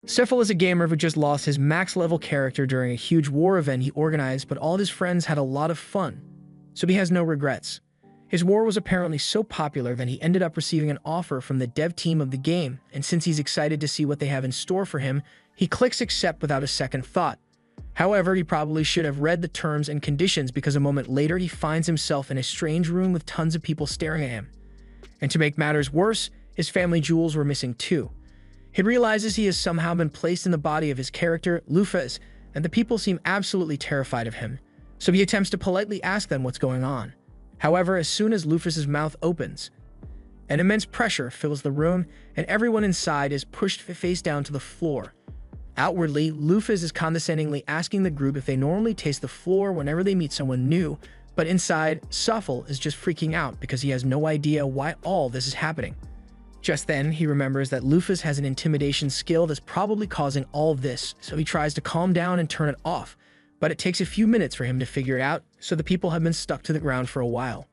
Sefil is a gamer who just lost his max-level character during a huge war event he organized, but all of his friends had a lot of fun, so he has no regrets. His war was apparently so popular that he ended up receiving an offer from the dev team of the game, and since he's excited to see what they have in store for him, he clicks accept without a second thought. However, he probably should have read the terms and conditions because a moment later he finds himself in a strange room with tons of people staring at him. And to make matters worse, his family jewels were missing too. He realizes he has somehow been placed in the body of his character, Lufez, and the people seem absolutely terrified of him, so he attempts to politely ask them what's going on. However, as soon as Lufez's mouth opens, an immense pressure fills the room, and everyone inside is pushed face down to the floor. Outwardly, Lufez is condescendingly asking the group if they normally taste the floor whenever they meet someone new, but inside, Sefil is just freaking out because he has no idea why all this is happening. Just then, he remembers that Lufez has an intimidation skill that's probably causing all of this, so he tries to calm down and turn it off, but it takes a few minutes for him to figure it out, so the people have been stuck to the ground for a while.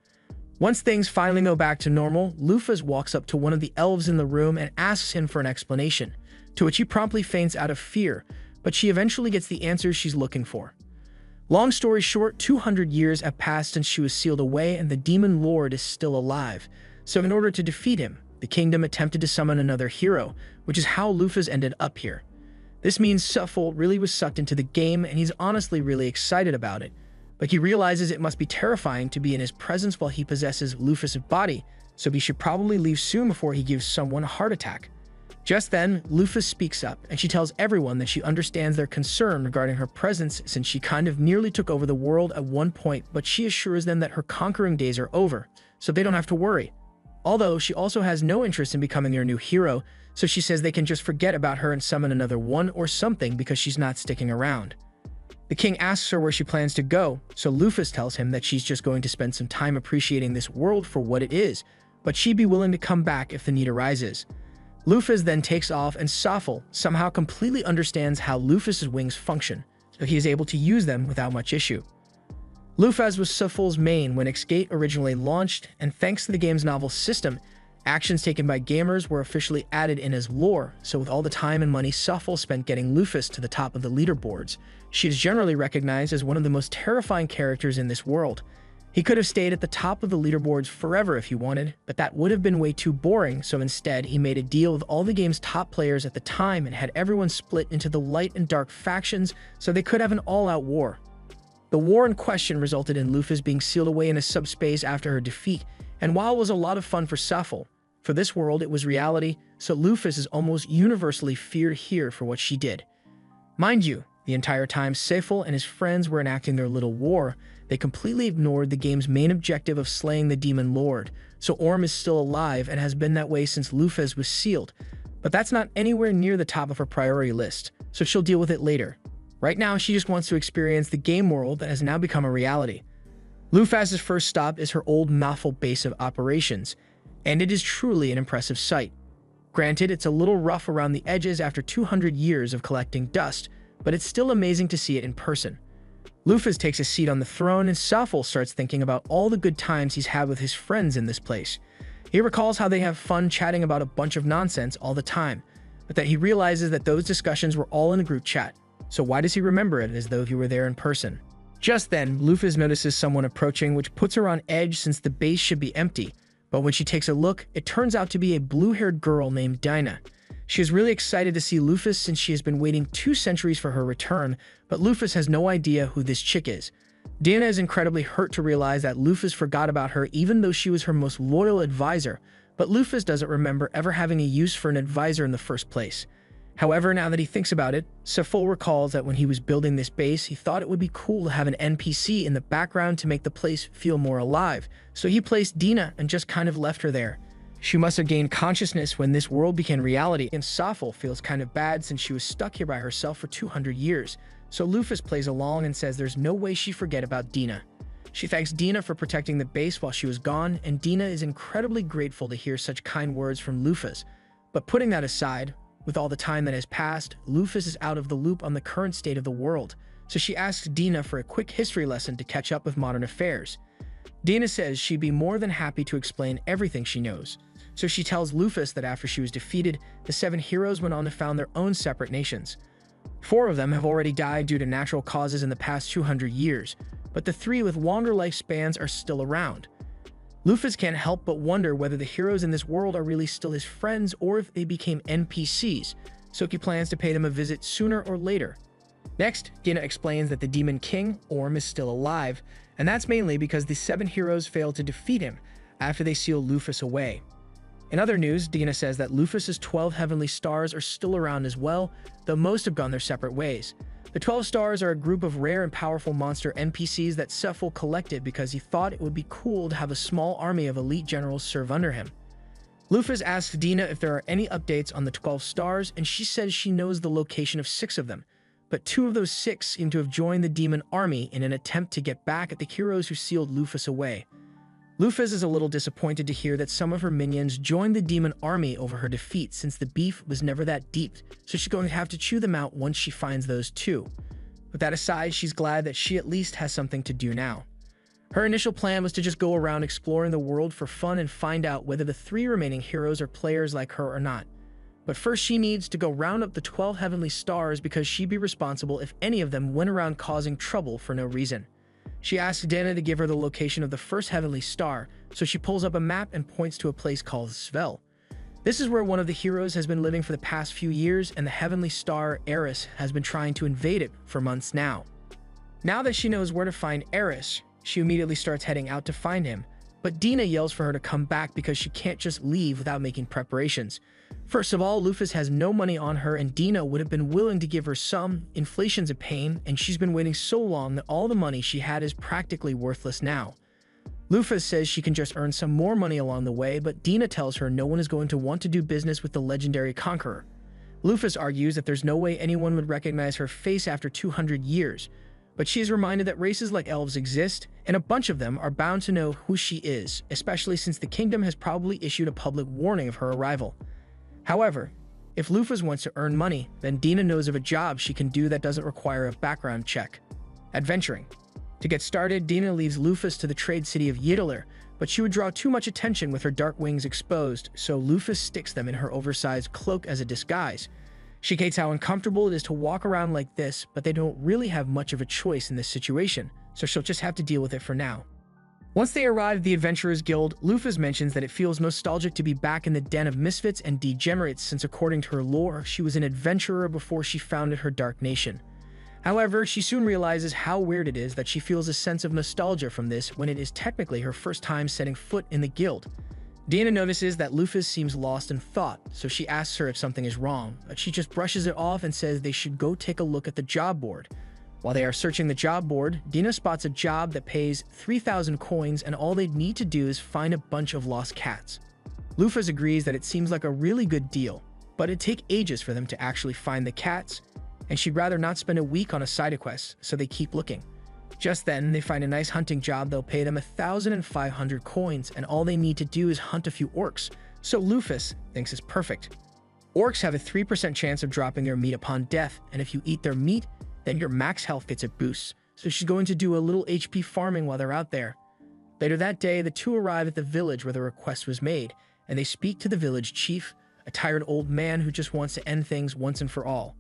Once things finally go back to normal, Lufez walks up to one of the elves in the room and asks him for an explanation, to which he promptly faints out of fear, but she eventually gets the answers she's looking for. Long story short, 200 years have passed since she was sealed away and the Demon Lord is still alive, so in order to defeat him, the kingdom attempted to summon another hero, which is how Lufez ended up here. This means Sefil really was sucked into the game and he's honestly really excited about it, but he realizes it must be terrifying to be in his presence while he possesses Lufez's body, so he should probably leave soon before he gives someone a heart attack. Just then, Lufez speaks up and she tells everyone that she understands their concern regarding her presence since she kind of nearly took over the world at one point, but she assures them that her conquering days are over, so they don't have to worry. Although she also has no interest in becoming their new hero, so she says they can just forget about her and summon another one or something because she's not sticking around. The king asks her where she plans to go, so Lufez tells him that she's just going to spend some time appreciating this world for what it is, but she'd be willing to come back if the need arises. Lufez then takes off and Sefil somehow completely understands how Lufez's wings function, so he is able to use them without much issue. Lufez was Sefil's main when X-Gate originally launched, and thanks to the game's novel system, actions taken by gamers were officially added in as lore, so with all the time and money Sefil spent getting Lufez to the top of the leaderboards, she is generally recognized as one of the most terrifying characters in this world. He could have stayed at the top of the leaderboards forever if he wanted, but that would have been way too boring, so instead he made a deal with all the game's top players at the time and had everyone split into the light and dark factions so they could have an all-out war. The war in question resulted in Lufez being sealed away in a subspace after her defeat, and while it was a lot of fun for Sefil, for this world it was reality, so Lufez is almost universally feared here for what she did. Mind you, the entire time Sefil and his friends were enacting their little war, they completely ignored the game's main objective of slaying the Demon Lord, so Orm is still alive and has been that way since Lufez was sealed, but that's not anywhere near the top of her priority list, so she'll deal with it later. Right now, she just wants to experience the game world that has now become a reality. Lufez's first stop is her old Malfil base of operations, and it is truly an impressive sight. Granted, it's a little rough around the edges after 200 years of collecting dust, but it's still amazing to see it in person. Lufez takes a seat on the throne and Sefil starts thinking about all the good times he's had with his friends in this place. He recalls how they have fun chatting about a bunch of nonsense all the time, but that he realizes that those discussions were all in a group chat, so why does he remember it as though he were there in person? Just then, Lufez notices someone approaching, which puts her on edge since the base should be empty, but when she takes a look, it turns out to be a blue-haired girl named Dina. She is really excited to see Lufez since she has been waiting 2 centuries for her return, but Lufez has no idea who this chick is. Dina is incredibly hurt to realize that Lufez forgot about her even though she was her most loyal advisor, but Lufez doesn't remember ever having a use for an advisor in the first place. However, now that he thinks about it, Sefil recalls that when he was building this base, he thought it would be cool to have an NPC in the background to make the place feel more alive, so he placed Dina and just kind of left her there. She must have gained consciousness when this world became reality, and Sefil feels kind of bad since she was stuck here by herself for 200 years, so Lufez plays along and says there's no way she'd forget about Dina. She thanks Dina for protecting the base while she was gone, and Dina is incredibly grateful to hear such kind words from Lufez. But putting that aside, with all the time that has passed, Lufez is out of the loop on the current state of the world, so she asks Dina for a quick history lesson to catch up with modern affairs. Dina says she'd be more than happy to explain everything she knows, So she tells Lufus that after she was defeated, the 7 heroes went on to found their own separate nations. 4 of them have already died due to natural causes in the past 200 years, but the 3 with longer lifespans are still around. Lufus can't help but wonder whether the heroes in this world are really still his friends or if they became NPCs, so he plans to pay them a visit sooner or later. Next, Dina explains that the Demon King, Orm, is still alive, and that's mainly because the 7 heroes failed to defeat him after they sealed Lufus away. In other news, Dina says that Lufus's 12 heavenly stars are still around as well, though most have gone their separate ways. The 12 stars are a group of rare and powerful monster NPCs that Sephiel collected because he thought it would be cool to have a small army of elite generals serve under him. Lufus asks Dina if there are any updates on the 12 stars, and she says she knows the location of 6 of them, but 2 of those 6 seem to have joined the demon army in an attempt to get back at the heroes who sealed Lufus away. Lufus is a little disappointed to hear that some of her minions joined the demon army over her defeat since the beef was never that deep, so she's going to have to chew them out once she finds those 2. With that aside, she's glad that she at least has something to do now. Her initial plan was to just go around exploring the world for fun and find out whether the 3 remaining heroes are players like her or not. But first she needs to go round up the 12 heavenly stars because she'd be responsible if any of them went around causing trouble for no reason. She asks Dina to give her the location of the first heavenly star, so she pulls up a map and points to a place called Svel. This is where one of the heroes has been living for the past few years, and the heavenly star, Eris, has been trying to invade it for months now. Now that she knows where to find Eris, she immediately starts heading out to find him, but Dina yells for her to come back because she can't just leave without making preparations. First of all, Lufus has no money on her, and Dina would have been willing to give her some. Inflation's a pain, and she's been waiting so long that all the money she had is practically worthless now. Lufus says she can just earn some more money along the way, but Dina tells her no one is going to want to do business with the legendary conqueror. Lufus argues that there's no way anyone would recognize her face after 200 years, but she is reminded that races like elves exist, and a bunch of them are bound to know who she is, especially since the kingdom has probably issued a public warning of her arrival. However, if Lufus wants to earn money, then Dina knows of a job she can do that doesn't require a background check: adventuring. To get started, Dina leaves Lufus to the trade city of Ydalir, but she would draw too much attention with her dark wings exposed, so Lufus sticks them in her oversized cloak as a disguise. She hates how uncomfortable it is to walk around like this, but they don't really have much of a choice in this situation, so she'll just have to deal with it for now. Once they arrive at the Adventurers Guild, Lufus mentions that it feels nostalgic to be back in the den of misfits and degenerates since, according to her lore, she was an adventurer before she founded her Dark Nation. However, she soon realizes how weird it is that she feels a sense of nostalgia from this when it is technically her first time setting foot in the guild. Dina notices that Lufus seems lost in thought, so she asks her if something is wrong, but she just brushes it off and says they should go take a look at the job board. While they are searching the job board, Dina spots a job that pays 3,000 coins, and all they need to do is find a bunch of lost cats. Lufus agrees that it seems like a really good deal, but it'd take ages for them to actually find the cats, and she'd rather not spend a week on a side quest, so they keep looking. Just then, they find a nice hunting job that'll pay them 1,500 coins, and all they need to do is hunt a few orcs, so Lufus thinks it's perfect. Orcs have a 3% chance of dropping their meat upon death, and if you eat their meat, then your max health gets a boost, so she's going to do a little HP farming while they're out there. Later that day, the 2 arrive at the village where the request was made, and they speak to the village chief, a tired old man who just wants to end things once and for all.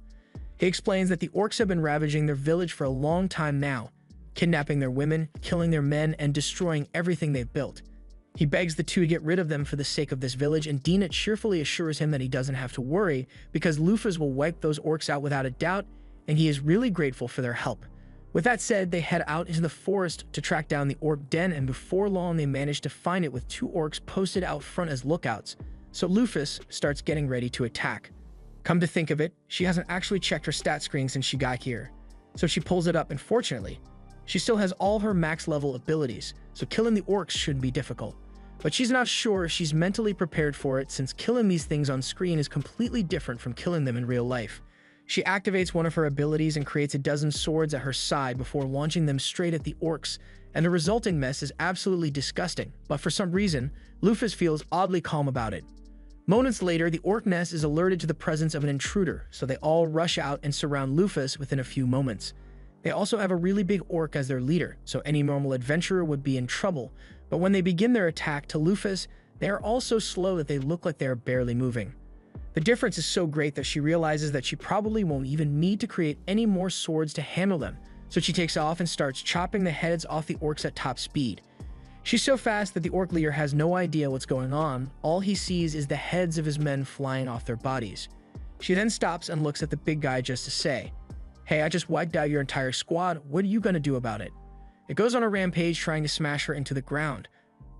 He explains that the orcs have been ravaging their village for a long time now, kidnapping their women, killing their men, and destroying everything they've built. He begs the 2 to get rid of them for the sake of this village, and Dina cheerfully assures him that he doesn't have to worry because Lufus will wipe those orcs out without a doubt, and he is really grateful for their help. With that said, they head out into the forest to track down the orc den, and before long they manage to find it with 2 orcs posted out front as lookouts, so Lufus starts getting ready to attack. Come to think of it, she hasn't actually checked her stat screen since she got here, so she pulls it up, and fortunately, she still has all her max level abilities, so killing the orcs shouldn't be difficult. But she's not sure if she's mentally prepared for it since killing these things on screen is completely different from killing them in real life. She activates one of her abilities and creates a dozen swords at her side before launching them straight at the orcs, and the resulting mess is absolutely disgusting, but for some reason, Lufus feels oddly calm about it. Moments later, the orc nest is alerted to the presence of an intruder, so they all rush out and surround Lufus within a few moments. They also have a really big orc as their leader, so any normal adventurer would be in trouble, but when they begin their attack to Lufus, They are all so slow that they look like they are barely moving. The difference is so great that she realizes that she probably won't even need to create any more swords to handle them, so she takes off and starts chopping the heads off the orcs at top speed. She's so fast that the orc leader has no idea what's going on. All he sees is the heads of his men flying off their bodies. She then stops and looks at the big guy just to say, "Hey, I just wiped out your entire squad. What are you going to do about it?" It goes on a rampage trying to smash her into the ground.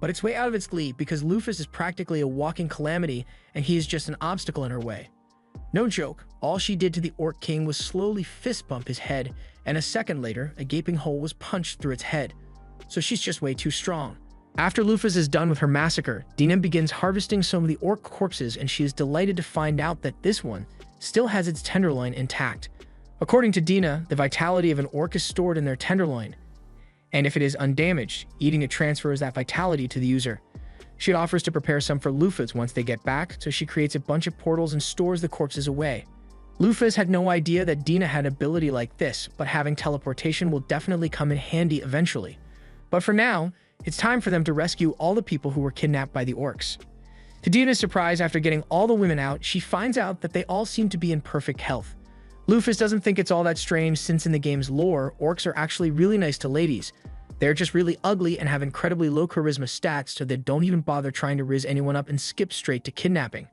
But it's way out of its league because Lufus is practically a walking calamity and he is just an obstacle in her way. No joke, all she did to the Orc King was slowly fist bump his head, and a second later, a gaping hole was punched through its head. So she's just way too strong. After Lufus is done with her massacre, Dina begins harvesting some of the orc corpses, and she is delighted to find out that this one still has its tenderloin intact. According to Dina, the vitality of an orc is stored in their tenderloin, and if it is undamaged, eating it transfers that vitality to the user. She offers to prepare some for Lufus once they get back, so she creates a bunch of portals and stores the corpses away. Lufus had no idea that Dina had an ability like this, but having teleportation will definitely come in handy eventually. But for now, it's time for them to rescue all the people who were kidnapped by the orcs. To Dina's surprise, after getting all the women out, she finds out that they all seem to be in perfect health. Lufus doesn't think it's all that strange since in the game's lore, orcs are actually really nice to ladies. They're just really ugly and have incredibly low charisma stats, so they don't even bother trying to riz anyone up and skip straight to kidnapping.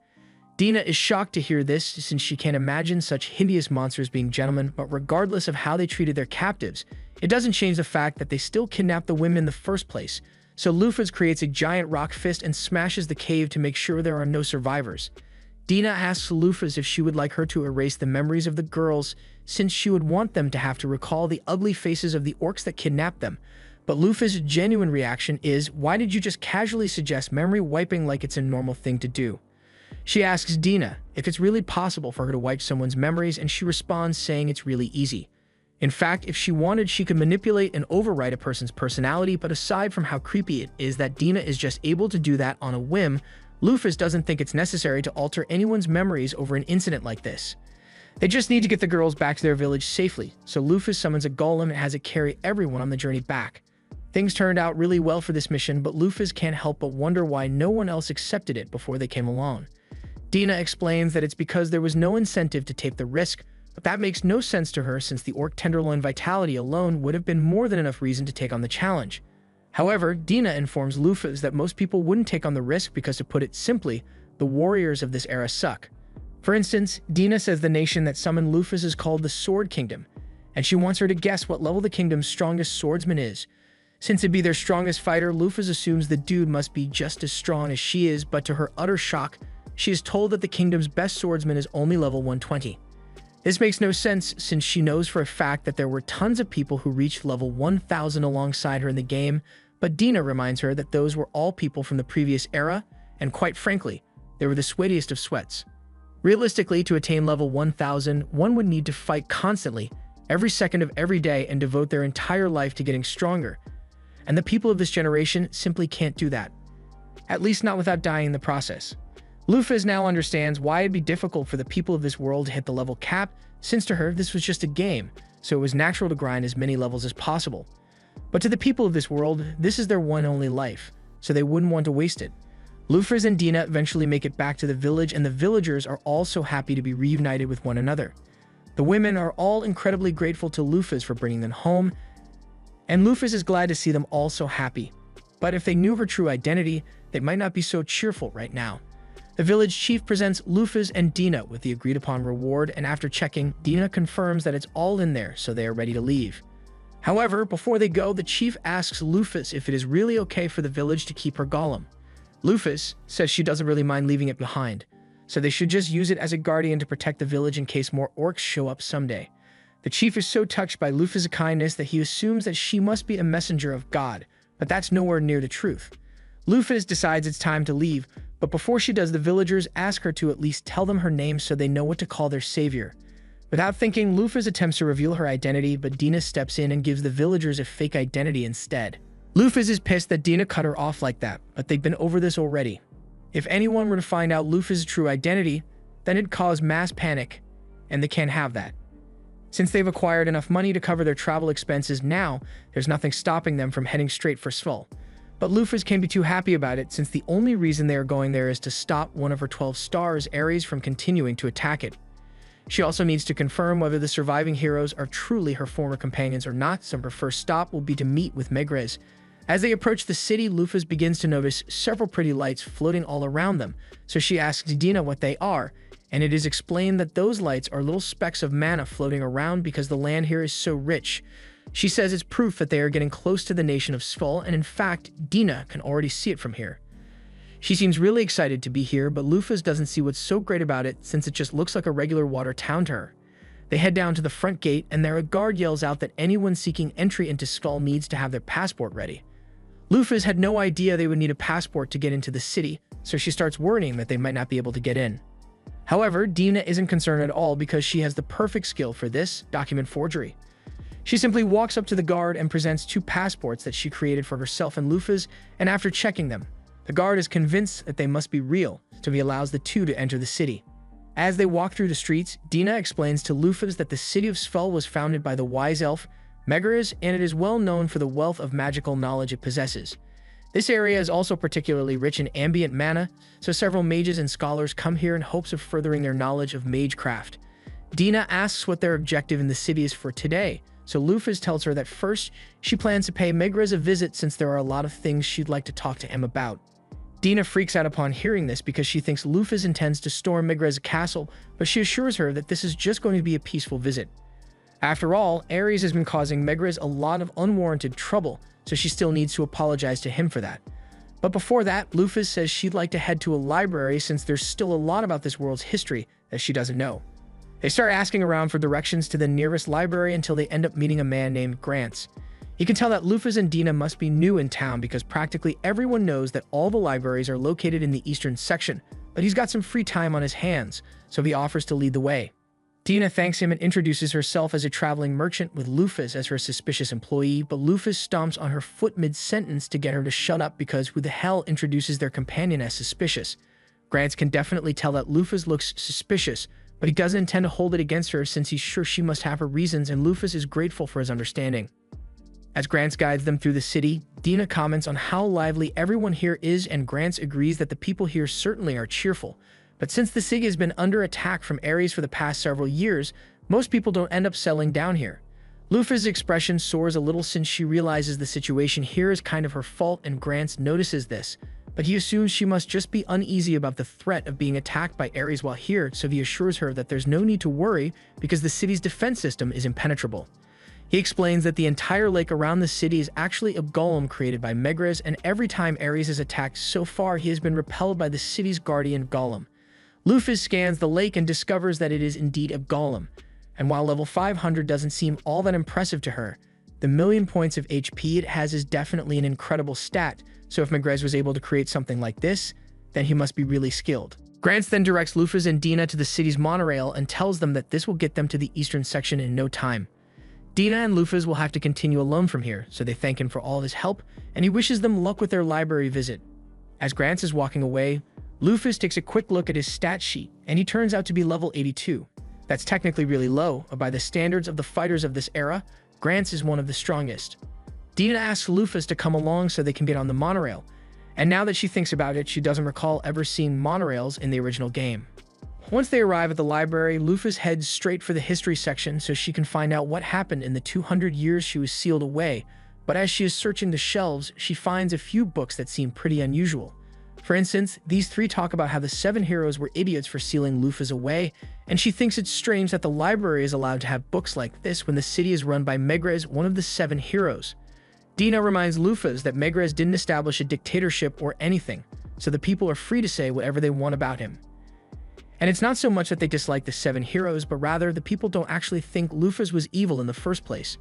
Dina is shocked to hear this since she can't imagine such hideous monsters being gentlemen, but regardless of how they treated their captives, it doesn't change the fact that they still kidnapped the women in the first place. So Lufus creates a giant rock fist and smashes the cave to make sure there are no survivors. Dina asks Lufus if she would like her to erase the memories of the girls, since she would want them to have to recall the ugly faces of the orcs that kidnapped them. But Lufus' genuine reaction is, why did you just casually suggest memory wiping like it's a normal thing to do? She asks Dina if it's really possible for her to wipe someone's memories, and she responds saying it's really easy. In fact, if she wanted, she could manipulate and overwrite a person's personality, but aside from how creepy it is that Dina is just able to do that on a whim, Lufus doesn't think it's necessary to alter anyone's memories over an incident like this. They just need to get the girls back to their village safely, so Lufus summons a golem and has it carry everyone on the journey back. Things turned out really well for this mission, but Lufus can't help but wonder why no one else accepted it before they came along. Dina explains that it's because there was no incentive to take the risk, but that makes no sense to her since the orc tenderloin vitality alone would have been more than enough reason to take on the challenge. However, Dina informs Lufus that most people wouldn't take on the risk because, to put it simply, the warriors of this era suck. For instance, Dina says the nation that summoned Lufus is called the Sword Kingdom, and she wants her to guess what level the kingdom's strongest swordsman is. Since it'd be their strongest fighter, Lufus assumes the dude must be just as strong as she is, but to her utter shock, she is told that the kingdom's best swordsman is only level 120. This makes no sense since she knows for a fact that there were tons of people who reached level 1000 alongside her in the game, but Dina reminds her that those were all people from the previous era, and quite frankly, they were the sweatiest of sweats. Realistically, to attain level 1000, one would need to fight constantly, every second of every day, and devote their entire life to getting stronger. And the people of this generation simply can't do that. At least not without dying in the process. Lufus now understands why it'd be difficult for the people of this world to hit the level cap, since to her this was just a game, so it was natural to grind as many levels as possible. But to the people of this world, this is their one and only life, so they wouldn't want to waste it. Lufus and Dina eventually make it back to the village, and the villagers are all so happy to be reunited with one another. The women are all incredibly grateful to Lufus for bringing them home, and Lufus is glad to see them all so happy. But if they knew her true identity, they might not be so cheerful right now. The village chief presents Lufus and Dina with the agreed upon reward, and after checking, Dina confirms that it's all in there, so they are ready to leave. However, before they go, the chief asks Lufus if it is really okay for the village to keep her golem. Lufus says she doesn't really mind leaving it behind, so they should just use it as a guardian to protect the village in case more orcs show up someday. The chief is so touched by Lufus' kindness that he assumes that she must be a messenger of God, but that's nowhere near the truth. Lufus decides it's time to leave, but before she does, the villagers ask her to at least tell them her name so they know what to call their savior. Without thinking, Lufus attempts to reveal her identity, but Dina steps in and gives the villagers a fake identity instead. Lufus is pissed that Dina cut her off like that, but they've been over this already. If anyone were to find out Lufus' true identity, then it'd cause mass panic, and they can't have that. Since they've acquired enough money to cover their travel expenses now, there's nothing stopping them from heading straight for Svull. But Lufus can't be too happy about it since the only reason they are going there is to stop one of her 12 stars, Ares, from continuing to attack it. She also needs to confirm whether the surviving heroes are truly her former companions or not, so her first stop will be to meet with Megrez. As they approach the city, Lufus begins to notice several pretty lights floating all around them, so she asks Dina what they are, and it is explained that those lights are little specks of mana floating around because the land here is so rich. She says it's proof that they are getting close to the nation of Svull, and in fact, Dina can already see it from here. She seems really excited to be here, but Lufus doesn't see what's so great about it since it just looks like a regular water town to her. They head down to the front gate, and there a guard yells out that anyone seeking entry into Svull needs to have their passport ready. Lufus had no idea they would need a passport to get into the city, so she starts worrying that they might not be able to get in. However, Dina isn't concerned at all because she has the perfect skill for this: document forgery. She simply walks up to the guard and presents 2 passports that she created for herself and Lufus, and after checking them, the guard is convinced that they must be real, so he allows the 2 to enter the city. As they walk through the streets, Dina explains to Lufus that the city of Svull was founded by the wise elf Megrez, and it is well known for the wealth of magical knowledge it possesses. This area is also particularly rich in ambient mana, so several mages and scholars come here in hopes of furthering their knowledge of magecraft. Dina asks what their objective in the city is for today, so Lufus tells her that first, she plans to pay Megrez a visit since there are a lot of things she'd like to talk to him about. Dina freaks out upon hearing this because she thinks Lufus intends to storm Megrez's castle, but she assures her that this is just going to be a peaceful visit. After all, Ares has been causing Megrez a lot of unwarranted trouble, so she still needs to apologize to him for that. But before that, Lufus says she'd like to head to a library since there's still a lot about this world's history that she doesn't know. They start asking around for directions to the nearest library until they end up meeting a man named Grants. You can tell that Lufus and Dina must be new in town because practically everyone knows that all the libraries are located in the eastern section, but he's got some free time on his hands, so he offers to lead the way. Dina thanks him and introduces herself as a traveling merchant with Lufus as her suspicious employee, but Lufus stomps on her foot mid-sentence to get her to shut up because who the hell introduces their companion as suspicious? Grants can definitely tell that Lufus looks suspicious, but he doesn't intend to hold it against her since he's sure she must have her reasons, and Lufus is grateful for his understanding. As Grants guides them through the city, Dina comments on how lively everyone here is, and Grants agrees that the people here certainly are cheerful. But since the city has been under attack from Ares for the past several years, most people don't end up settling down here. Lufus' expression soars a little since she realizes the situation here is kind of her fault, and Grants notices this, but he assumes she must just be uneasy about the threat of being attacked by Ares while here, so he assures her that there's no need to worry because the city's defense system is impenetrable. He explains that the entire lake around the city is actually a golem created by Megrez, and every time Ares has attacked so far, he has been repelled by the city's guardian golem. Lufus scans the lake and discovers that it is indeed a golem, and while level 500 doesn't seem all that impressive to her, the million points of HP it has is definitely an incredible stat, so if Megrez was able to create something like this, then he must be really skilled. Grants then directs Lufus and Dina to the city's monorail and tells them that this will get them to the eastern section in no time. Dina and Lufus will have to continue alone from here, so they thank him for all of his help, and he wishes them luck with their library visit. As Grants is walking away, Lufus takes a quick look at his stat sheet, and he turns out to be level 82. That's technically really low, but by the standards of the fighters of this era, Grants is one of the strongest. Dina asks Lufus to come along so they can get on the monorail, and now that she thinks about it, she doesn't recall ever seeing monorails in the original game. Once they arrive at the library, Lufus heads straight for the history section so she can find out what happened in the 200 years she was sealed away, but as she is searching the shelves, she finds a few books that seem pretty unusual. For instance, these 3 talk about how the 7 heroes were idiots for sealing Lufus away, and she thinks it's strange that the library is allowed to have books like this when the city is run by Megrez, one of the 7 heroes. Dina reminds Lufus that Megrez didn't establish a dictatorship or anything, so the people are free to say whatever they want about him. And it's not so much that they dislike the 7 heroes, but rather the people don't actually think Lufus was evil in the first place.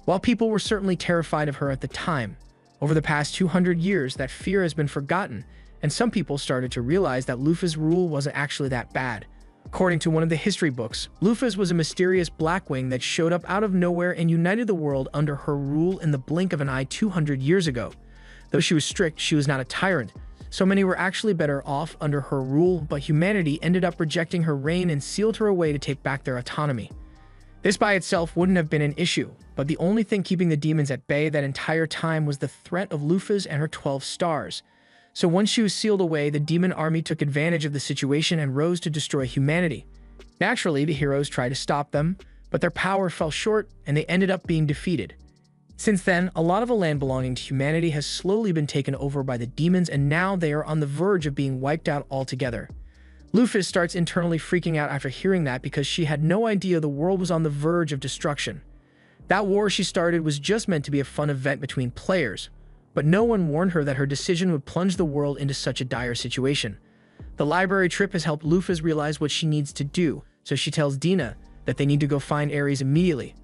While people were certainly terrified of her at the time, over the past 200 years that fear has been forgotten, and some people started to realize that Lufus' rule wasn't actually that bad. According to one of the history books, Lufus was a mysterious Blackwing that showed up out of nowhere and united the world under her rule in the blink of an eye 200 years ago. Though she was strict, she was not a tyrant. So many were actually better off under her rule, but humanity ended up rejecting her reign and sealed her away to take back their autonomy. This by itself wouldn't have been an issue, but the only thing keeping the demons at bay that entire time was the threat of Lufas and her 12 stars. So once she was sealed away, the demon army took advantage of the situation and rose to destroy humanity. Naturally, the heroes tried to stop them, but their power fell short and they ended up being defeated. Since then, a lot of the land belonging to humanity has slowly been taken over by the demons, and now they are on the verge of being wiped out altogether. Lufas starts internally freaking out after hearing that because she had no idea the world was on the verge of destruction. That war she started was just meant to be a fun event between players, but no one warned her that her decision would plunge the world into such a dire situation. The library trip has helped Lufas realize what she needs to do, so she tells Dina that they need to go find Ares immediately.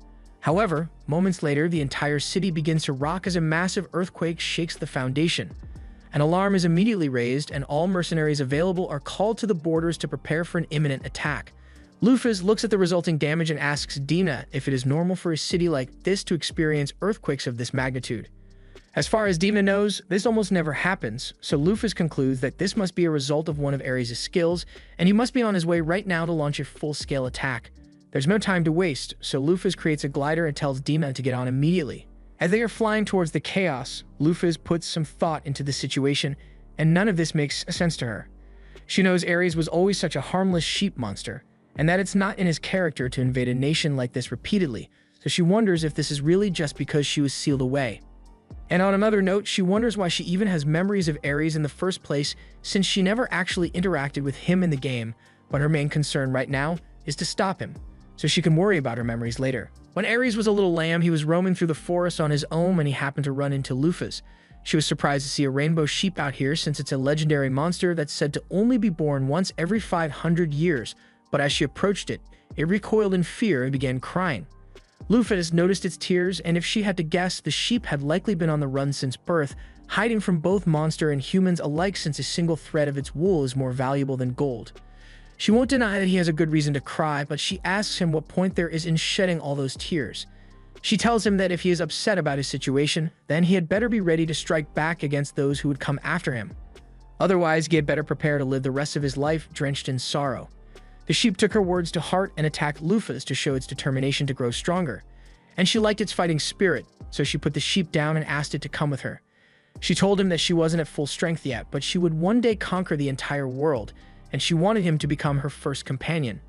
However, moments later, the entire city begins to rock as a massive earthquake shakes the foundation. An alarm is immediately raised, and all mercenaries available are called to the borders to prepare for an imminent attack. Lufas looks at the resulting damage and asks Dina if it is normal for a city like this to experience earthquakes of this magnitude. As far as Dina knows, this almost never happens, so Lufas concludes that this must be a result of one of Ares' skills, and he must be on his way right now to launch a full-scale attack. There's no time to waste, so Lufas creates a glider and tells Dina to get on immediately. As they are flying towards the chaos, Lufas puts some thought into the situation, and none of this makes sense to her. She knows Ares was always such a harmless sheep monster, and that it's not in his character to invade a nation like this repeatedly, so she wonders if this is really just because she was sealed away. And on another note, she wonders why she even has memories of Ares in the first place, since she never actually interacted with him in the game, but her main concern right now is to stop him, so she can worry about her memories later. When Ares was a little lamb, he was roaming through the forest on his own when he happened to run into Lufas. She was surprised to see a rainbow sheep out here since it's a legendary monster that's said to only be born once every 500 years, but as she approached it, it recoiled in fear and began crying. Lufas noticed its tears, and if she had to guess, the sheep had likely been on the run since birth, hiding from both monster and humans alike since a single thread of its wool is more valuable than gold. She won't deny that he has a good reason to cry, but she asks him what point there is in shedding all those tears. She tells him that if he is upset about his situation, then he had better be ready to strike back against those who would come after him. Otherwise, he had better prepare to live the rest of his life drenched in sorrow. The sheep took her words to heart and attacked Lufas to show its determination to grow stronger. And she liked its fighting spirit, so she put the sheep down and asked it to come with her. She told him that she wasn't at full strength yet, but she would one day conquer the entire world, and she wanted him to become her first companion.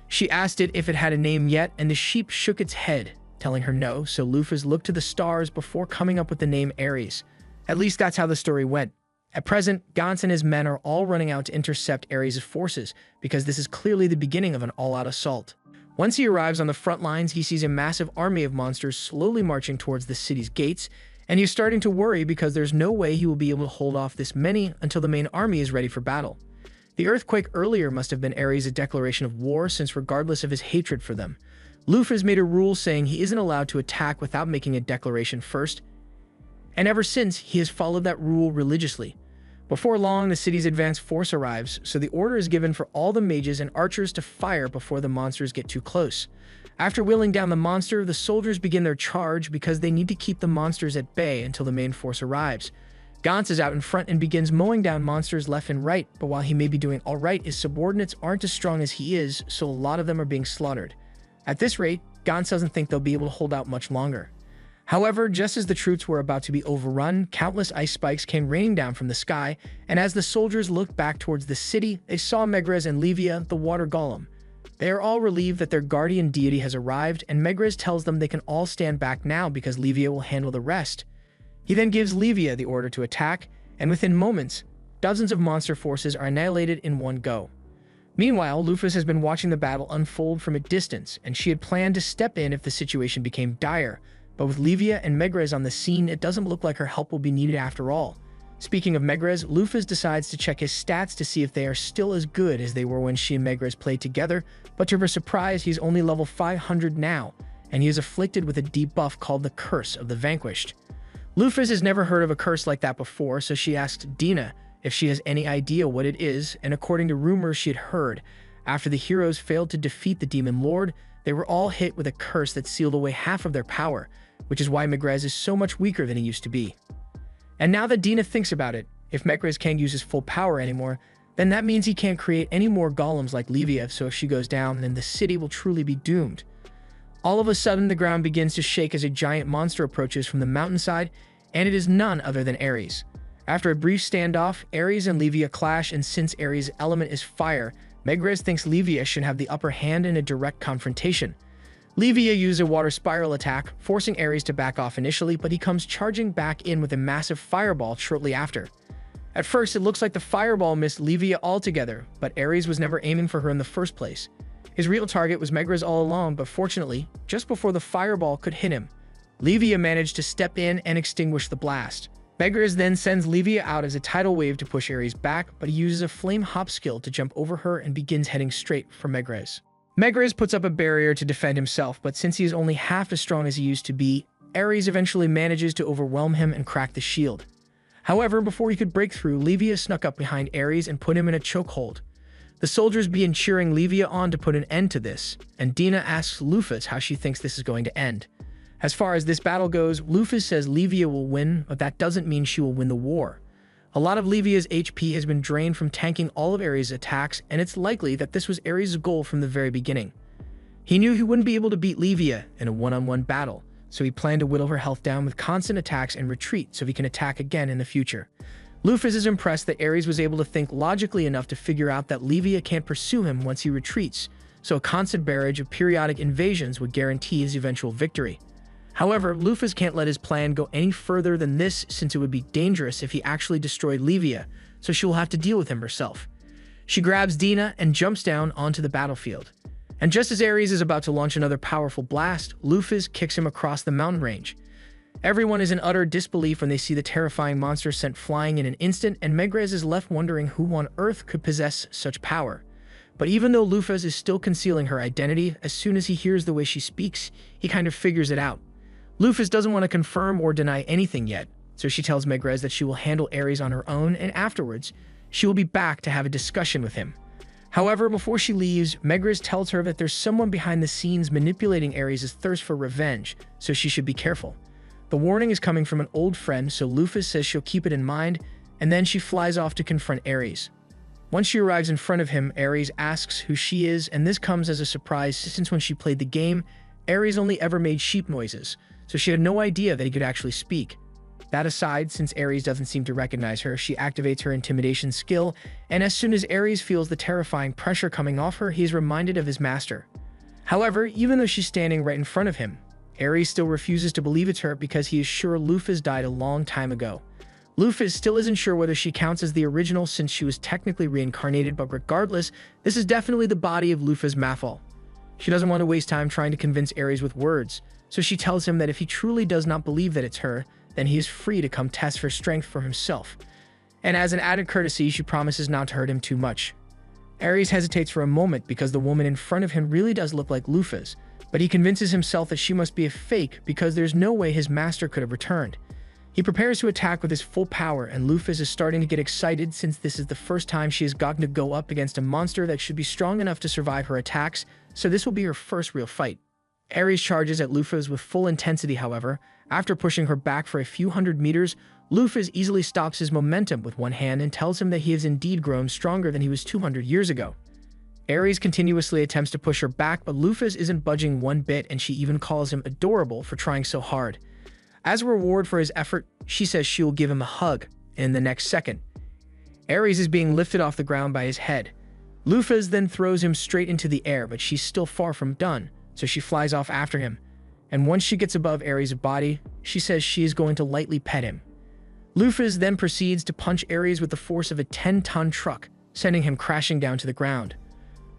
She asked it if it had a name yet, and the sheep shook its head, telling her no, so Lufas looked to the stars before coming up with the name Ares. At least that's how the story went. At present, Gantz and his men are all running out to intercept Ares' forces, because this is clearly the beginning of an all-out assault. Once he arrives on the front lines, he sees a massive army of monsters slowly marching towards the city's gates, and he's starting to worry because there's no way he will be able to hold off this many until the main army is ready for battle. The earthquake earlier must have been Ares' declaration of war, since regardless of his hatred for them, Lufas made a rule saying he isn't allowed to attack without making a declaration first, and ever since, he has followed that rule religiously. Before long, the city's advanced force arrives, so the order is given for all the mages and archers to fire before the monsters get too close. After wheeling down the monster, the soldiers begin their charge because they need to keep the monsters at bay until the main force arrives. Gantz is out in front and begins mowing down monsters left and right, but while he may be doing alright, his subordinates aren't as strong as he is, so a lot of them are being slaughtered. At this rate, Gantz doesn't think they'll be able to hold out much longer. However, just as the troops were about to be overrun, countless ice spikes came raining down from the sky, and as the soldiers looked back towards the city, they saw Megrez and Livia, the water golem. They are all relieved that their guardian deity has arrived, and Megrez tells them they can all stand back now because Livia will handle the rest. He then gives Livia the order to attack, and within moments, dozens of monster forces are annihilated in one go. Meanwhile, Lufas has been watching the battle unfold from a distance, and she had planned to step in if the situation became dire, but with Livia and Megrez on the scene, it doesn't look like her help will be needed after all. Speaking of Megrez, Lufas decides to check his stats to see if they are still as good as they were when she and Megrez played together, but to her surprise, he's only level 500 now, and he is afflicted with a debuff called the Curse of the Vanquished. Lufas has never heard of a curse like that before, so she asked Dina if she has any idea what it is, and according to rumors she had heard, after the heroes failed to defeat the Demon Lord, they were all hit with a curse that sealed away half of their power, which is why Megrez is so much weaker than he used to be. And now that Dina thinks about it, if Megrez can't use his full power anymore, then that means he can't create any more golems like Livia, so if she goes down, then the city will truly be doomed. All of a sudden, the ground begins to shake as a giant monster approaches from the mountainside, and it is none other than Ares. After a brief standoff, Ares and Livia clash, and since Ares' element is fire, Megrez thinks Livia should have the upper hand in a direct confrontation. Livia uses a water spiral attack, forcing Ares to back off initially, but he comes charging back in with a massive fireball shortly after. At first, it looks like the fireball missed Livia altogether, but Ares was never aiming for her in the first place. His real target was Megrez all along, but fortunately, just before the fireball could hit him, Livia managed to step in and extinguish the blast. Megrez then sends Livia out as a tidal wave to push Ares back, but he uses a flame hop skill to jump over her and begins heading straight for Megrez. Megrez puts up a barrier to defend himself, but since he is only half as strong as he used to be, Ares eventually manages to overwhelm him and crack the shield. However, before he could break through, Livia snuck up behind Ares and put him in a chokehold. The soldiers begin cheering Livia on to put an end to this, and Dina asks Lufus how she thinks this is going to end. As far as this battle goes, Lufus says Livia will win, but that doesn't mean she will win the war. A lot of Livia's HP has been drained from tanking all of Ares' attacks, and it's likely that this was Ares' goal from the very beginning. He knew he wouldn't be able to beat Livia in a one-on-one battle, so he planned to whittle her health down with constant attacks and retreat so he can attack again in the future. Lufus is impressed that Ares was able to think logically enough to figure out that Livia can't pursue him once he retreats, so a constant barrage of periodic invasions would guarantee his eventual victory. However, Lufus can't let his plan go any further than this since it would be dangerous if he actually destroyed Livia, so she will have to deal with him herself. She grabs Dina and jumps down onto the battlefield. And just as Ares is about to launch another powerful blast, Lufus kicks him across the mountain range. Everyone is in utter disbelief when they see the terrifying monster sent flying in an instant, and Megrez is left wondering who on earth could possess such power. But even though Lufus is still concealing her identity, as soon as he hears the way she speaks, he kind of figures it out. Lufus doesn't want to confirm or deny anything yet, so she tells Megrez that she will handle Ares on her own, and afterwards, she will be back to have a discussion with him. However, before she leaves, Megrez tells her that there's someone behind the scenes manipulating Ares' thirst for revenge, so she should be careful. The warning is coming from an old friend, so Lufus says she'll keep it in mind, and then she flies off to confront Ares. Once she arrives in front of him, Ares asks who she is, and this comes as a surprise since when she played the game, Ares only ever made sheep noises, so she had no idea that he could actually speak. That aside, since Ares doesn't seem to recognize her, she activates her intimidation skill, and as soon as Ares feels the terrifying pressure coming off her, he is reminded of his master. However, even though she's standing right in front of him, Ares still refuses to believe it's her because he is sure Lufus died a long time ago. Lufus still isn't sure whether she counts as the original since she was technically reincarnated, but regardless, this is definitely the body of Lufus Mathal. She doesn't want to waste time trying to convince Ares with words, so she tells him that if he truly does not believe that it's her, then he is free to come test her strength for himself. And as an added courtesy, she promises not to hurt him too much. Ares hesitates for a moment because the woman in front of him really does look like Lufus, but he convinces himself that she must be a fake because there's no way his master could have returned. He prepares to attack with his full power, and Lufus is starting to get excited since this is the first time she has gotten to go up against a monster that should be strong enough to survive her attacks, so this will be her first real fight. Ares charges at Lufus with full intensity, however. After pushing her back for a few hundred meters, Lufus easily stops his momentum with one hand and tells him that he has indeed grown stronger than he was 200 years ago. Ares continuously attempts to push her back, but Lufus isn't budging one bit, and she even calls him adorable for trying so hard. As a reward for his effort, she says she will give him a hug in the next second. Ares is being lifted off the ground by his head. Lufus then throws him straight into the air, but she's still far from done, so she flies off after him. And once she gets above Ares' body, she says she is going to lightly pet him. Lufus then proceeds to punch Ares with the force of a 10-ton truck, sending him crashing down to the ground.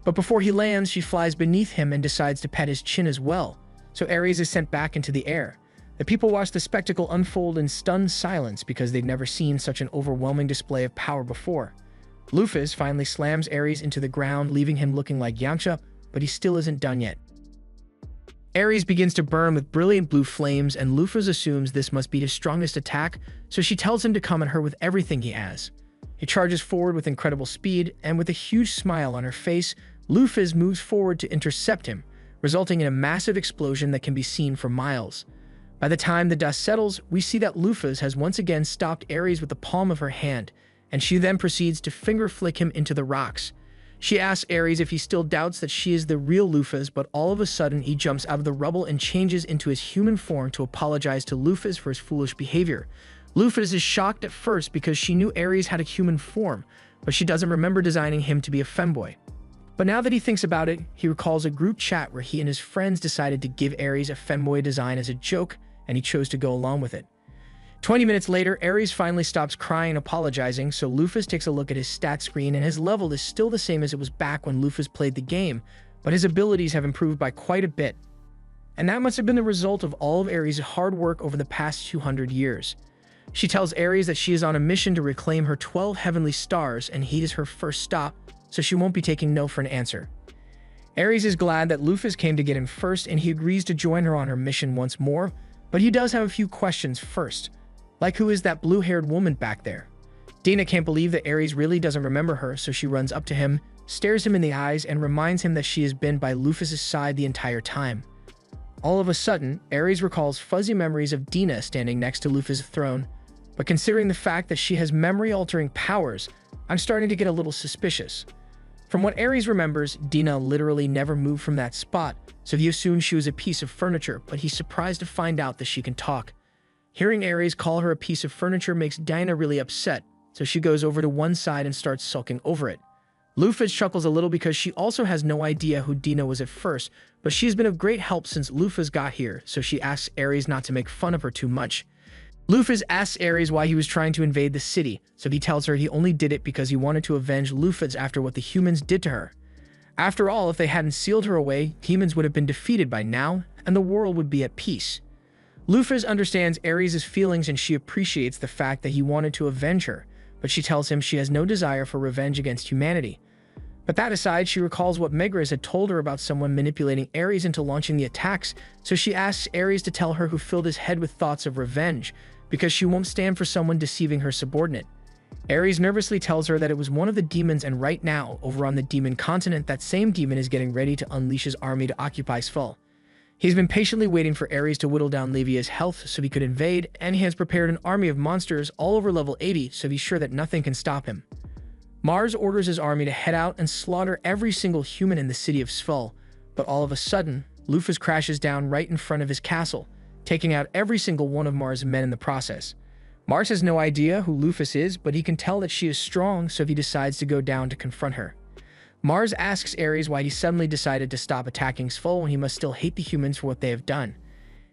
But before he lands, she flies beneath him and decides to pet his chin as well, so Ares is sent back into the air. The people watch the spectacle unfold in stunned silence because they'd never seen such an overwhelming display of power before. Lufus finally slams Ares into the ground, leaving him looking like Yamcha, but he still isn't done yet. Ares begins to burn with brilliant blue flames, and Lufus assumes this must be his strongest attack, so she tells him to come at her with everything he has. He charges forward with incredible speed, and with a huge smile on her face, Lufus moves forward to intercept him, resulting in a massive explosion that can be seen for miles. By the time the dust settles, we see that Lufus has once again stopped Ares with the palm of her hand, and she then proceeds to finger flick him into the rocks. She asks Ares if he still doubts that she is the real Lufus, but all of a sudden he jumps out of the rubble and changes into his human form to apologize to Lufus for his foolish behavior. Lufus is shocked at first because she knew Ares had a human form, but she doesn't remember designing him to be a femboy. But now that he thinks about it, he recalls a group chat where he and his friends decided to give Ares a femboy design as a joke, and he chose to go along with it. 20 minutes later, Ares finally stops crying and apologizing, so Lufus takes a look at his stat screen and his level is still the same as it was back when Lufus played the game, but his abilities have improved by quite a bit. And that must have been the result of all of Ares' hard work over the past 200 years. She tells Ares that she is on a mission to reclaim her 12 heavenly stars and he is her first stop, so she won't be taking no for an answer. Ares is glad that Lufus came to get him first and he agrees to join her on her mission once more, but he does have a few questions first. Like, who is that blue-haired woman back there? Dina can't believe that Ares really doesn't remember her, so she runs up to him, stares him in the eyes, and reminds him that she has been by Lufus' side the entire time. All of a sudden, Ares recalls fuzzy memories of Dina standing next to Lufus' throne, but considering the fact that she has memory-altering powers, I'm starting to get a little suspicious. From what Ares remembers, Dina literally never moved from that spot, so he assumes she was a piece of furniture, but he's surprised to find out that she can talk. Hearing Ares call her a piece of furniture makes Dina really upset, so she goes over to one side and starts sulking over it. Lufus chuckles a little because she also has no idea who Dina was at first, but she's been of great help since Lufus got here, so she asks Ares not to make fun of her too much. Lufus asks Ares why he was trying to invade the city, so he tells her he only did it because he wanted to avenge Lufus after what the humans did to her. After all, if they hadn't sealed her away, humans would have been defeated by now, and the world would be at peace. Lufus understands Ares' feelings and she appreciates the fact that he wanted to avenge her, but she tells him she has no desire for revenge against humanity. But that aside, she recalls what Megaris had told her about someone manipulating Ares into launching the attacks, so she asks Ares to tell her who filled his head with thoughts of revenge, because she won't stand for someone deceiving her subordinate. Ares nervously tells her that it was one of the demons, and right now, over on the demon continent, that same demon is getting ready to unleash his army to occupy Svel. He's been patiently waiting for Ares to whittle down Levia's health so he could invade, and he has prepared an army of monsters all over level 80 so he's sure that nothing can stop him. Mars orders his army to head out and slaughter every single human in the city of Svel, but all of a sudden, Lufus crashes down right in front of his castle, taking out every single one of Mars' men in the process. Mars has no idea who Lufus is, but he can tell that she is strong, so he decides to go down to confront her. Mars asks Ares why he suddenly decided to stop attacking Svel when he must still hate the humans for what they have done.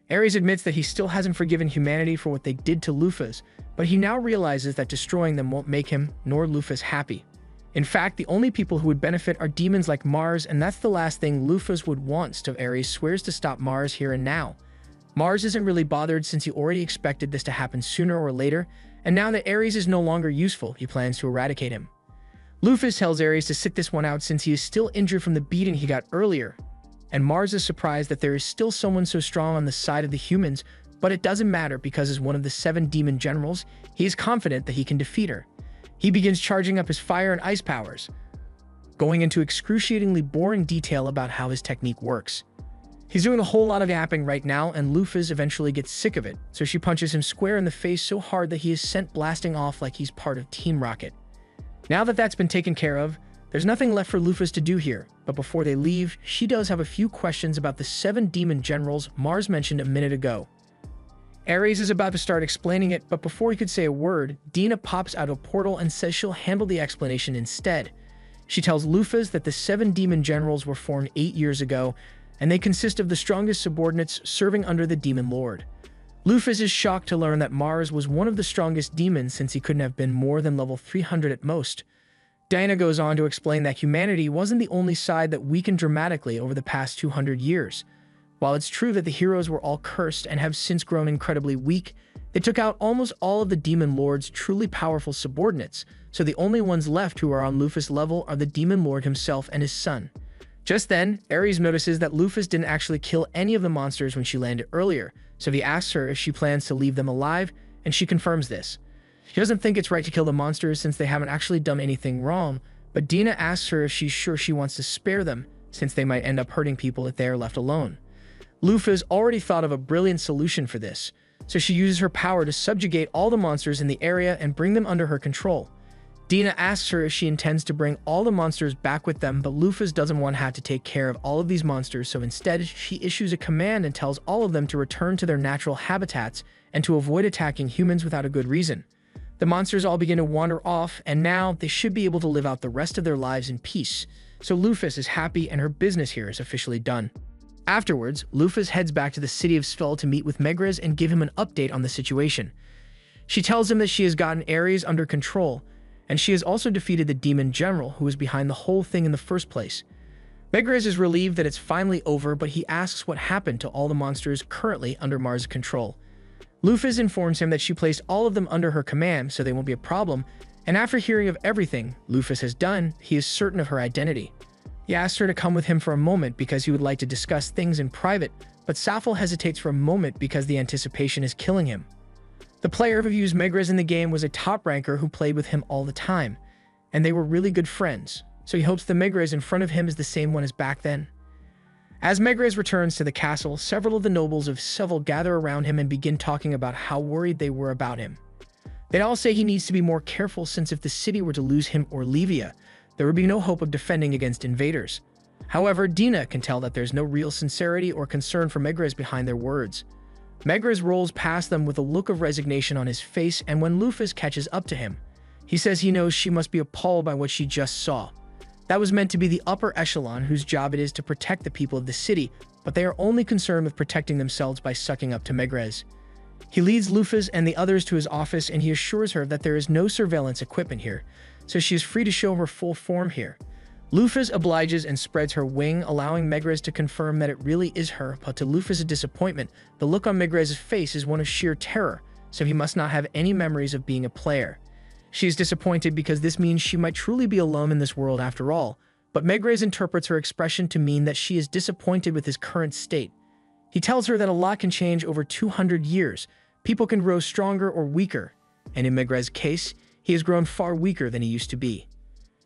Ares admits that he still hasn't forgiven humanity for what they did to Lufus, but he now realizes that destroying them won't make him nor Lufus happy. In fact, the only people who would benefit are demons like Mars, and that's the last thing Lufus would want, so Ares swears to stop Mars here and now. Mars isn't really bothered since he already expected this to happen sooner or later, and now that Ares is no longer useful, he plans to eradicate him. Lufus tells Ares to sit this one out since he is still injured from the beating he got earlier, and Mars is surprised that there is still someone so strong on the side of the humans, but it doesn't matter because as one of the 7 demon generals, he is confident that he can defeat her. He begins charging up his fire and ice powers, going into excruciatingly boring detail about how his technique works. He's doing a whole lot of yapping right now, and Lufus eventually gets sick of it, so she punches him square in the face so hard that he is sent blasting off like he's part of Team Rocket. Now that that's been taken care of, there's nothing left for Lufus to do here, but before they leave, she does have a few questions about the 7 demon generals Mars mentioned a minute ago. Ares is about to start explaining it, but before he could say a word, Dina pops out a portal and says she'll handle the explanation instead. She tells Lufus that the 7 demon generals were formed 8 years ago, and they consist of the strongest subordinates serving under the demon lord. Lufus is shocked to learn that Mars was one of the strongest demons since he couldn't have been more than level 300 at most. Dina goes on to explain that humanity wasn't the only side that weakened dramatically over the past 200 years. While it's true that the heroes were all cursed and have since grown incredibly weak, they took out almost all of the demon lord's truly powerful subordinates, so the only ones left who are on Lufus level are the demon lord himself and his son. Just then, Ares notices that Lufus didn't actually kill any of the monsters when she landed earlier, so he asks her if she plans to leave them alive, and she confirms this. She doesn't think it's right to kill the monsters since they haven't actually done anything wrong, but Dina asks her if she's sure she wants to spare them, since they might end up hurting people if they are left alone. Lufus already thought of a brilliant solution for this, so she uses her power to subjugate all the monsters in the area and bring them under her control. Dina asks her if she intends to bring all the monsters back with them, but Lufus doesn't want to have to take care of all of these monsters, so instead she issues a command and tells all of them to return to their natural habitats and to avoid attacking humans without a good reason. The monsters all begin to wander off, and now they should be able to live out the rest of their lives in peace. So Lufus is happy and her business here is officially done. Afterwards, Lufus heads back to the city of Svel to meet with Megrez and give him an update on the situation. She tells him that she has gotten Ares under control, and she has also defeated the demon general who was behind the whole thing in the first place. Megrez is relieved that it's finally over, but he asks what happened to all the monsters currently under Mars' control. Lufus informs him that she placed all of them under her command, so they won't be a problem, and after hearing of everything Lufus has done, he is certain of her identity. He asks her to come with him for a moment because he would like to discuss things in private, but Safel hesitates for a moment because the anticipation is killing him. The player who used Megrez in the game was a top ranker who played with him all the time, and they were really good friends, so he hopes the Megrez in front of him is the same one as back then. As Megrez returns to the castle, several of the nobles of Svel gather around him and begin talking about how worried they were about him. They all say he needs to be more careful since if the city were to lose him or Levia, there would be no hope of defending against invaders. However, Dina can tell that there's no real sincerity or concern for Megrez behind their words. Megrez rolls past them with a look of resignation on his face, and when Lufus catches up to him, he says he knows she must be appalled by what she just saw. That was meant to be the upper echelon whose job it is to protect the people of the city, but they are only concerned with protecting themselves by sucking up to Megrez. He leads Lufus and the others to his office and he assures her that there is no surveillance equipment here, so she is free to show her full form here. Lufus obliges and spreads her wing, allowing Megrez to confirm that it really is her, but to Lufus' disappointment, the look on Megrez's face is one of sheer terror, so he must not have any memories of being a player. She is disappointed because this means she might truly be alone in this world after all, but Megrez interprets her expression to mean that she is disappointed with his current state. He tells her that a lot can change over 200 years, people can grow stronger or weaker, and in Megrez's case, he has grown far weaker than he used to be.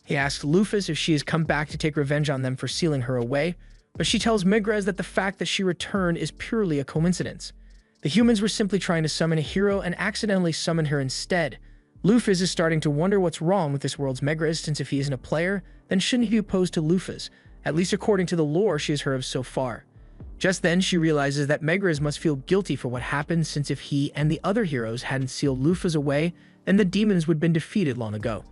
He asks Lufus if she has come back to take revenge on them for sealing her away, but she tells Megrez that the fact that she returned is purely a coincidence. The humans were simply trying to summon a hero and accidentally summoned her instead. Lufus is starting to wonder what's wrong with this world's Megrez, since if he isn't a player, then shouldn't he be opposed to Lufus, at least according to the lore she has heard of so far. Just then, she realizes that Megrez must feel guilty for what happened, since if he and the other heroes hadn't sealed Lufus away, then the demons would have been defeated long ago.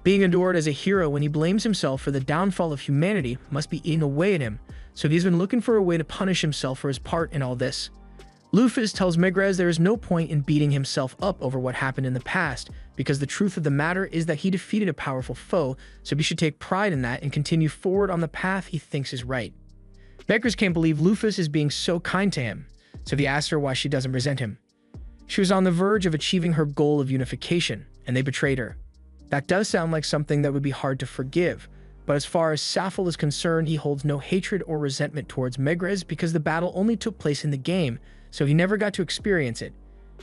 Being adored as a hero when he blames himself for the downfall of humanity must be eating away at him, so he's been looking for a way to punish himself for his part in all this. Lufus tells Megrez there is no point in beating himself up over what happened in the past, because the truth of the matter is that he defeated a powerful foe, so he should take pride in that and continue forward on the path he thinks is right. Megrez can't believe Lufus is being so kind to him, so he asks her why she doesn't resent him. She was on the verge of achieving her goal of unification, and they betrayed her. That does sound like something that would be hard to forgive, but as far as Safel is concerned, he holds no hatred or resentment towards Megrez because the battle only took place in the game, so he never got to experience it.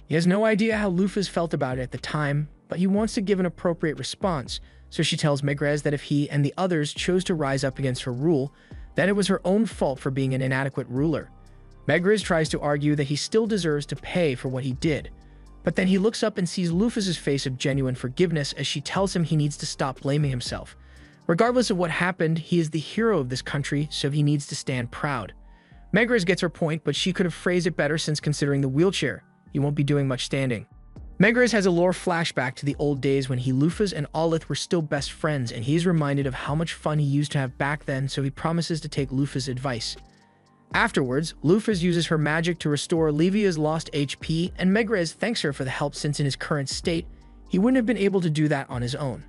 He has no idea how Lufus felt about it at the time, but he wants to give an appropriate response, so she tells Megrez that if he and the others chose to rise up against her rule, then it was her own fault for being an inadequate ruler. Megrez tries to argue that he still deserves to pay for what he did, but then he looks up and sees Lufus' face of genuine forgiveness as she tells him he needs to stop blaming himself. Regardless of what happened, he is the hero of this country, so he needs to stand proud. Megrez gets her point, but she could have phrased it better since considering the wheelchair, he won't be doing much standing. Megrez has a lore flashback to the old days when Lufus and Alith were still best friends, and he is reminded of how much fun he used to have back then, so he promises to take Lufus' advice. Afterwards, Lufus uses her magic to restore Levia's lost HP, and Megrez thanks her for the help since in his current state, he wouldn't have been able to do that on his own.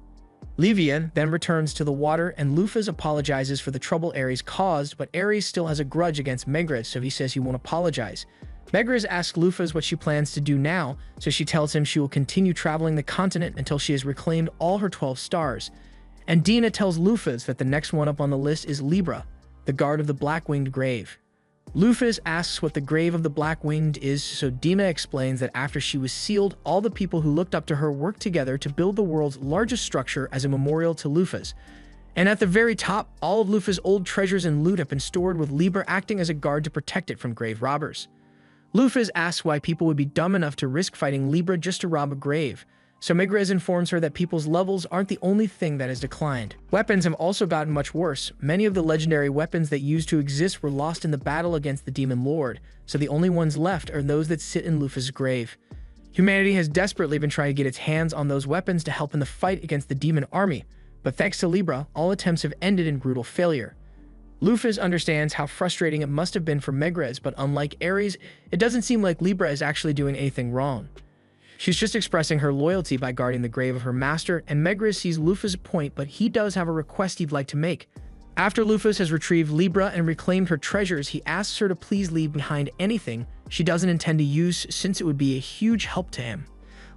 Levia then returns to the water, and Lufus apologizes for the trouble Ares caused, but Ares still has a grudge against Megrez, so he says he won't apologize. Megrez asks Lufus what she plans to do now, so she tells him she will continue traveling the continent until she has reclaimed all her 12 stars. And Dina tells Lufus that the next one up on the list is Libra, the guard of the Black-Winged Grave. Lufus asks what the Grave of the Black-Winged is, so Dina explains that after she was sealed, all the people who looked up to her worked together to build the world's largest structure as a memorial to Lufus. And at the very top, all of Lufus' old treasures and loot have been stored, with Libra acting as a guard to protect it from grave robbers. Lufus asks why people would be dumb enough to risk fighting Libra just to rob a grave, So Megrez informs her that people's levels aren't the only thing that has declined. Weapons have also gotten much worse. Many of the legendary weapons that used to exist were lost in the battle against the Demon Lord, so the only ones left are those that sit in Lufa's grave. Humanity has desperately been trying to get its hands on those weapons to help in the fight against the demon army, but thanks to Libra, all attempts have ended in brutal failure. Luffy understands how frustrating it must have been for Megrez, but unlike Ares, it doesn't seem like Libra is actually doing anything wrong. She's just expressing her loyalty by guarding the grave of her master, and Megrez sees Luffy's point, but he does have a request he'd like to make. After Luffy has retrieved Libra and reclaimed her treasures, he asks her to please leave behind anything she doesn't intend to use, since it would be a huge help to him.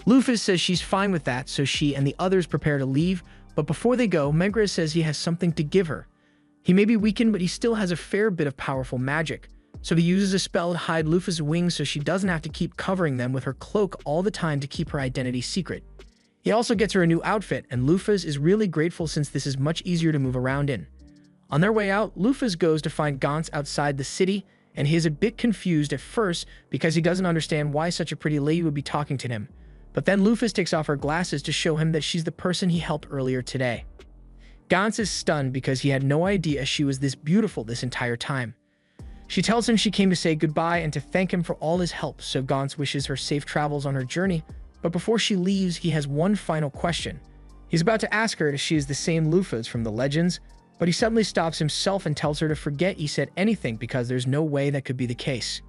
Luffy says she's fine with that, so she and the others prepare to leave, but before they go, Megrez says he has something to give her. He may be weakened, but he still has a fair bit of powerful magic, so he uses a spell to hide Luffy's wings so she doesn't have to keep covering them with her cloak all the time to keep her identity secret. He also gets her a new outfit, and Luffy is really grateful since this is much easier to move around in. On their way out, Luffy goes to find Gantz outside the city, and he is a bit confused at first because he doesn't understand why such a pretty lady would be talking to him. But then Luffy takes off her glasses to show him that she's the person he helped earlier today. Gantz is stunned because he had no idea she was this beautiful this entire time. She tells him she came to say goodbye and to thank him for all his help, so Gantz wishes her safe travels on her journey, but before she leaves, he has one final question. He's about to ask her if she is the same Luffy from the legends, but he suddenly stops himself and tells her to forget he said anything because there's no way that could be the case.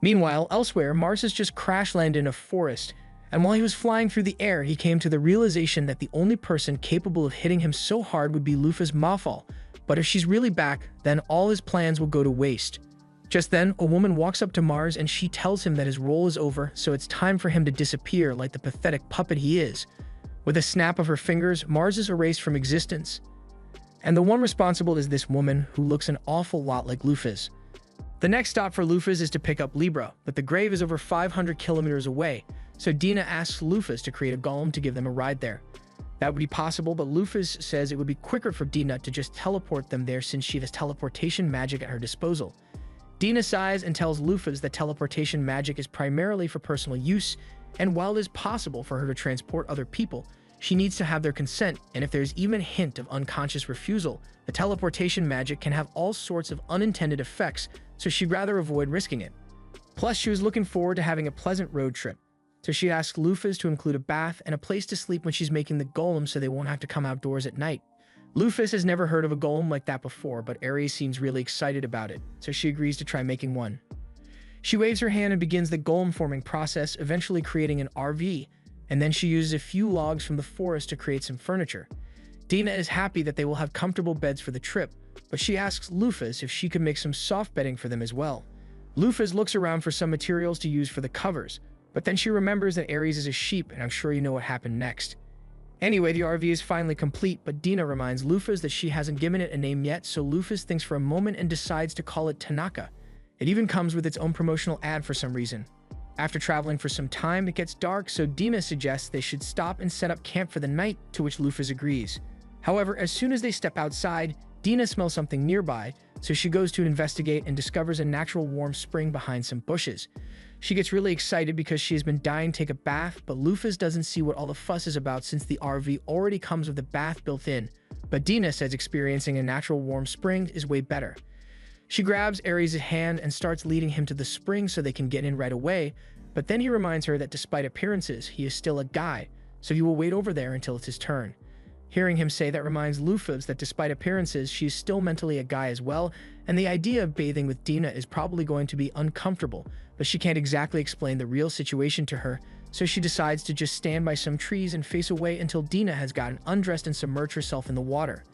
Meanwhile, elsewhere, Mars has just crash-landed in a forest, and while he was flying through the air, he came to the realization that the only person capable of hitting him so hard would be Luffy's Mafal, but if she's really back, then all his plans will go to waste. Just then, a woman walks up to Mars and she tells him that his role is over, so it's time for him to disappear like the pathetic puppet he is. With a snap of her fingers, Mars is erased from existence. And the one responsible is this woman, who looks an awful lot like Luffy's. The next stop for Luffy's is to pick up Libra, but the grave is over 500 kilometers away, so Dina asks Luffy's to create a golem to give them a ride there. That would be possible, but Luffy's says it would be quicker for Dina to just teleport them there since she has teleportation magic at her disposal. Dina sighs and tells Luffy's that teleportation magic is primarily for personal use, and while it is possible for her to transport other people, she needs to have their consent, and if there's even a hint of unconscious refusal, the teleportation magic can have all sorts of unintended effects, so she'd rather avoid risking it. Plus, she was looking forward to having a pleasant road trip, so she asks Luffy's to include a bath and a place to sleep when she's making the golem so they won't have to come outdoors at night. Luffy's has never heard of a golem like that before, but Ares seems really excited about it, so she agrees to try making one. She waves her hand and begins the golem forming process, eventually creating an RV, and then she uses a few logs from the forest to create some furniture. Dina is happy that they will have comfortable beds for the trip, but she asks Luffy's if she could make some soft bedding for them as well. Luffy's looks around for some materials to use for the covers, but then she remembers that Ares is a sheep, and I'm sure you know what happened next. Anyway, the RV is finally complete, but Dina reminds Luffy's that she hasn't given it a name yet, so Luffy's thinks for a moment and decides to call it Tanaka. It even comes with its own promotional ad for some reason. After traveling for some time, it gets dark, so Dina suggests they should stop and set up camp for the night, to which Luffy's agrees. However, as soon as they step outside, Dina smells something nearby, so she goes to investigate and discovers a natural warm spring behind some bushes. She gets really excited because she has been dying to take a bath, but Luffy's doesn't see what all the fuss is about since the RV already comes with a bath built in, but Dina says experiencing a natural warm spring is way better. She grabs Ares' hand and starts leading him to the spring so they can get in right away, but then he reminds her that despite appearances, he is still a guy, so he will wait over there until it's his turn. Hearing him say that reminds Luffy's that despite appearances, she is still mentally a guy as well, and the idea of bathing with Dina is probably going to be uncomfortable, but she can't exactly explain the real situation to her, so she decides to just stand by some trees and face away until Dina has gotten undressed and submerged herself in the water.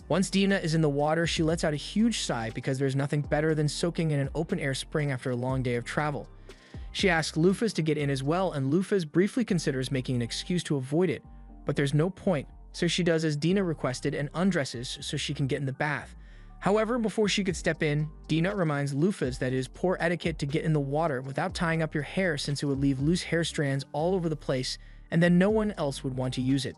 Once Dina is in the water, she lets out a huge sigh because there's nothing better than soaking in an open-air spring after a long day of travel. She asks Luffy's to get in as well, and Luffy's briefly considers making an excuse to avoid it, but there's no point, so she does as Dina requested and undresses so she can get in the bath. However, before she could step in, Dina reminds Luffy's that it is poor etiquette to get in the water without tying up your hair since it would leave loose hair strands all over the place, and then no one else would want to use it.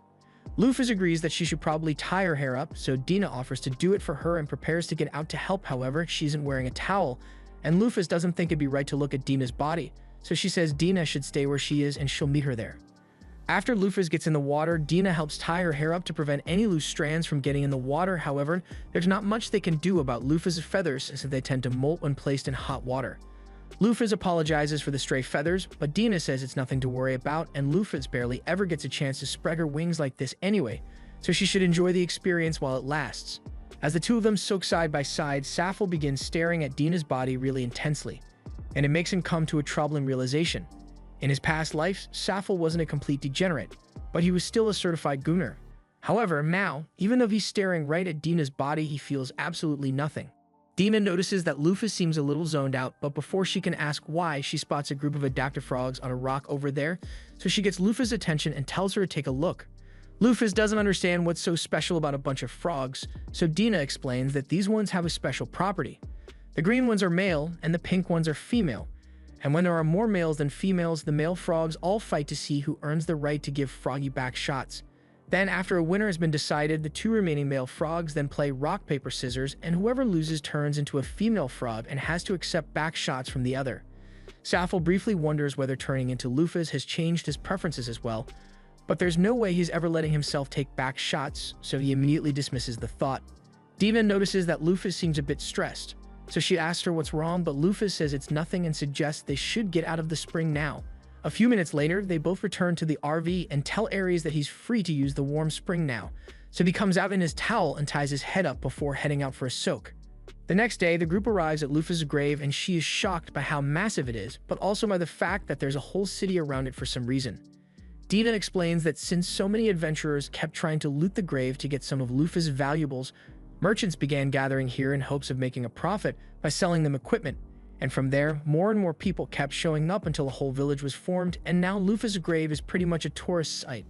Luffy's agrees that she should probably tie her hair up, so Dina offers to do it for her and prepares to get out to help. However, she isn't wearing a towel, and Luffy's doesn't think it'd be right to look at Dina's body, so she says Dina should stay where she is and she'll meet her there. After Lufus gets in the water, Dina helps tie her hair up to prevent any loose strands from getting in the water. However, there's not much they can do about Lufus' feathers since they tend to molt when placed in hot water. Lufus apologizes for the stray feathers, but Dina says it's nothing to worry about, and Lufus barely ever gets a chance to spread her wings like this anyway, so she should enjoy the experience while it lasts. As the two of them soak side by side, Safel begins staring at Dina's body really intensely, and it makes him come to a troubling realization. In his past life, Safel wasn't a complete degenerate, but he was still a certified gooner. However, now, even though he's staring right at Dina's body, he feels absolutely nothing. Dina notices that Lufus seems a little zoned out, but before she can ask why, she spots a group of adaptive frogs on a rock over there, so she gets Lufus' attention and tells her to take a look. Lufus doesn't understand what's so special about a bunch of frogs, so Dina explains that these ones have a special property. The green ones are male, and the pink ones are female. And when there are more males than females, the male frogs all fight to see who earns the right to give Froggy back shots. Then, after a winner has been decided, the two remaining male frogs then play rock, paper, scissors, and whoever loses turns into a female frog and has to accept back shots from the other. Safel briefly wonders whether turning into Lufus has changed his preferences as well, but there's no way he's ever letting himself take back shots, so he immediately dismisses the thought. Dina notices that Lufus seems a bit stressed, so she asks her what's wrong, but Lufus says it's nothing and suggests they should get out of the spring now. A few minutes later, they both return to the RV and tell Aries that he's free to use the warm spring now, so he comes out in his towel and ties his head up before heading out for a soak. The next day, the group arrives at Lufus' grave and she is shocked by how massive it is, but also by the fact that there's a whole city around it for some reason. Dina explains that since so many adventurers kept trying to loot the grave to get some of Lufus' valuables, merchants began gathering here in hopes of making a profit by selling them equipment. And from there, more and more people kept showing up until a whole village was formed, and now Lufus' grave is pretty much a tourist site.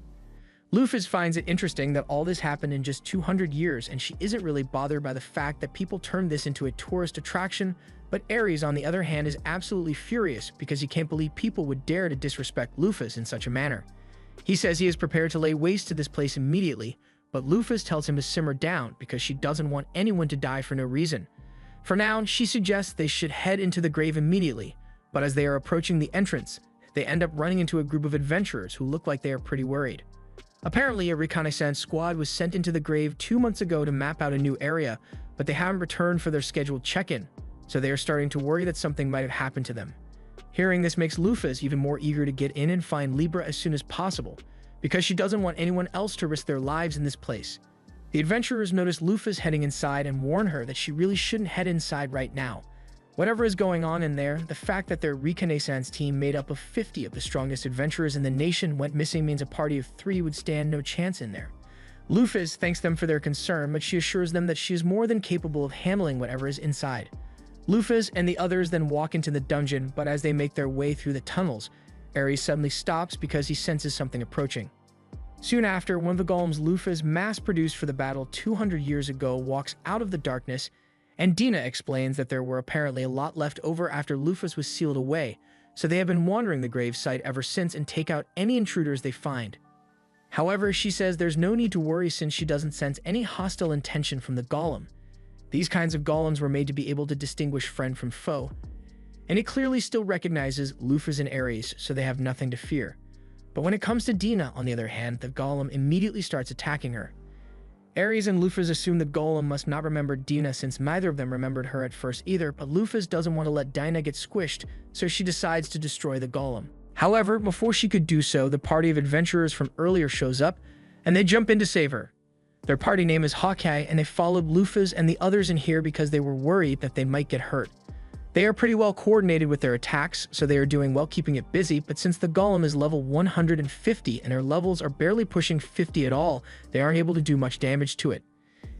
Lufus finds it interesting that all this happened in just 200 years, and she isn't really bothered by the fact that people turned this into a tourist attraction, but Aries, on the other hand, is absolutely furious because he can't believe people would dare to disrespect Lufus in such a manner. He says he is prepared to lay waste to this place immediately, but Lufus tells him to simmer down because she doesn't want anyone to die for no reason. For now, she suggests they should head into the grave immediately, but as they are approaching the entrance, they end up running into a group of adventurers who look like they are pretty worried. Apparently, a reconnaissance squad was sent into the grave 2 months ago to map out a new area, but they haven't returned for their scheduled check-in, so they are starting to worry that something might have happened to them. Hearing this makes Lufus even more eager to get in and find Libra as soon as possible, because she doesn't want anyone else to risk their lives in this place. The adventurers notice Lufus heading inside and warn her that she really shouldn't head inside right now. Whatever is going on in there, the fact that their reconnaissance team made up of 50 of the strongest adventurers in the nation went missing means a party of 3 would stand no chance in there. Lufus thanks them for their concern, but she assures them that she is more than capable of handling whatever is inside. Lufus and the others then walk into the dungeon, but as they make their way through the tunnels, Aries suddenly stops because he senses something approaching. Soon after, one of the golems Lufus mass-produced for the battle 200 years ago walks out of the darkness, and Dina explains that there were apparently a lot left over after Lufus was sealed away, so they have been wandering the grave site ever since and take out any intruders they find. However, she says there's no need to worry since she doesn't sense any hostile intention from the golem. These kinds of golems were made to be able to distinguish friend from foe, and it clearly still recognizes Lufus and Aries, so they have nothing to fear. But when it comes to Dina, on the other hand, the golem immediately starts attacking her. Aries and Lufus assume the golem must not remember Dina since neither of them remembered her at first either, but Lufus doesn't want to let Dina get squished, so she decides to destroy the golem. However, before she could do so, the party of adventurers from earlier shows up, and they jump in to save her. Their party name is Hawkeye, and they followed Lufus and the others in here because they were worried that they might get hurt. They are pretty well coordinated with their attacks, so they are doing well keeping it busy, but since the golem is level 150 and their levels are barely pushing 50 at all, they aren't able to do much damage to it.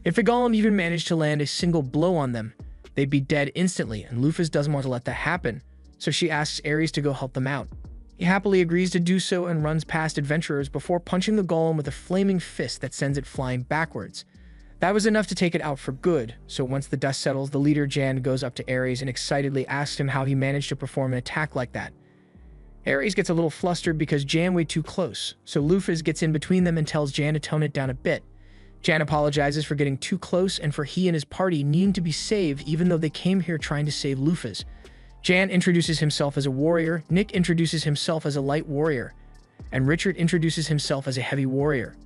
If the golem even managed to land a single blow on them, they'd be dead instantly, and Lufus doesn't want to let that happen, so she asks Aries to go help them out. He happily agrees to do so and runs past adventurers before punching the golem with a flaming fist that sends it flying backwards. That was enough to take it out for good, so once the dust settles, the leader Jan goes up to Aries and excitedly asks him how he managed to perform an attack like that. Aries gets a little flustered because Jan way too close, so Lufus gets in between them and tells Jan to tone it down a bit. Jan apologizes for getting too close and for he and his party needing to be saved even though they came here trying to save Lufus. Jan introduces himself as a warrior, Nick introduces himself as a light warrior. and Richard introduces himself as a heavy warrior.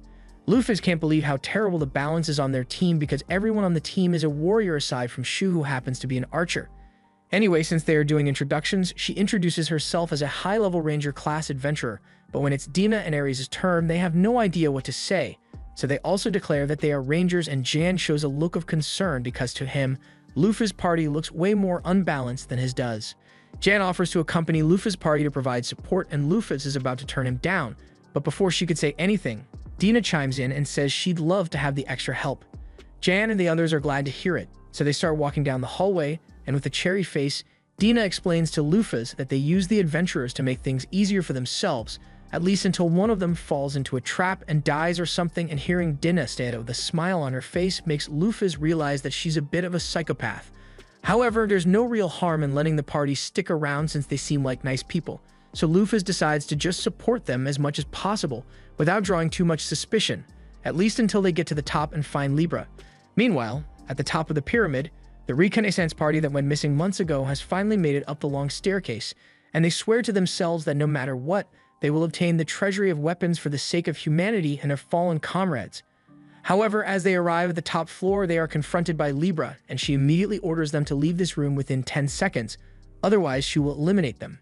Lufus can't believe how terrible the balance is on their team because everyone on the team is a warrior aside from Shu, who happens to be an archer. Anyway, since they are doing introductions, she introduces herself as a high-level ranger class adventurer, but when it's Dina and Ares' turn, they have no idea what to say. So they also declare that they are rangers, and Jan shows a look of concern because to him, Lufus' party looks way more unbalanced than his does. Jan offers to accompany Lufus' party to provide support, and Lufus is about to turn him down, but before she could say anything, Dina chimes in and says she'd love to have the extra help. Jan and the others are glad to hear it, so they start walking down the hallway, and with a cherry face, Dina explains to Lufus that they use the adventurers to make things easier for themselves, at least until one of them falls into a trap and dies or something, and hearing Dina say it with a smile on her face makes Lufus realize that she's a bit of a psychopath. However, there's no real harm in letting the party stick around since they seem like nice people, so Lufus decides to just support them as much as possible without drawing too much suspicion, at least until they get to the top and find Libra. Meanwhile, at the top of the pyramid, the Reconnaissance party that went missing months ago has finally made it up the long staircase, and they swear to themselves that no matter what, they will obtain the treasury of weapons for the sake of humanity and their fallen comrades. However, as they arrive at the top floor, they are confronted by Libra, and she immediately orders them to leave this room within 10 seconds, otherwise she will eliminate them.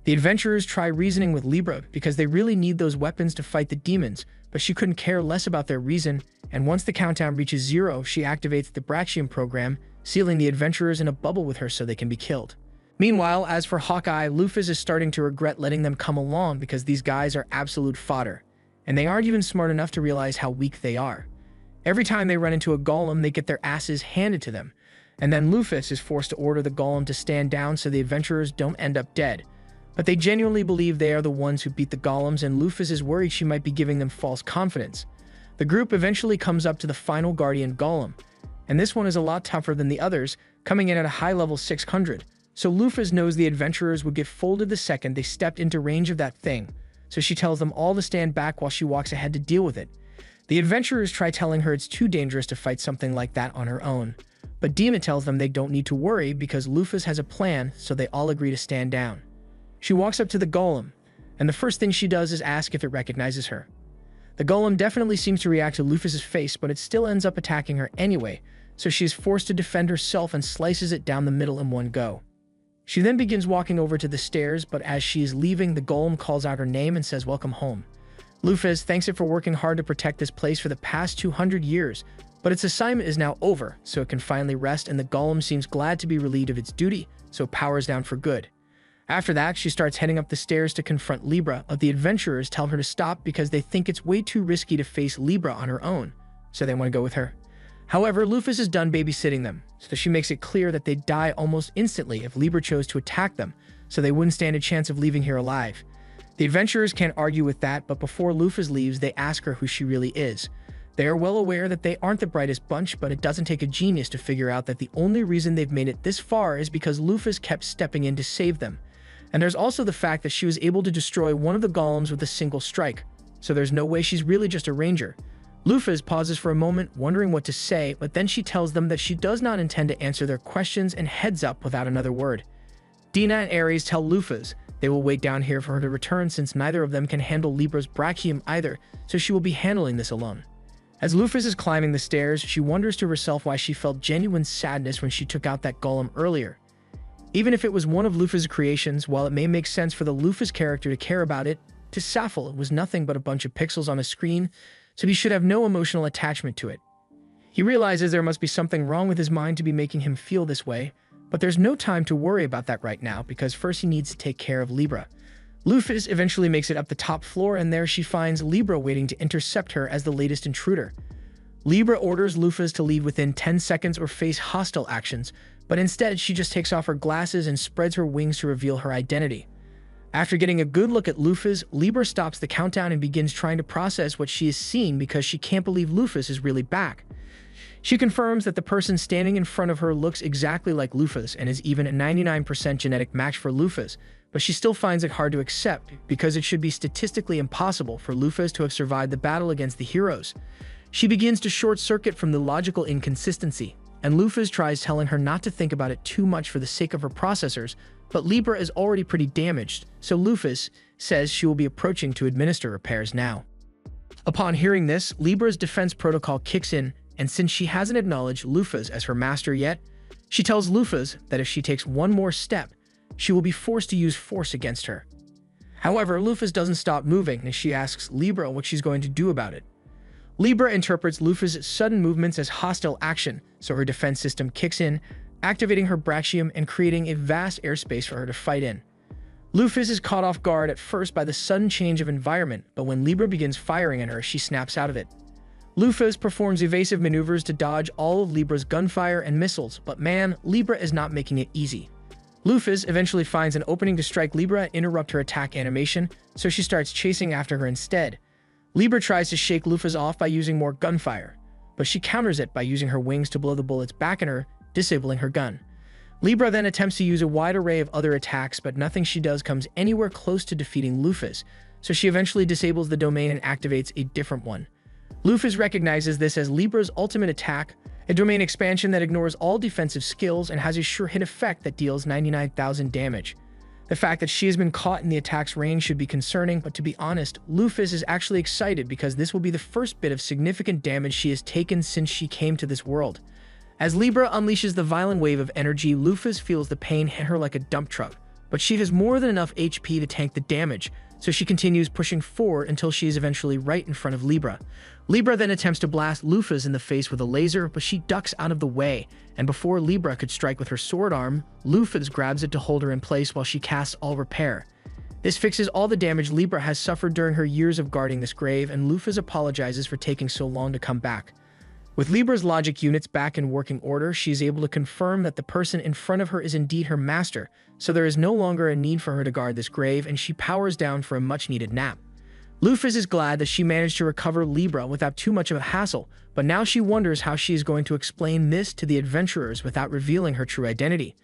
The adventurers try reasoning with Libra because they really need those weapons to fight the demons, but she couldn't care less about their reason, and once the countdown reaches 0, she activates the Brachium program, sealing the adventurers in a bubble with her so they can be killed. Meanwhile, as for Hawkeye, Lufus is starting to regret letting them come along because these guys are absolute fodder, and they aren't even smart enough to realize how weak they are. Every time they run into a golem, they get their asses handed to them, and then Lufus is forced to order the golem to stand down so the adventurers don't end up dead. But they genuinely believe they are the ones who beat the golems, and Lufus is worried she might be giving them false confidence. The group eventually comes up to the final Guardian Golem, and this one is a lot tougher than the others, coming in at a high level 600. So Lufus knows the adventurers would get folded the second they stepped into range of that thing, so she tells them all to stand back while she walks ahead to deal with it. The adventurers try telling her it's too dangerous to fight something like that on her own, but Dina tells them they don't need to worry because Lufus has a plan, so they all agree to stand down. She walks up to the golem, and the first thing she does is ask if it recognizes her. The golem definitely seems to react to Lufus's face, but it still ends up attacking her anyway, so she is forced to defend herself and slices it down the middle in one go. She then begins walking over to the stairs, but as she is leaving, the golem calls out her name and says welcome home. Lufus thanks it for working hard to protect this place for the past 200 years, but its assignment is now over, so it can finally rest, and the golem seems glad to be relieved of its duty, so it powers down for good. After that, she starts heading up the stairs to confront Libra, but the adventurers tell her to stop because they think it's way too risky to face Libra on her own, so they want to go with her. However, Lufus is done babysitting them, so she makes it clear that they'd die almost instantly if Libra chose to attack them, so they wouldn't stand a chance of leaving here alive. The adventurers can't argue with that, but before Lufus leaves, they ask her who she really is. They are well aware that they aren't the brightest bunch, but it doesn't take a genius to figure out that the only reason they've made it this far is because Lufus kept stepping in to save them. And there's also the fact that she was able to destroy one of the golems with a single strike, so there's no way she's really just a ranger. Lufus pauses for a moment, wondering what to say, but then she tells them that she does not intend to answer their questions and heads up without another word. Dina and Ares tell Lufus they will wait down here for her to return since neither of them can handle Libra's Brachium either, so she will be handling this alone. As Lufus is climbing the stairs, she wonders to herself why she felt genuine sadness when she took out that golem earlier. Even if it was one of Lufus' creations, while it may make sense for the Lufus character to care about it, to Safel it was nothing but a bunch of pixels on a screen, so he should have no emotional attachment to it. He realizes there must be something wrong with his mind to be making him feel this way, but there's no time to worry about that right now because first he needs to take care of Libra. Lufus eventually makes it up the top floor, and there she finds Libra waiting to intercept her as the latest intruder. Libra orders Lufus to leave within 10 seconds or face hostile actions, but instead she just takes off her glasses and spreads her wings to reveal her identity. After getting a good look at Lufus, Libra stops the countdown and begins trying to process what she is seeing because she can't believe Lufus is really back. She confirms that the person standing in front of her looks exactly like Lufus and is even a 99% genetic match for Lufus, but she still finds it hard to accept because it should be statistically impossible for Lufus to have survived the battle against the heroes. She begins to short-circuit from the logical inconsistency. and Lufus tries telling her not to think about it too much for the sake of her processors, but Libra is already pretty damaged, so Lufus says she will be approaching to administer repairs now. Upon hearing this, Libra's defense protocol kicks in, and since she hasn't acknowledged Lufus as her master yet, she tells Lufus that if she takes one more step, she will be forced to use force against her. However, Lufus doesn't stop moving, and she asks Libra what she's going to do about it. Libra interprets Lufus' sudden movements as hostile action, so her defense system kicks in, activating her Brachium and creating a vast airspace for her to fight in. Lufus is caught off guard at first by the sudden change of environment, but when Libra begins firing at her, she snaps out of it. Lufus performs evasive maneuvers to dodge all of Libra's gunfire and missiles, but man, Libra is not making it easy. Lufus eventually finds an opening to strike Libra and interrupt her attack animation, so she starts chasing after her instead. Libra tries to shake Lufus off by using more gunfire, but she counters it by using her wings to blow the bullets back at her, disabling her gun. Libra then attempts to use a wide array of other attacks, but nothing she does comes anywhere close to defeating Lufus, so she eventually disables the domain and activates a different one. Lufus recognizes this as Libra's ultimate attack, a domain expansion that ignores all defensive skills and has a sure hit effect that deals 99,000 damage. The fact that she has been caught in the attack's range should be concerning, but to be honest, Lufus is actually excited because this will be the first bit of significant damage she has taken since she came to this world. As Libra unleashes the violent wave of energy, Lufus feels the pain hit her like a dump truck, but she has more than enough HP to tank the damage, so she continues pushing forward until she is eventually right in front of Libra. Libra then attempts to blast Lufus in the face with a laser, but she ducks out of the way, and before Libra could strike with her sword arm, Lufus grabs it to hold her in place while she casts All Repair. This fixes all the damage Libra has suffered during her years of guarding this grave, and Lufus apologizes for taking so long to come back. With Libra's logic units back in working order, she is able to confirm that the person in front of her is indeed her master, so there is no longer a need for her to guard this grave, and she powers down for a much-needed nap. Lufus is glad that she managed to recover Libra without too much of a hassle, but now she wonders how she is going to explain this to the adventurers without revealing her true identity.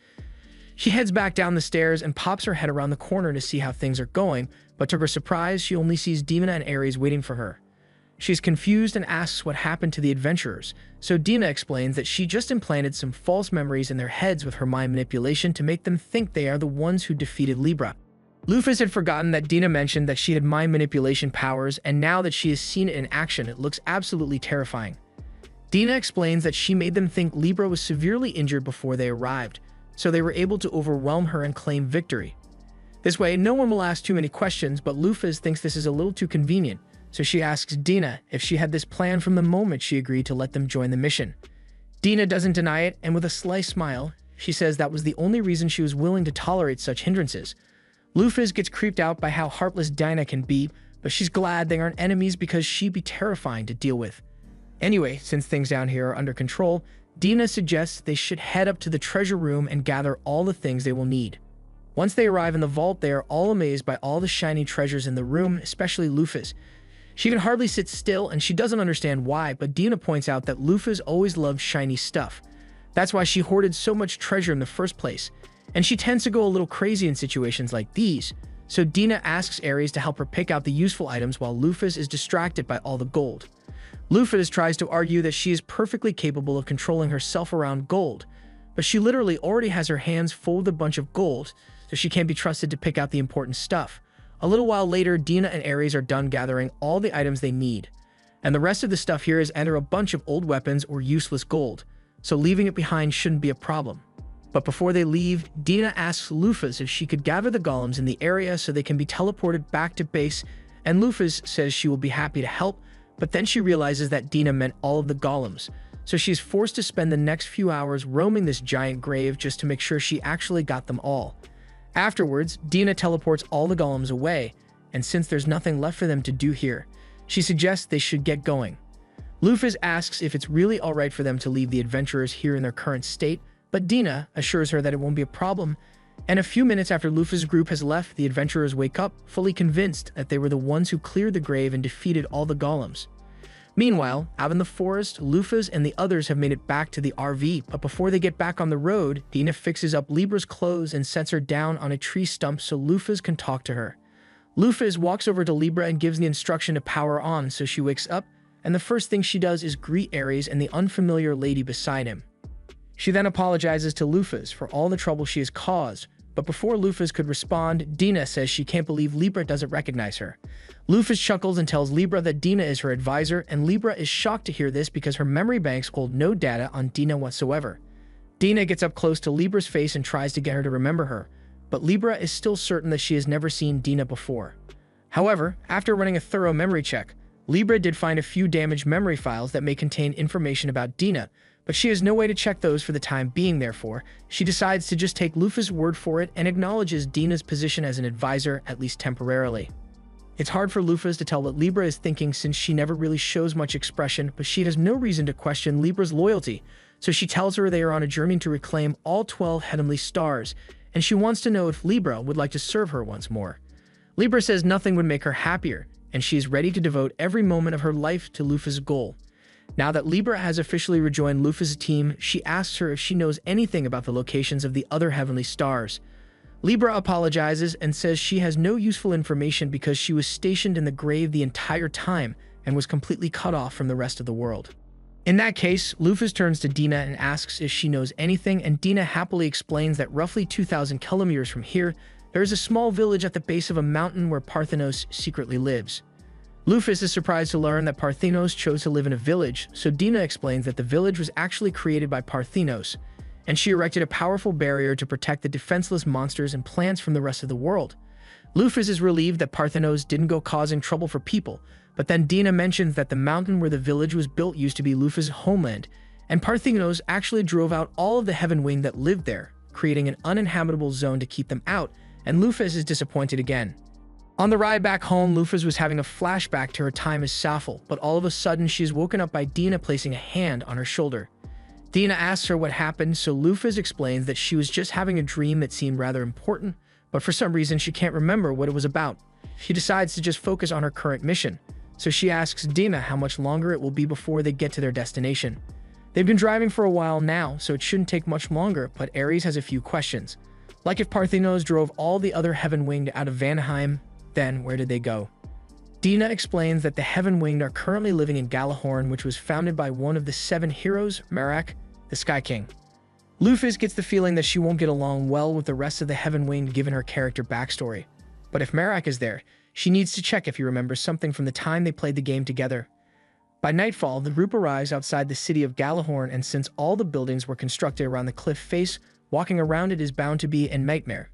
She heads back down the stairs and pops her head around the corner to see how things are going, but to her surprise, she only sees Dina and Ares waiting for her. She's confused and asks what happened to the adventurers, so Dina explains that she just implanted some false memories in their heads with her mind manipulation to make them think they are the ones who defeated Libra. Lufus had forgotten that Dina mentioned that she had mind manipulation powers, and now that she has seen it in action, it looks absolutely terrifying. Dina explains that she made them think Libra was severely injured before they arrived, so they were able to overwhelm her and claim victory. This way, no one will ask too many questions, but Lufus thinks this is a little too convenient, so she asks Dina if she had this plan from the moment she agreed to let them join the mission. Dina doesn't deny it, and with a sly smile, she says that was the only reason she was willing to tolerate such hindrances. Lufus gets creeped out by how heartless Dina can be, but she's glad they aren't enemies because she'd be terrifying to deal with. Anyway, since things down here are under control, Dina suggests they should head up to the treasure room and gather all the things they will need. Once they arrive in the vault, they are all amazed by all the shiny treasures in the room, especially Lufus. She can hardly sit still, and she doesn't understand why, but Dina points out that Lufus always loved shiny stuff. That's why she hoarded so much treasure in the first place, and she tends to go a little crazy in situations like these. So Dina asks Ares to help her pick out the useful items while Lufus is distracted by all the gold. Lufus tries to argue that she is perfectly capable of controlling herself around gold, but she literally already has her hands full with a bunch of gold, so she can't be trusted to pick out the important stuff. A little while later, Dina and Ares are done gathering all the items they need, and the rest of the stuff here is either a bunch of old weapons or useless gold, so leaving it behind shouldn't be a problem. But before they leave, Dina asks Lufus if she could gather the golems in the area so they can be teleported back to base, and Lufus says she will be happy to help, but then she realizes that Dina meant all of the golems, so she's forced to spend the next few hours roaming this giant grave just to make sure she actually got them all. Afterwards, Dina teleports all the golems away, and since there's nothing left for them to do here, she suggests they should get going. Lufus asks if it's really alright for them to leave the adventurers here in their current state, but Dina assures her that it won't be a problem, and a few minutes after Lufus' group has left, the adventurers wake up, fully convinced that they were the ones who cleared the grave and defeated all the golems. Meanwhile, out in the forest, Lufus and the others have made it back to the RV, but before they get back on the road, Dina fixes up Libra's clothes and sets her down on a tree stump so Lufus can talk to her. Lufus walks over to Libra and gives the instruction to power on, so she wakes up, and the first thing she does is greet Ares and the unfamiliar lady beside him. She then apologizes to Lufus for all the trouble she has caused, but before Lufus could respond, Dina says she can't believe Libra doesn't recognize her. Lufus chuckles and tells Libra that Dina is her advisor, and Libra is shocked to hear this because her memory banks hold no data on Dina whatsoever. Dina gets up close to Libra's face and tries to get her to remember her, but Libra is still certain that she has never seen Dina before. However, after running a thorough memory check, Libra did find a few damaged memory files that may contain information about Dina, but she has no way to check those for the time being. Therefore, she decides to just take Lufus' word for it and acknowledges Dina's position as an advisor, at least temporarily. It's hard for Lufus to tell what Libra is thinking since she never really shows much expression, but she has no reason to question Libra's loyalty, so she tells her they are on a journey to reclaim all 12 heavenly stars, and she wants to know if Libra would like to serve her once more. Libra says nothing would make her happier, and she is ready to devote every moment of her life to Lufus' goal. Now that Libra has officially rejoined Lufus' team, she asks her if she knows anything about the locations of the other heavenly stars. Libra apologizes and says she has no useful information because she was stationed in the grave the entire time and was completely cut off from the rest of the world. In that case, Lufus turns to Dina and asks if she knows anything, and Dina happily explains that roughly 2,000 kilometers from here, there is a small village at the base of a mountain where Parthenos secretly lives. Lufus is surprised to learn that Parthenos chose to live in a village, so Dina explains that the village was actually created by Parthenos, and she erected a powerful barrier to protect the defenseless monsters and plants from the rest of the world. Lufus is relieved that Parthenos didn't go causing trouble for people, but then Dina mentions that the mountain where the village was built used to be Lufus' homeland, and Parthenos actually drove out all of the Heaven Wing that lived there, creating an uninhabitable zone to keep them out, and Lufus is disappointed again. On the ride back home, Lufus was having a flashback to her time as Sappho, but all of a sudden she is woken up by Dina placing a hand on her shoulder. Dina asks her what happened, so Lufus explains that she was just having a dream that seemed rather important, but for some reason she can't remember what it was about. She decides to just focus on her current mission, so she asks Dina how much longer it will be before they get to their destination. They've been driving for a while now, so it shouldn't take much longer, but Ares has a few questions. Like if Parthenos drove all the other Heaven Winged out of Vanaheim, then where did they go? Dina explains that the Heaven Winged are currently living in Gjallarhorn, which was founded by one of the 7 heroes, Merak, the Sky King. Lufus gets the feeling that she won't get along well with the rest of the Heaven Winged given her character backstory. But if Merak is there, she needs to check if he remembers something from the time they played the game together. By nightfall, the group arrives outside the city of Gjallarhorn, and since all the buildings were constructed around the cliff face, walking around it is bound to be a nightmare.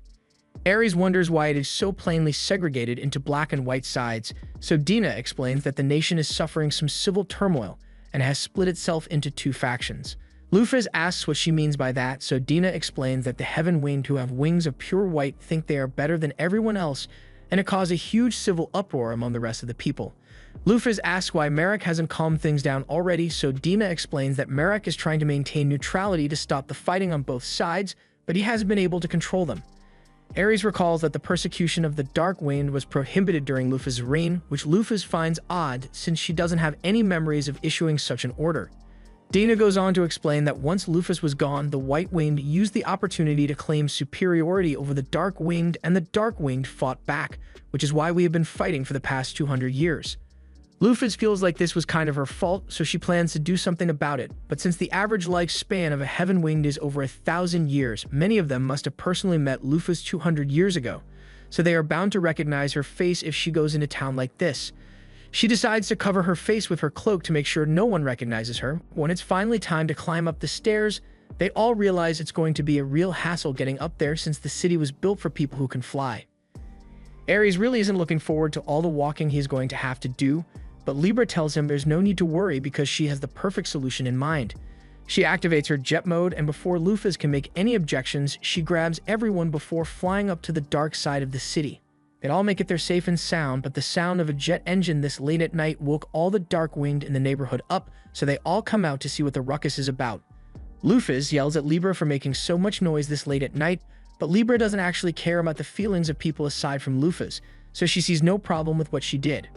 Ares wonders why it is so plainly segregated into black and white sides, so Dina explains that the nation is suffering some civil turmoil and has split itself into 2 factions. Lufus asks what she means by that, so Dina explains that the Heaven Winged who have wings of pure white think they are better than everyone else, and it caused a huge civil uproar among the rest of the people. Lufus asks why Merak hasn't calmed things down already, so Dina explains that Merak is trying to maintain neutrality to stop the fighting on both sides, but he hasn't been able to control them. Ares recalls that the persecution of the Dark Winged was prohibited during Lufus' reign, which Lufus finds odd since she doesn't have any memories of issuing such an order. Dina goes on to explain that once Lufus was gone, the White Winged used the opportunity to claim superiority over the Dark Winged, and the Dark Winged fought back, which is why we have been fighting for the past 200 years. Lufus feels like this was kind of her fault, so she plans to do something about it, but since the average lifespan of a Heaven Winged is over 1,000 years, many of them must have personally met Lufus 200 years ago, so they are bound to recognize her face if she goes into town like this. She decides to cover her face with her cloak to make sure no one recognizes her. When it's finally time to climb up the stairs, they all realize it's going to be a real hassle getting up there since the city was built for people who can fly. Ares really isn't looking forward to all the walking he's going to have to do, but Libra tells him there's no need to worry because she has the perfect solution in mind. She activates her jet mode, and before Lufus can make any objections, she grabs everyone before flying up to the dark side of the city. They all make it there safe and sound, but the sound of a jet engine this late at night woke all the Dark Winged in the neighborhood up, so they all come out to see what the ruckus is about. Lufus yells at Libra for making so much noise this late at night, but Libra doesn't actually care about the feelings of people aside from Lufus, so she sees no problem with what she did.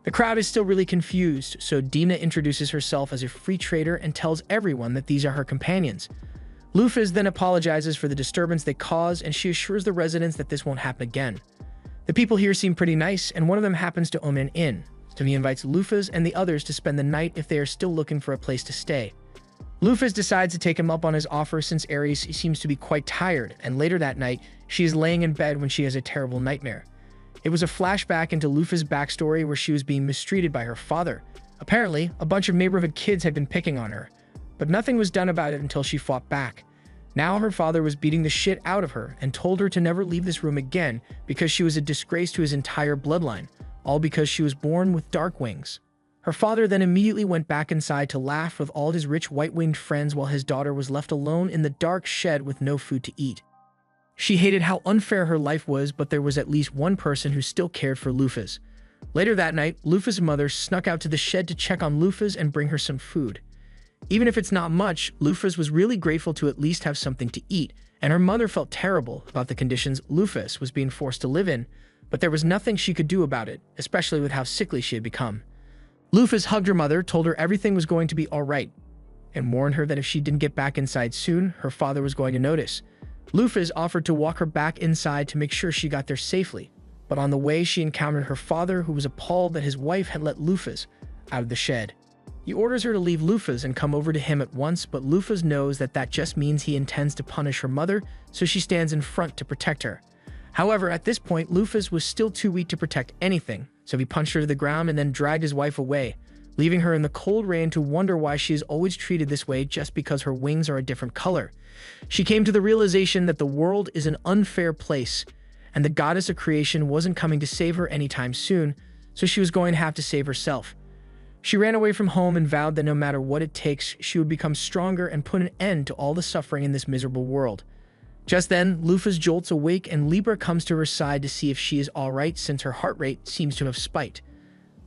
The crowd is still really confused, so Dina introduces herself as a free trader and tells everyone that these are her companions. Lufus then apologizes for the disturbance they caused, and she assures the residents that this won't happen again. The people here seem pretty nice, and one of them happens to own an inn, so he invites Lufus and the others to spend the night if they are still looking for a place to stay. Lufus decides to take him up on his offer since Ares seems to be quite tired, and later that night, she is laying in bed when she has a terrible nightmare. It was a flashback into Lufus' backstory where she was being mistreated by her father. Apparently, a bunch of neighborhood kids had been picking on her, but nothing was done about it until she fought back. Now her father was beating the shit out of her and told her to never leave this room again because she was a disgrace to his entire bloodline, all because she was born with dark wings. Her father then immediately went back inside to laugh with all his rich white-winged friends while his daughter was left alone in the dark shed with no food to eat. She hated how unfair her life was, but there was at least one person who still cared for Lufus. Later that night, Lufus' mother snuck out to the shed to check on Lufus and bring her some food. Even if it's not much, Lufus was really grateful to at least have something to eat, and her mother felt terrible about the conditions Lufus was being forced to live in, but there was nothing she could do about it, especially with how sickly she had become. Lufus hugged her mother, told her everything was going to be alright, and warned her that if she didn't get back inside soon, her father was going to notice. Lufus offered to walk her back inside to make sure she got there safely, but on the way she encountered her father, who was appalled that his wife had let Lufus out of the shed. He orders her to leave Lufus and come over to him at once, but Lufus knows that that just means he intends to punish her mother, so she stands in front to protect her. However, at this point, Lufus was still too weak to protect anything, so he punched her to the ground and then dragged his wife away, leaving her in the cold rain to wonder why she is always treated this way just because her wings are a different color. She came to the realization that the world is an unfair place, and the goddess of creation wasn't coming to save her anytime soon, so she was going to have to save herself. She ran away from home and vowed that no matter what it takes, she would become stronger and put an end to all the suffering in this miserable world. Just then, Lufus jolts awake and Libra comes to her side to see if she is alright since her heart rate seems to have spiked.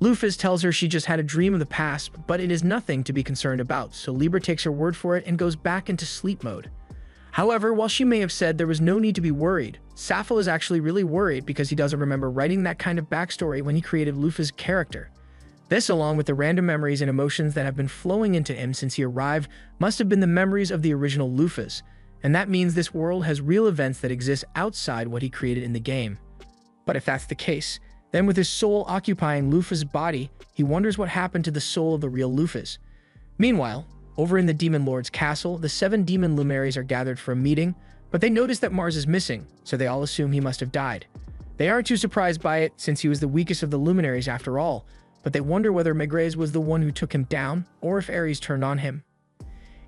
Lufus tells her she just had a dream of the past, but it is nothing to be concerned about, so Libra takes her word for it and goes back into sleep mode. However, while she may have said there was no need to be worried, Safo is actually really worried because he doesn't remember writing that kind of backstory when he created Lufus' character. This, along with the random memories and emotions that have been flowing into him since he arrived, must have been the memories of the original Lufus, and that means this world has real events that exist outside what he created in the game. But if that's the case, then with his soul occupying Lufus' body, he wonders what happened to the soul of the real Lufus. Meanwhile, over in the Demon Lord's castle, the 7 demon luminaries are gathered for a meeting, but they notice that Mars is missing, so they all assume he must have died. They aren't too surprised by it, since he was the weakest of the luminaries after all, but they wonder whether Megrez was the one who took him down, or if Ares turned on him.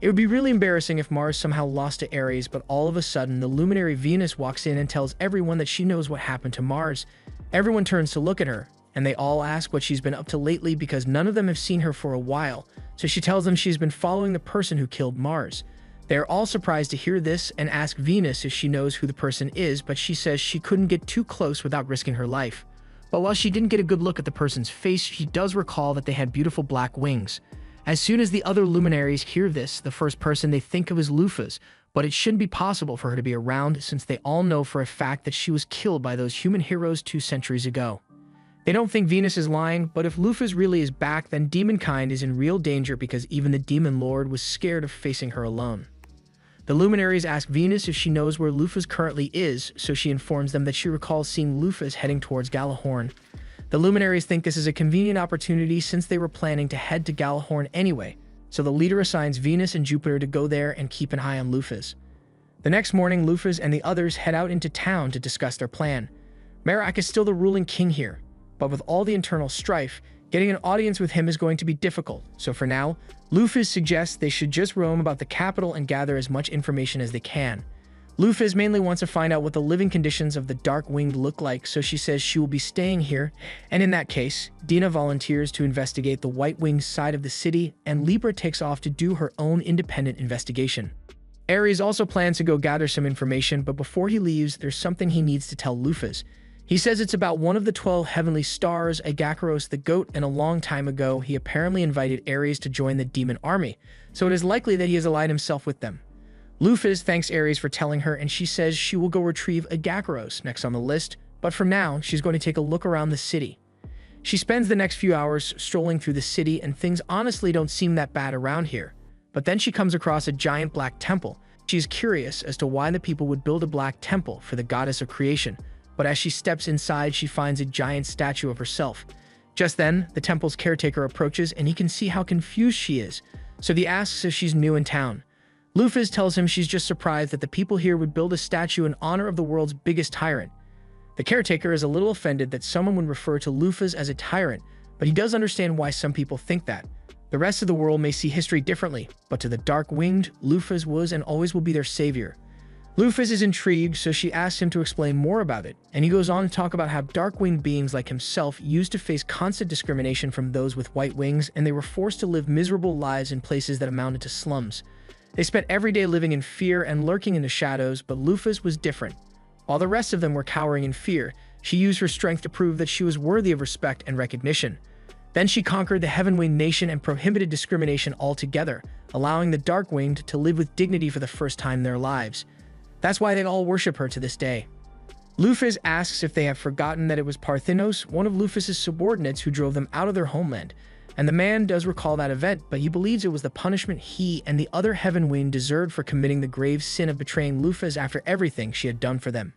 It would be really embarrassing if Mars somehow lost to Ares, but all of a sudden, the luminary Venus walks in and tells everyone that she knows what happened to Mars. Everyone turns to look at her, and they all ask what she's been up to lately because none of them have seen her for a while, so she tells them she's been following the person who killed Mars. They are all surprised to hear this and ask Venus if she knows who the person is, but she says she couldn't get too close without risking her life. But while she didn't get a good look at the person's face, she does recall that they had beautiful black wings. As soon as the other luminaries hear this, the first person they think of is Lufus, but it shouldn't be possible for her to be around since they all know for a fact that she was killed by those human heroes 2 centuries ago. They don't think Venus is lying, but if Lufus really is back, then demonkind is in real danger because even the Demon Lord was scared of facing her alone. The luminaries ask Venus if she knows where Lufus currently is, so she informs them that she recalls seeing Lufus heading towards Gjallarhorn. The luminaries think this is a convenient opportunity since they were planning to head to Gjallarhorn anyway, so the leader assigns Venus and Jupiter to go there and keep an eye on Lufus. The next morning, Lufus and the others head out into town to discuss their plan. Merak is still the ruling king here, but with all the internal strife, getting an audience with him is going to be difficult, so for now, Lufus suggests they should just roam about the capital and gather as much information as they can. Lufus mainly wants to find out what the living conditions of the Dark Winged look like, so she says she will be staying here, and in that case, Dina volunteers to investigate the White Winged side of the city, and Libra takes off to do her own independent investigation. Ares also plans to go gather some information, but before he leaves, there's something he needs to tell Lufus. He says it's about one of the 12 heavenly stars, Agacaros the goat, and a long time ago, he apparently invited Ares to join the demon army, so it is likely that he has allied himself with them. Lufus thanks Ares for telling her, and she says she will go retrieve Agacaros next on the list, but for now, she's going to take a look around the city. She spends the next few hours strolling through the city, and things honestly don't seem that bad around here. But then she comes across a giant black temple. She's curious as to why the people would build a black temple for the goddess of creation, but as she steps inside, she finds a giant statue of herself. Just then, the temple's caretaker approaches, and he can see how confused she is, so he asks if she's new in town. Lufus tells him she's just surprised that the people here would build a statue in honor of the world's biggest tyrant. The caretaker is a little offended that someone would refer to Lufus as a tyrant, but he does understand why some people think that. The rest of the world may see history differently, but to the Dark-Winged, Lufus was and always will be their savior. Lufus is intrigued, so she asks him to explain more about it, and he goes on to talk about how dark-winged beings like himself used to face constant discrimination from those with white wings, and they were forced to live miserable lives in places that amounted to slums. They spent every day living in fear and lurking in the shadows, but Lufus was different. While the rest of them were cowering in fear, she used her strength to prove that she was worthy of respect and recognition. Then she conquered the Heaven-Winged nation and prohibited discrimination altogether, allowing the Dark-Winged to live with dignity for the first time in their lives. That's why they all worship her to this day. Lufus asks if they have forgotten that it was Parthinos, one of Lufus's subordinates, who drove them out of their homeland. And the man does recall that event, but he believes it was the punishment he and the other Heaven-Winged deserved for committing the grave sin of betraying Lufus after everything she had done for them.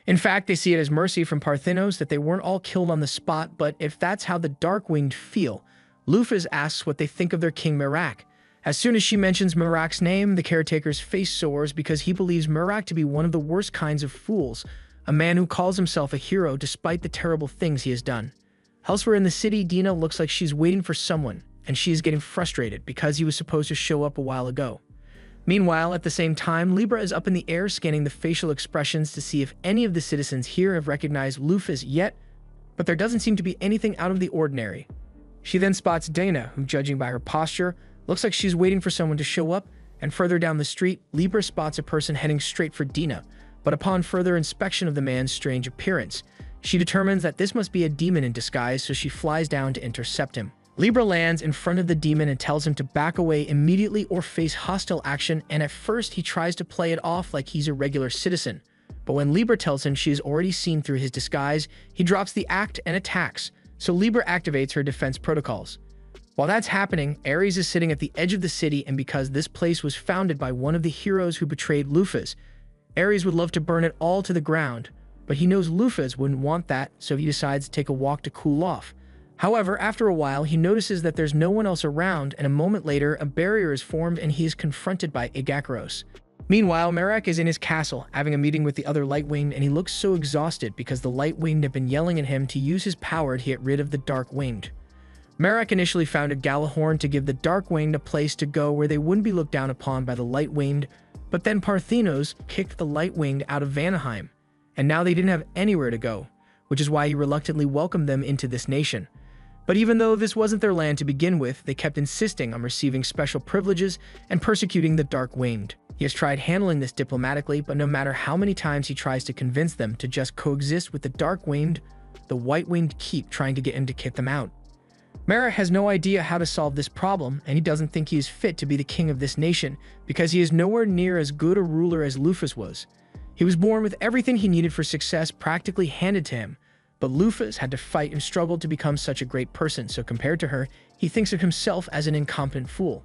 In fact, they see it as mercy from Parthinos that they weren't all killed on the spot, but if that's how the Dark-Winged feel, Lufus asks what they think of their king Merak. As soon as she mentions Merak's name, the caretaker's face soars because he believes Merak to be one of the worst kinds of fools, a man who calls himself a hero despite the terrible things he has done. Elsewhere in the city, Dina looks like she's waiting for someone, and she is getting frustrated because he was supposed to show up a while ago. Meanwhile, at the same time, Libra is up in the air scanning the facial expressions to see if any of the citizens here have recognized Lufus yet, but there doesn't seem to be anything out of the ordinary. She then spots Dana, who, judging by her posture, looks like she's waiting for someone to show up, and further down the street, Libra spots a person heading straight for Dina, but upon further inspection of the man's strange appearance, she determines that this must be a demon in disguise, so she flies down to intercept him. Libra lands in front of the demon and tells him to back away immediately or face hostile action, and at first he tries to play it off like he's a regular citizen. But when Libra tells him she has already seen through his disguise, he drops the act and attacks, so Libra activates her defense protocols. While that's happening, Ares is sitting at the edge of the city, and because this place was founded by one of the heroes who betrayed Lufus, Ares would love to burn it all to the ground, but he knows Lufus wouldn't want that, so he decides to take a walk to cool off. However, after a while, he notices that there's no one else around, and a moment later, a barrier is formed and he is confronted by Agacaros. Meanwhile, Merak is in his castle, having a meeting with the other Light-Winged, and he looks so exhausted because the Light-Winged have been yelling at him to use his power to get rid of the Dark-Winged. Merak initially founded Galahorn to give the Dark-Winged a place to go where they wouldn't be looked down upon by the Light-Winged, but then Parthinos kicked the Light-Winged out of Vanaheim, and now they didn't have anywhere to go, which is why he reluctantly welcomed them into this nation. But even though this wasn't their land to begin with, they kept insisting on receiving special privileges and persecuting the Dark-Winged. He has tried handling this diplomatically, but no matter how many times he tries to convince them to just coexist with the Dark-Winged, the White-Winged keep trying to get him to kick them out. Merak has no idea how to solve this problem, and he doesn't think he is fit to be the king of this nation because he is nowhere near as good a ruler as Lufus was. He was born with everything he needed for success practically handed to him, but Lufus had to fight and struggle to become such a great person, so compared to her, he thinks of himself as an incompetent fool.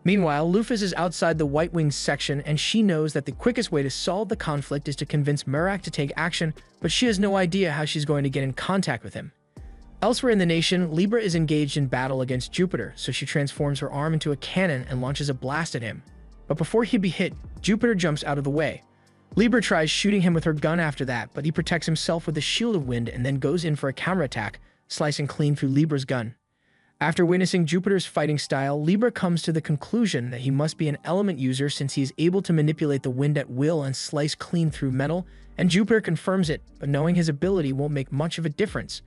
Meanwhile, Lufus is outside the White Wings section, and she knows that the quickest way to solve the conflict is to convince Merak to take action, but she has no idea how she's going to get in contact with him. Elsewhere in the nation, Libra is engaged in battle against Jupiter, so she transforms her arm into a cannon and launches a blast at him. But before he'd be hit, Jupiter jumps out of the way. Libra tries shooting him with her gun after that, but he protects himself with a shield of wind and then goes in for a counterattack, slicing clean through Libra's gun. After witnessing Jupiter's fighting style, Libra comes to the conclusion that he must be an element user since he is able to manipulate the wind at will and slice clean through metal, and Jupiter confirms it, but knowing his ability won't make much of a difference.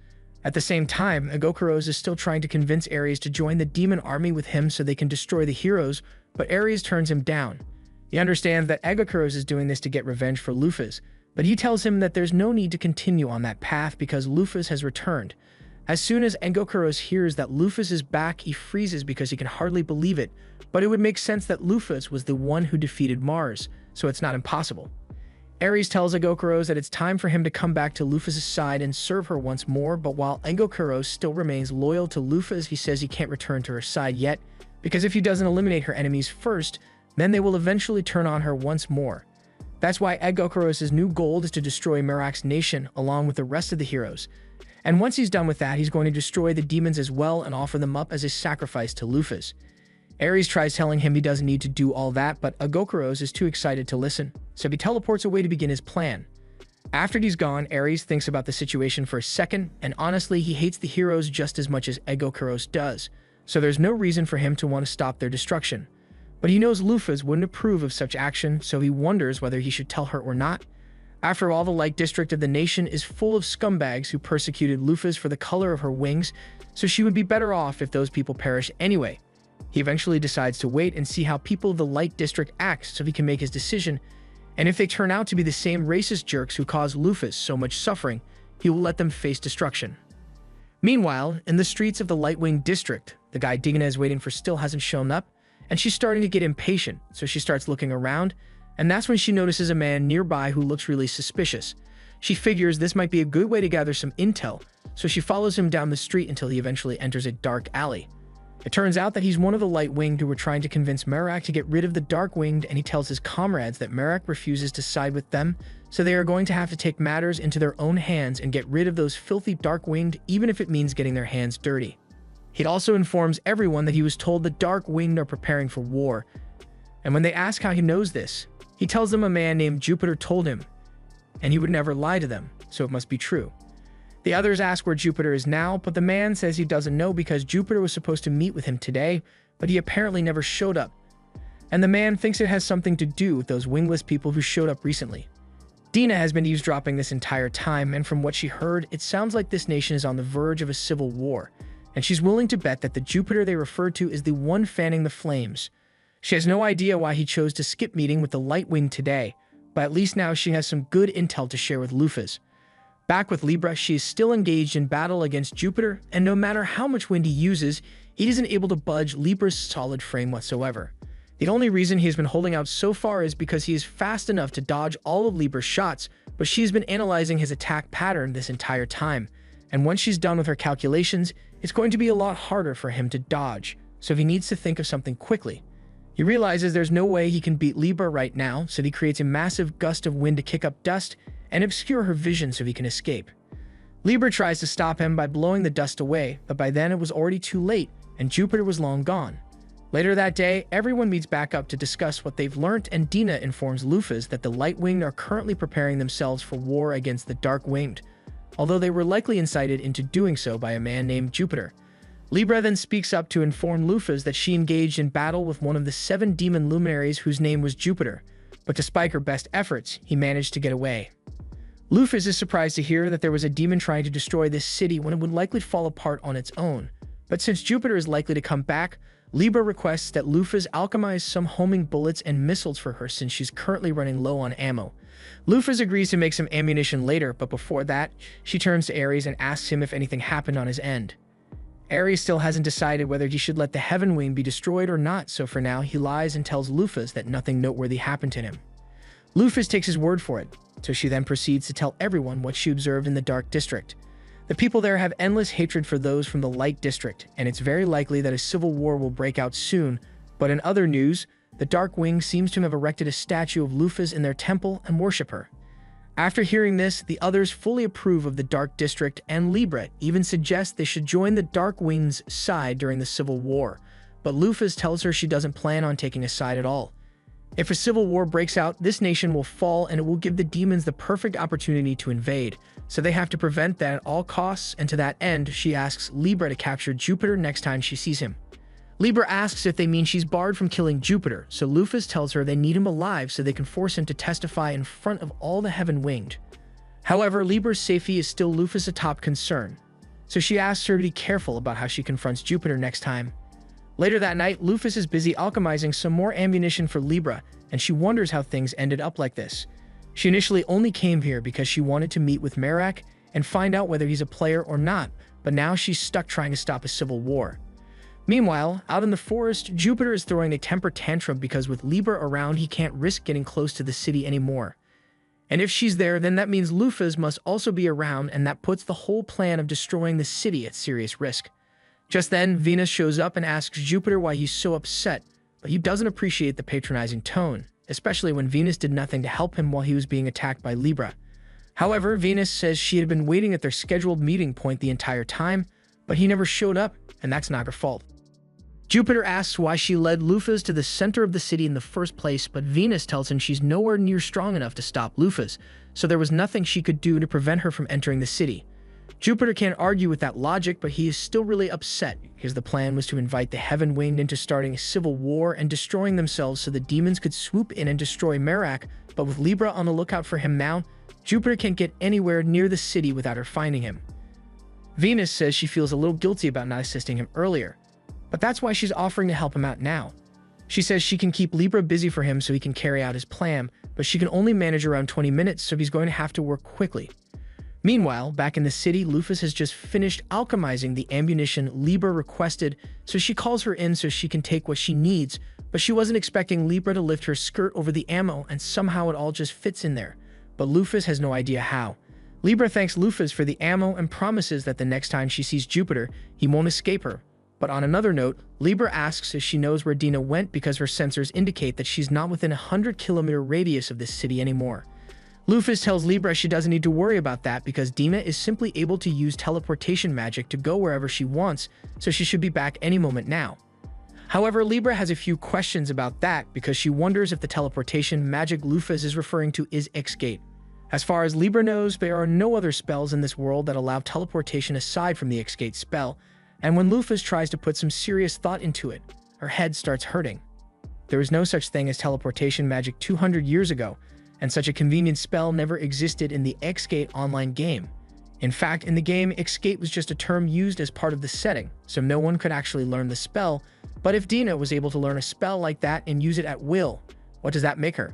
At the same time, Agacaros is still trying to convince Ares to join the demon army with him so they can destroy the heroes, but Ares turns him down. He understands that Agacaros is doing this to get revenge for Lufus, but he tells him that there's no need to continue on that path because Lufus has returned. As soon as Agacaros hears that Lufus is back, he freezes because he can hardly believe it, but it would make sense that Lufus was the one who defeated Mars, so it's not impossible. Ares tells Agacaros that it's time for him to come back to Lufus' side and serve her once more, but while Agacaros still remains loyal to Lufus, he says he can't return to her side yet, because if he doesn't eliminate her enemies first, then they will eventually turn on her once more. That's why Agacaros' new goal is to destroy Merak's nation along with the rest of the heroes. And once he's done with that, he's going to destroy the demons as well and offer them up as a sacrifice to Lufus. Ares tries telling him he doesn't need to do all that, but Agokuros is too excited to listen, so he teleports away to begin his plan. After he's gone, Ares thinks about the situation for a second, and honestly, he hates the heroes just as much as Agokuros does, so there's no reason for him to want to stop their destruction. But he knows Luphas wouldn't approve of such action, so he wonders whether he should tell her or not. After all, the Light District of the nation is full of scumbags who persecuted Luphas for the color of her wings, so she would be better off if those people perish anyway. He eventually decides to wait and see how people of the Light District act so he can make his decision, and if they turn out to be the same racist jerks who caused Luphas so much suffering, he will let them face destruction. Meanwhile, in the streets of the Lightwing District, the guy Digna is waiting for still hasn't shown up, and she's starting to get impatient, so she starts looking around, and that's when she notices a man nearby who looks really suspicious. She figures this might be a good way to gather some intel, so she follows him down the street until he eventually enters a dark alley. It turns out that he's one of the Light-Winged who were trying to convince Merak to get rid of the Dark-Winged, and he tells his comrades that Merak refuses to side with them, so they are going to have to take matters into their own hands and get rid of those filthy Dark-Winged, even if it means getting their hands dirty. He also informs everyone that he was told the Dark-Winged are preparing for war, and when they ask how he knows this, he tells them a man named Jupiter told him, and he would never lie to them, so it must be true. The others ask where Jupiter is now, but the man says he doesn't know because Jupiter was supposed to meet with him today, but he apparently never showed up. And the man thinks it has something to do with those wingless people who showed up recently. Dina has been eavesdropping this entire time, and from what she heard, it sounds like this nation is on the verge of a civil war, and she's willing to bet that the Jupiter they refer to is the one fanning the flames. She has no idea why he chose to skip meeting with the Lightwing today, but at least now she has some good intel to share with Luphas. Back with Libra, she is still engaged in battle against Jupiter, and no matter how much wind he uses, he isn't able to budge Libra's solid frame whatsoever. The only reason he has been holding out so far is because he is fast enough to dodge all of Libra's shots, but she has been analyzing his attack pattern this entire time, and once she's done with her calculations, it's going to be a lot harder for him to dodge, so he needs to think of something quickly. He realizes there's no way he can beat Libra right now, so he creates a massive gust of wind to kick up dust and obscure her vision so he can escape. Libra tries to stop him by blowing the dust away, but by then it was already too late, and Jupiter was long gone. Later that day, everyone meets back up to discuss what they've learnt, and Dina informs Luphas that the Light-Winged are currently preparing themselves for war against the Dark-Winged, although they were likely incited into doing so by a man named Jupiter. Libra then speaks up to inform Luphas that she engaged in battle with one of the 7 demon luminaries whose name was Jupiter, but despite her best efforts, he managed to get away. Luphas is surprised to hear that there was a demon trying to destroy this city when it would likely fall apart on its own, but since Jupiter is likely to come back, Libra requests that Luphas alchemize some homing bullets and missiles for her since she's currently running low on ammo. Luphas agrees to make some ammunition later, but before that, she turns to Ares and asks him if anything happened on his end. Ares still hasn't decided whether he should let the Heaven Wing be destroyed or not, so for now he lies and tells Luphas that nothing noteworthy happened to him. Luphas takes his word for it, so she then proceeds to tell everyone what she observed in the Dark District. The people there have endless hatred for those from the Light District, and it's very likely that a civil war will break out soon, but in other news, the Dark Wing seems to have erected a statue of Luphas in their temple and worship her. After hearing this, the others fully approve of the Dark District, and Libra even suggests they should join the Dark Wing's side during the civil war, but Luphas tells her she doesn't plan on taking a side at all. If a civil war breaks out, this nation will fall and it will give the demons the perfect opportunity to invade, so they have to prevent that at all costs, and to that end, she asks Libra to capture Jupiter next time she sees him. Libra asks if they mean she's barred from killing Jupiter, so Luphas tells her they need him alive so they can force him to testify in front of all the Heaven Winged. However, Libra's safety is still Luphas' top concern, so she asks her to be careful about how she confronts Jupiter next time. Later that night, Luphas is busy alchemizing some more ammunition for Libra, and she wonders how things ended up like this. She initially only came here because she wanted to meet with Merak and find out whether he's a player or not, but now she's stuck trying to stop a civil war. Meanwhile, out in the forest, Jupiter is throwing a temper tantrum because with Libra around, he can't risk getting close to the city anymore. And if she's there, then that means Luphas must also be around, and that puts the whole plan of destroying the city at serious risk. Just then, Venus shows up and asks Jupiter why he's so upset, but he doesn't appreciate the patronizing tone, especially when Venus did nothing to help him while he was being attacked by Libra. However, Venus says she had been waiting at their scheduled meeting point the entire time, but he never showed up, and that's not her fault. Jupiter asks why she led Lufus to the center of the city in the first place, but Venus tells him she's nowhere near strong enough to stop Lufus, so there was nothing she could do to prevent her from entering the city. Jupiter can't argue with that logic, but he is still really upset because the plan was to invite the Heaven Winged into starting a civil war and destroying themselves so the demons could swoop in and destroy Merak, but with Libra on the lookout for him now, Jupiter can't get anywhere near the city without her finding him. Venus says she feels a little guilty about not assisting him earlier, but that's why she's offering to help him out now. She says she can keep Libra busy for him so he can carry out his plan, but she can only manage around 20 minutes, so he's going to have to work quickly. Meanwhile, back in the city, Lufus has just finished alchemizing the ammunition Libra requested, so she calls her in so she can take what she needs, but she wasn't expecting Libra to lift her skirt over the ammo, and somehow it all just fits in there. But Lufus has no idea how. Libra thanks Lufus for the ammo and promises that the next time she sees Jupiter, he won't escape her. But on another note, Libra asks if she knows where Dina went because her sensors indicate that she's not within a 100-kilometer radius of this city anymore. Lufus tells Libra she doesn't need to worry about that because Dina is simply able to use teleportation magic to go wherever she wants, so she should be back any moment now. However, Libra has a few questions about that because she wonders if the teleportation magic Lufus is referring to is X-Gate. As far as Libra knows, there are no other spells in this world that allow teleportation aside from the X-Gate spell, and when Lufus tries to put some serious thought into it, her head starts hurting. There was no such thing as teleportation magic 200 years ago, and such a convenient spell never existed in the X-Gate online game. In fact, in the game, X-Gate was just a term used as part of the setting, so no one could actually learn the spell, but if Dina was able to learn a spell like that and use it at will, what does that make her?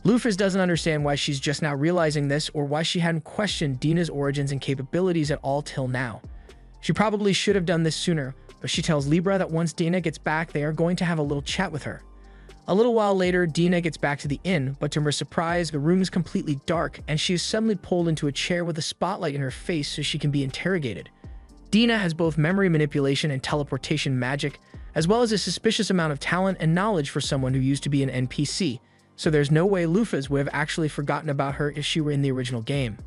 Lufus doesn't understand why she's just now realizing this or why she hadn't questioned Dina's origins and capabilities at all till now. She probably should have done this sooner, but she tells Libra that once Dina gets back, they are going to have a little chat with her. A little while later, Dina gets back to the inn, but to her surprise, the room is completely dark and she is suddenly pulled into a chair with a spotlight in her face so she can be interrogated. Dina has both memory manipulation and teleportation magic, as well as a suspicious amount of talent and knowledge for someone who used to be an NPC, so there's no way Lufus would have actually forgotten about her if she were in the original game.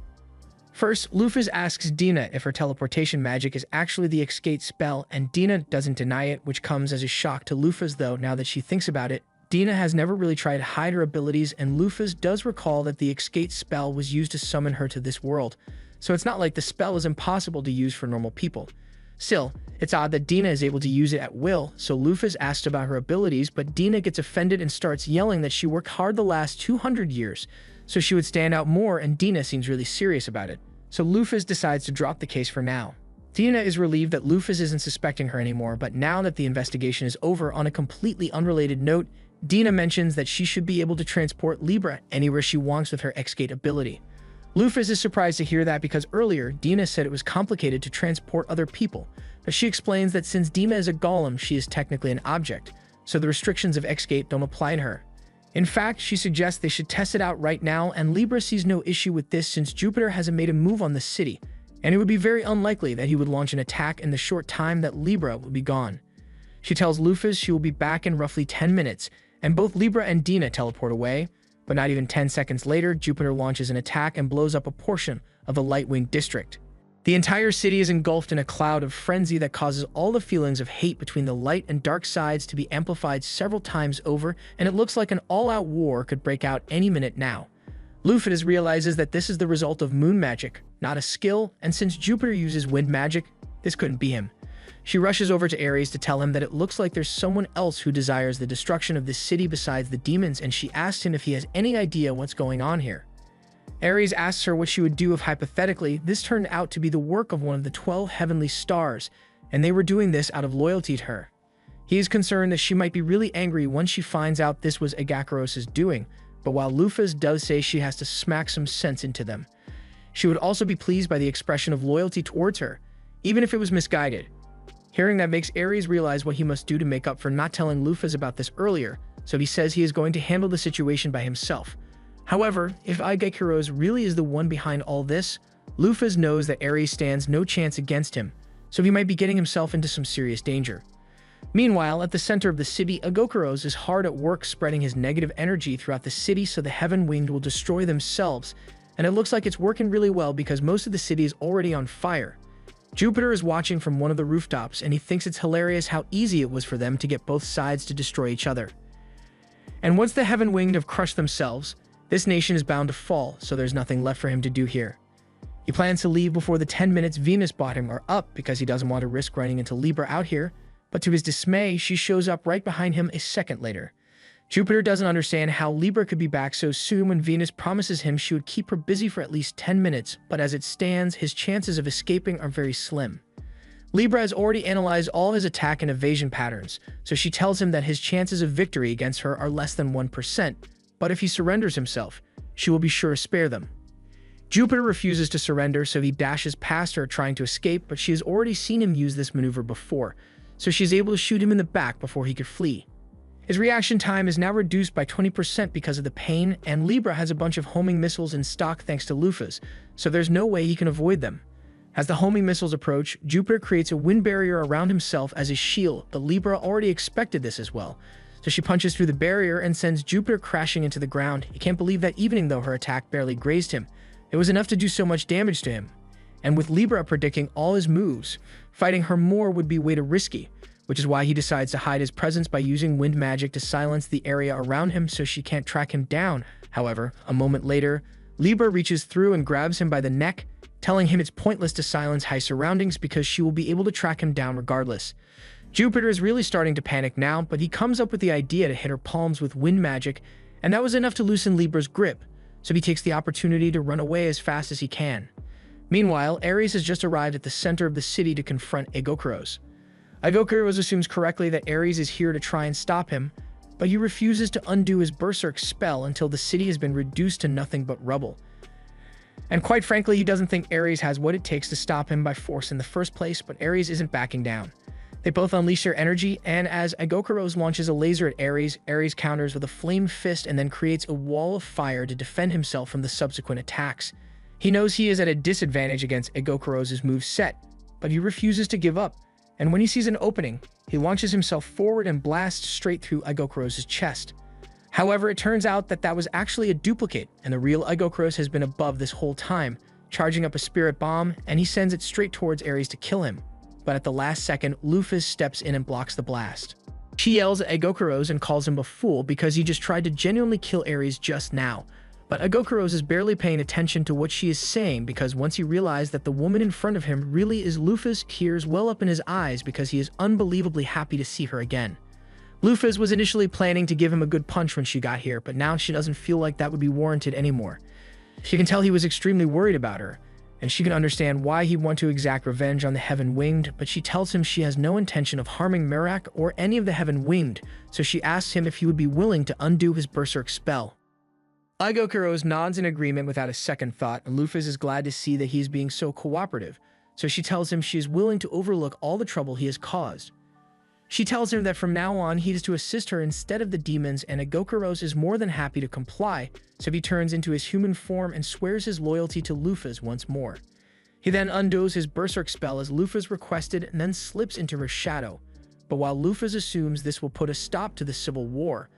First, Lufus asks Dina if her teleportation magic is actually the X-Gate spell, and Dina doesn't deny it, which comes as a shock to Lufus though now that she thinks about it. Dina has never really tried to hide her abilities, and Lufus does recall that the X-Gate spell was used to summon her to this world, so it's not like the spell is impossible to use for normal people. Still, it's odd that Dina is able to use it at will, so Lufus asks about her abilities, but Dina gets offended and starts yelling that she worked hard the last 200 years, so she would stand out more, and Dina seems really serious about it. So Lufus decides to drop the case for now. Dina is relieved that Lufus isn't suspecting her anymore, but now that the investigation is over, on a completely unrelated note, Dina mentions that she should be able to transport Libra anywhere she wants with her X-Gate ability. Lufus is surprised to hear that because earlier, Dina said it was complicated to transport other people, but she explains that since Dina is a golem, she is technically an object, so the restrictions of X-Gate don't apply to her. In fact, she suggests they should test it out right now, and Libra sees no issue with this since Jupiter hasn't made a move on the city, and it would be very unlikely that he would launch an attack in the short time that Libra will be gone. She tells Lufus she will be back in roughly 10 minutes, and both Libra and Dina teleport away, but not even 10 seconds later, Jupiter launches an attack and blows up a portion of the Lightwing district. The entire city is engulfed in a cloud of frenzy that causes all the feelings of hate between the light and dark sides to be amplified several times over, and it looks like an all-out war could break out any minute now. Lufus realizes that this is the result of moon magic, not a skill, and since Jupiter uses wind magic, this couldn't be him. She rushes over to Ares to tell him that it looks like there's someone else who desires the destruction of this city besides the demons, and she asks him if he has any idea what's going on here. Ares asks her what she would do if hypothetically this turned out to be the work of one of the 12 heavenly stars, and they were doing this out of loyalty to her. He is concerned that she might be really angry once she finds out this was Agacaros' doing, but while Lufus does say she has to smack some sense into them, she would also be pleased by the expression of loyalty towards her, even if it was misguided. Hearing that makes Ares realize what he must do to make up for not telling Lufus about this earlier, so he says he is going to handle the situation by himself. However, if Agacaros really is the one behind all this, Lufus knows that Ares stands no chance against him, so he might be getting himself into some serious danger. Meanwhile, at the center of the city, Agacaros is hard at work spreading his negative energy throughout the city so the Heaven Winged will destroy themselves, and it looks like it's working really well because most of the city is already on fire. Jupiter is watching from one of the rooftops, and he thinks it's hilarious how easy it was for them to get both sides to destroy each other. And once the Heaven Winged have crushed themselves, this nation is bound to fall, so there's nothing left for him to do here. He plans to leave before the 10 minutes Venus bought him are up because he doesn't want to risk running into Libra out here, but to his dismay, she shows up right behind him a second later. Jupiter doesn't understand how Libra could be back so soon when Venus promises him she would keep her busy for at least 10 minutes, but as it stands, his chances of escaping are very slim. Libra has already analyzed all his attack and evasion patterns, so she tells him that his chances of victory against her are less than 1%, but if he surrenders himself, she will be sure to spare them. Jupiter refuses to surrender, so he dashes past her trying to escape, but she has already seen him use this maneuver before, so she is able to shoot him in the back before he could flee. His reaction time is now reduced by 20% because of the pain, and Libra has a bunch of homing missiles in stock thanks to Lufas, so there's no way he can avoid them. As the homing missiles approach, Jupiter creates a wind barrier around himself as his shield, but Libra already expected this as well. So she punches through the barrier and sends Jupiter crashing into the ground. He can't believe that even though her attack barely grazed him, it was enough to do so much damage to him. And with Libra predicting all his moves, fighting her more would be way too risky, which is why he decides to hide his presence by using wind magic to silence the area around him so she can't track him down. However, a moment later, Libra reaches through and grabs him by the neck, telling him it's pointless to silence high surroundings because she will be able to track him down regardless. Jupiter is really starting to panic now, but he comes up with the idea to hit her palms with wind magic, and that was enough to loosen Libra's grip, so he takes the opportunity to run away as fast as he can. Meanwhile, Ares has just arrived at the center of the city to confront Aegokaros. Aegokaros assumes correctly that Ares is here to try and stop him, but he refuses to undo his berserk spell until the city has been reduced to nothing but rubble. And quite frankly, he doesn't think Ares has what it takes to stop him by force in the first place, but Ares isn't backing down. They both unleash their energy, and as Aegokaros launches a laser at Ares, Ares counters with a flame fist and then creates a wall of fire to defend himself from the subsequent attacks. He knows he is at a disadvantage against Aegokaros' moveset, but he refuses to give up, and when he sees an opening, he launches himself forward and blasts straight through Aegokaros' chest. However, it turns out that that was actually a duplicate, and the real Aegokaros has been above this whole time, charging up a spirit bomb, and he sends it straight towards Ares to kill him. But at the last second, Lufas steps in and blocks the blast. She yells at Aegokaros and calls him a fool because he just tried to genuinely kill Ares just now. But Aegokaros is barely paying attention to what she is saying because once he realized that the woman in front of him really is Lufas, tears well up in his eyes because he is unbelievably happy to see her again. Lufas was initially planning to give him a good punch when she got here, but now she doesn't feel like that would be warranted anymore. She can tell he was extremely worried about her, and she can understand why he'd want to exact revenge on the Heaven Winged, but she tells him she has no intention of harming Merak or any of the Heaven Winged, so she asks him if he would be willing to undo his berserk spell. Aegokaros nods in agreement without a second thought, and Lufas is glad to see that he is being so cooperative, so she tells him she is willing to overlook all the trouble he has caused. She tells him that from now on he is to assist her instead of the demons, and Aegokaros is more than happy to comply, so he turns into his human form and swears his loyalty to Lufas once more. He then undoes his berserk spell as Lufas requested and then slips into her shadow. But while Lufas assumes this will put a stop to the civil war,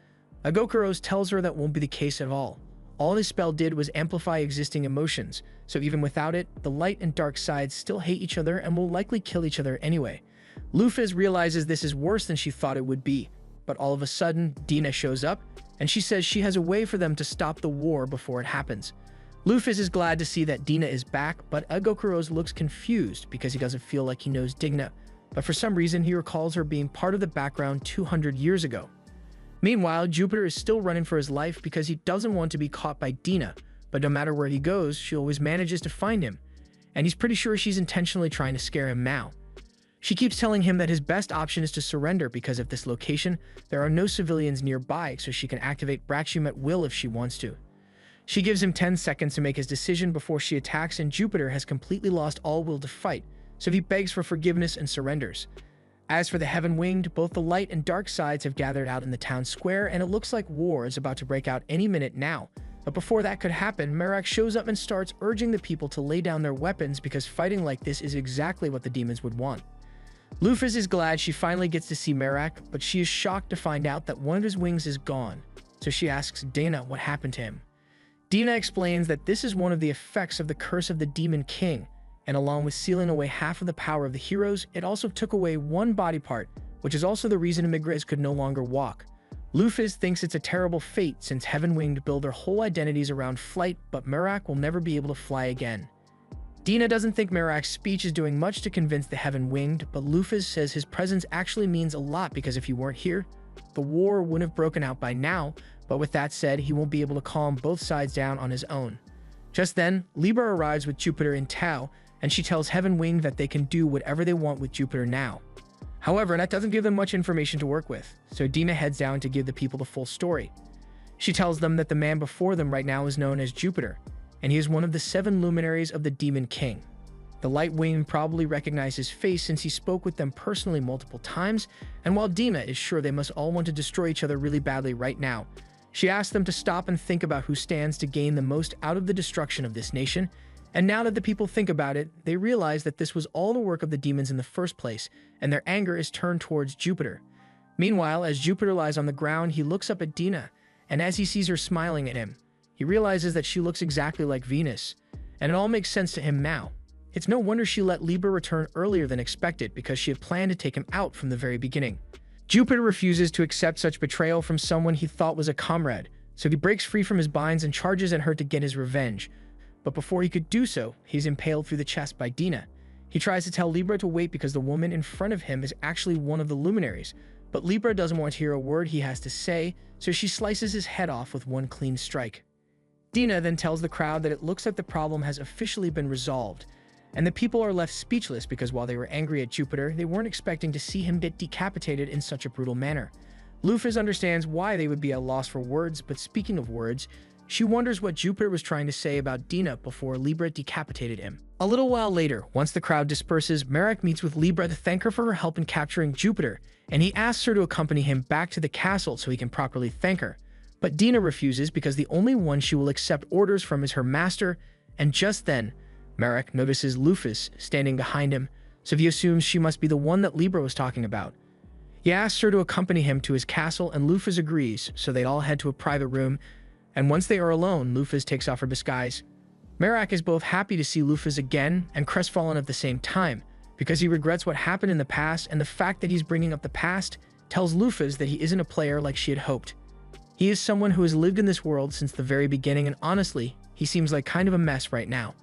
Aegokaros tells her that won't be the case at all. All his spell did was amplify existing emotions, so even without it, the light and dark sides still hate each other and will likely kill each other anyway. Lufas realizes this is worse than she thought it would be, but all of a sudden, Dina shows up, and she says she has a way for them to stop the war before it happens. Lufas is glad to see that Dina is back, but Aegokaros looks confused because he doesn't feel like he knows Dina, but for some reason he recalls her being part of the background 200 years ago. Meanwhile, Jupiter is still running for his life because he doesn't want to be caught by Dina, but no matter where he goes, she always manages to find him, and he's pretty sure she's intentionally trying to scare him now. She keeps telling him that his best option is to surrender because at this location, there are no civilians nearby, so she can activate Braxium at will if she wants to. She gives him 10 seconds to make his decision before she attacks, and Jupiter has completely lost all will to fight, so he begs for forgiveness and surrenders. As for the Heaven Winged, both the light and dark sides have gathered out in the town square, and it looks like war is about to break out any minute now. But before that could happen, Merak shows up and starts urging the people to lay down their weapons because fighting like this is exactly what the demons would want. Lufas is glad she finally gets to see Merak, but she is shocked to find out that one of his wings is gone, so she asks Dina what happened to him. Dina explains that this is one of the effects of the curse of the Demon King, and along with sealing away half of the power of the heroes, it also took away one body part, which is also the reason Imigris could no longer walk. Lufus thinks it's a terrible fate since Heaven Winged build their whole identities around flight, but Merak will never be able to fly again. Dina doesn't think Merak's speech is doing much to convince the Heaven Winged, but Lufus says his presence actually means a lot because if he weren't here, the war wouldn't have broken out by now, but with that said, he won't be able to calm both sides down on his own. Just then, Libra arrives with Jupiter in tow, and she tells Heaven Winged that they can do whatever they want with Jupiter now. However, that doesn't give them much information to work with, so Dina heads down to give the people the full story. She tells them that the man before them right now is known as Jupiter, and he is one of the 7 luminaries of the Demon King. The Light Wing probably recognized his face since he spoke with them personally multiple times, and while Dina is sure they must all want to destroy each other really badly right now, she asks them to stop and think about who stands to gain the most out of the destruction of this nation. And now that the people think about it, they realize that this was all the work of the demons in the first place, and their anger is turned towards Jupiter. Meanwhile, as Jupiter lies on the ground, he looks up at Dina, and as he sees her smiling at him, he realizes that she looks exactly like Venus, and it all makes sense to him now. It's no wonder she let Libra return earlier than expected because she had planned to take him out from the very beginning. Jupiter refuses to accept such betrayal from someone he thought was a comrade, so he breaks free from his binds and charges at her to get his revenge. But before he could do so, he's impaled through the chest by Dina. He tries to tell Libra to wait because the woman in front of him is actually one of the luminaries, but Libra doesn't want to hear a word he has to say, so she slices his head off with one clean strike. Dina then tells the crowd that it looks like the problem has officially been resolved, and the people are left speechless because while they were angry at Jupiter, they weren't expecting to see him get decapitated in such a brutal manner. Lufus understands why they would be at a loss for words, but speaking of words, she wonders what Jupiter was trying to say about Dina before Libra decapitated him. A little while later, once the crowd disperses, Merak meets with Libra to thank her for her help in capturing Jupiter, and he asks her to accompany him back to the castle so he can properly thank her. But Dina refuses because the only one she will accept orders from is her master, and just then, Merak notices Lufus standing behind him, so he assumes she must be the one that Libra was talking about. He asks her to accompany him to his castle, and Lufus agrees, so they all head to a private room, and once they are alone, Lufus takes off her disguise. Merak is both happy to see Lufus again and crestfallen at the same time, because he regrets what happened in the past, and the fact that he's bringing up the past tells Lufus that he isn't a player like she had hoped. He is someone who has lived in this world since the very beginning, and honestly, he seems like kind of a mess right now.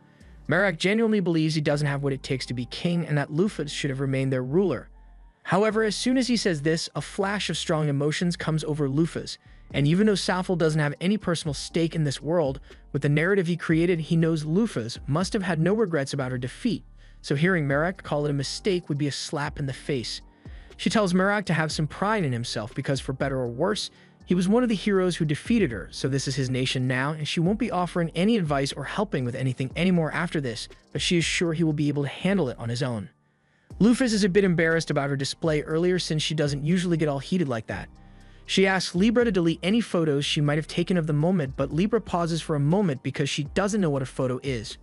Merak genuinely believes he doesn't have what it takes to be king and that Lufus should have remained their ruler. However, as soon as he says this, a flash of strong emotions comes over Lufus, and even though Safel doesn't have any personal stake in this world, with the narrative he created, he knows Lufus must have had no regrets about her defeat, so hearing Merak call it a mistake would be a slap in the face. She tells Merak to have some pride in himself because, for better or worse, he was one of the heroes who defeated her, so this is his nation now, and she won't be offering any advice or helping with anything anymore after this, but she is sure he will be able to handle it on his own. Lufus is a bit embarrassed about her display earlier since she doesn't usually get all heated like that. She asks Libra to delete any photos she might have taken of the moment, but Libra pauses for a moment because she doesn't know what a photo is.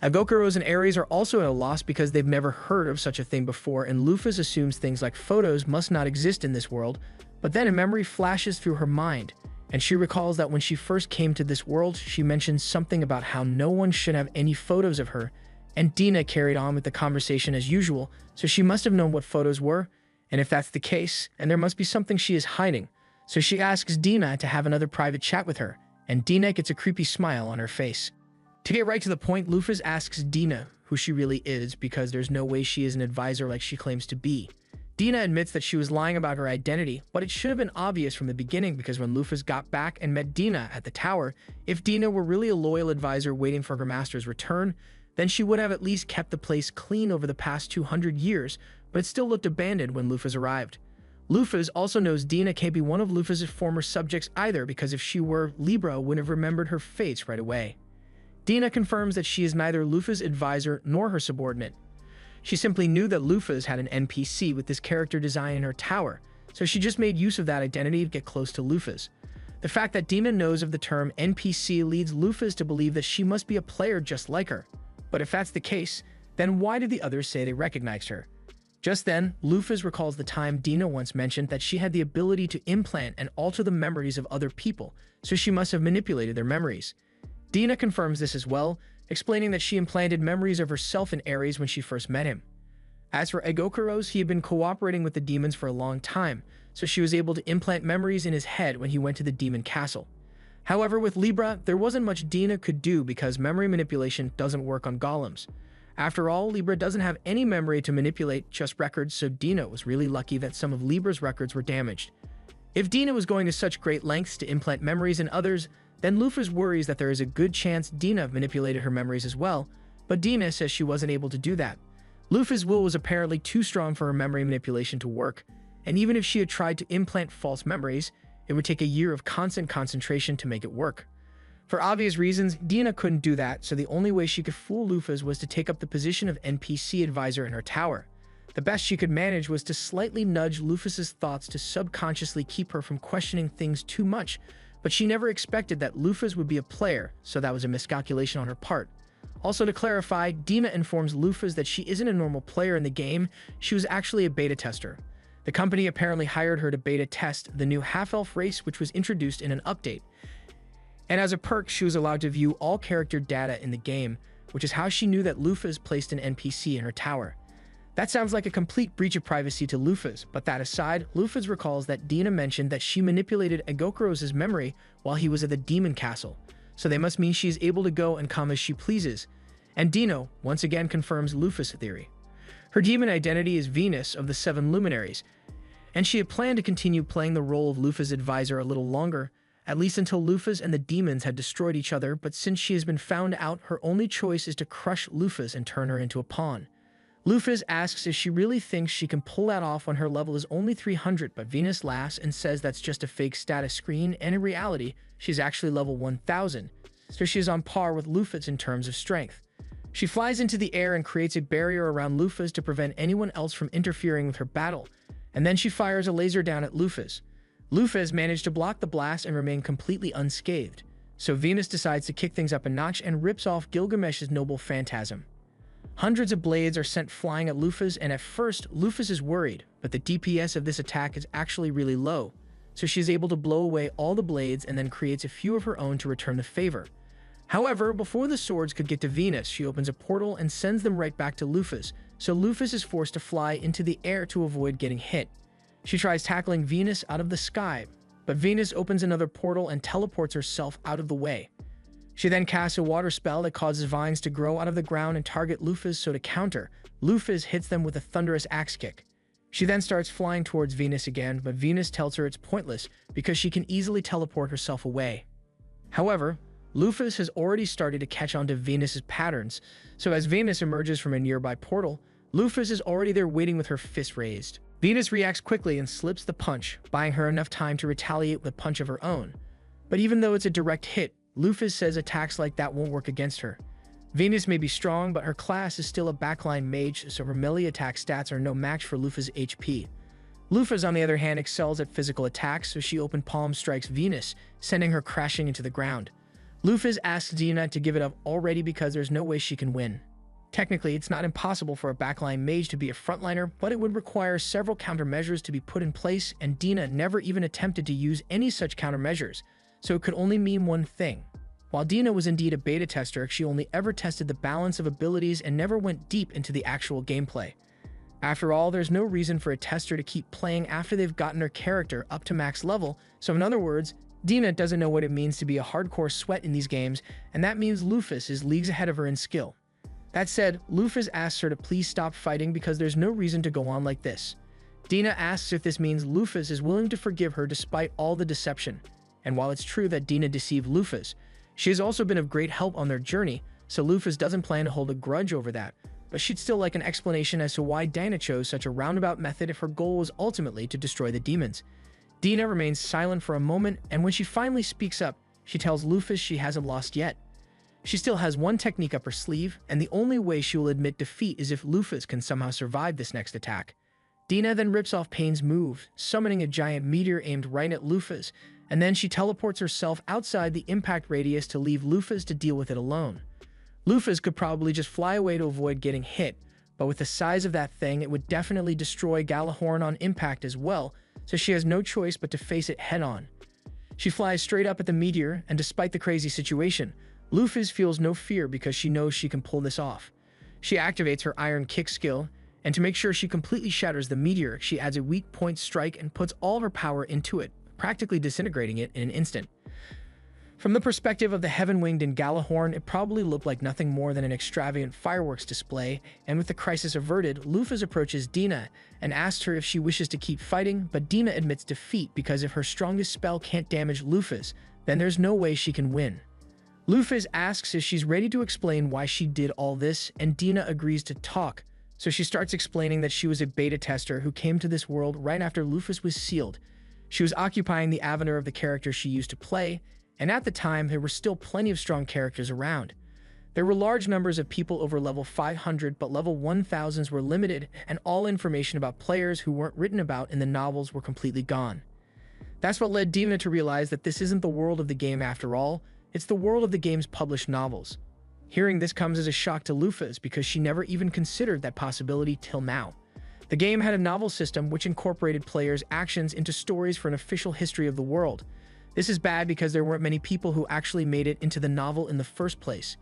Agokuros and Ares are also at a loss because they've never heard of such a thing before, and Lufus assumes things like photos must not exist in this world, but then a memory flashes through her mind, and she recalls that when she first came to this world, she mentioned something about how no one should have any photos of her, and Dina carried on with the conversation as usual, so she must have known what photos were, and if that's the case, then there must be something she is hiding, so she asks Dina to have another private chat with her, and Dina gets a creepy smile on her face. To get right to the point, Lufus asks Dina who she really is because there's no way she is an advisor like she claims to be. Dina admits that she was lying about her identity, but it should have been obvious from the beginning because when Lufus got back and met Dina at the tower, if Dina were really a loyal advisor waiting for her master's return, then she would have at least kept the place clean over the past 200 years, but it still looked abandoned when Lufus arrived. Lufus also knows Dina can't be one of Lufus's former subjects either because if she were, Libra wouldn't have remembered her face right away. Dina confirms that she is neither Lufus' advisor nor her subordinate. She simply knew that Lufus had an NPC with this character design in her tower, so she just made use of that identity to get close to Lufus. The fact that Dina knows of the term NPC leads Lufus to believe that she must be a player just like her. But if that's the case, then why did the others say they recognized her? Just then, Lufus recalls the time Dina once mentioned that she had the ability to implant and alter the memories of other people, so she must have manipulated their memories. Dina confirms this as well, explaining that she implanted memories of herself in Ares when she first met him. As for Egokuros, he had been cooperating with the demons for a long time, so she was able to implant memories in his head when he went to the demon castle. However, with Libra, there wasn't much Dina could do because memory manipulation doesn't work on golems. After all, Libra doesn't have any memory to manipulate, just records, so Dina was really lucky that some of Libra's records were damaged. If Dina was going to such great lengths to implant memories in others, then Luffy worries that there is a good chance Dina manipulated her memories as well, but Dina says she wasn't able to do that. Luffy's will was apparently too strong for her memory manipulation to work, and even if she had tried to implant false memories, it would take a year of constant concentration to make it work. For obvious reasons, Dina couldn't do that, so the only way she could fool Luffy was to take up the position of NPC advisor in her tower. The best she could manage was to slightly nudge Luffy's thoughts to subconsciously keep her from questioning things too much, but she never expected that Luffy would be a player, so that was a miscalculation on her part. Also, to clarify, Dina informs Luffy that she isn't a normal player in the game, she was actually a beta tester. The company apparently hired her to beta test the new half-elf race which was introduced in an update. And as a perk, she was allowed to view all character data in the game, which is how she knew that Luffy placed an NPC in her tower. That sounds like a complete breach of privacy to Luffy, but that aside, Luffy recalls that Dina mentioned that she manipulated Egokuros' memory while he was at the demon castle, so they must mean she is able to go and come as she pleases. And Dino once again confirms Luffy's theory. Her demon identity is Venus of the Seven Luminaries, and she had planned to continue playing the role of Luffy's advisor a little longer, at least until Luffy and the demons had destroyed each other, but since she has been found out, her only choice is to crush Luffy and turn her into a pawn. Luffy asks if she really thinks she can pull that off when her level is only 300, but Venus laughs and says that's just a fake status screen, and in reality, she's actually level 1000, so she is on par with Luffy in terms of strength. She flies into the air and creates a barrier around Luffy to prevent anyone else from interfering with her battle, and then she fires a laser down at Luffy. Luffy has managed to block the blast and remain completely unscathed, so Venus decides to kick things up a notch and rips off Gilgamesh's noble phantasm. Hundreds of blades are sent flying at Luffy, and at first, Luffy is worried, but the DPS of this attack is actually really low, so she is able to blow away all the blades and then creates a few of her own to return the favor. However, before the swords could get to Venus, she opens a portal and sends them right back to Luffy, so Luffy is forced to fly into the air to avoid getting hit. She tries tackling Venus out of the sky, but Venus opens another portal and teleports herself out of the way. She then casts a water spell that causes vines to grow out of the ground and target Luffy, so to counter, Luffy hits them with a thunderous axe kick. She then starts flying towards Venus again, but Venus tells her it's pointless because she can easily teleport herself away. However, Luffy has already started to catch on to Venus's patterns, so as Venus emerges from a nearby portal, Luffy is already there waiting with her fist raised. Venus reacts quickly and slips the punch, buying her enough time to retaliate with a punch of her own. But even though it's a direct hit, Luffy says attacks like that won't work against her. Venus may be strong, but her class is still a backline mage, so her melee attack stats are no match for Luffy's HP. Luffy, on the other hand, excels at physical attacks, so she open palm strikes Venus, sending her crashing into the ground. Luffy asks Dina to give it up already because there's no way she can win. Technically, it's not impossible for a backline mage to be a frontliner, but it would require several countermeasures to be put in place, and Dina never even attempted to use any such countermeasures, so it could only mean one thing. While Dina was indeed a beta tester, she only ever tested the balance of abilities and never went deep into the actual gameplay. After all, there's no reason for a tester to keep playing after they've gotten their character up to max level, so in other words, Dina doesn't know what it means to be a hardcore sweat in these games, and that means Luffy is leagues ahead of her in skill. That said, Luffy asks her to please stop fighting because there's no reason to go on like this. Dina asks if this means Luffy is willing to forgive her despite all the deception. And while it's true that Dina deceived Luffy, she has also been of great help on their journey, so Luffy doesn't plan to hold a grudge over that, but she'd still like an explanation as to why Dina chose such a roundabout method if her goal was ultimately to destroy the demons. Dina remains silent for a moment, and when she finally speaks up, she tells Luffy she hasn't lost yet. She still has one technique up her sleeve, and the only way she will admit defeat is if Luffy can somehow survive this next attack. Dina then rips off Pain's move, summoning a giant meteor aimed right at Luffy, and then she teleports herself outside the impact radius to leave Luffy to deal with it alone. Luffy could probably just fly away to avoid getting hit, but with the size of that thing, it would definitely destroy Galahorn on impact as well, so she has no choice but to face it head-on. She flies straight up at the meteor, and despite the crazy situation, Lufus feels no fear because she knows she can pull this off. She activates her Iron Kick skill, and to make sure she completely shatters the meteor, she adds a weak point strike and puts all of her power into it, practically disintegrating it in an instant. From the perspective of the Heaven-Winged and Gjallarhorn, it probably looked like nothing more than an extravagant fireworks display, and with the crisis averted, Lufus approaches Dina and asks her if she wishes to keep fighting, but Dina admits defeat because if her strongest spell can't damage Lufus, then there's no way she can win. Lufus asks if she's ready to explain why she did all this, and Dina agrees to talk, so she starts explaining that she was a beta tester who came to this world right after Lufus was sealed. She was occupying the avatar of the character she used to play, and at the time there were still plenty of strong characters around. There were large numbers of people over level 500, but level 1000s were limited, and all information about players who weren't written about in the novels were completely gone. That's what led Dina to realize that this isn't the world of the game after all, it's the world of the game's published novels. Hearing this comes as a shock to Lufus because she never even considered that possibility till now. The game had a novel system which incorporated players' actions into stories for an official history of the world. This is bad because there weren't many people who actually made it into the novel in the first place.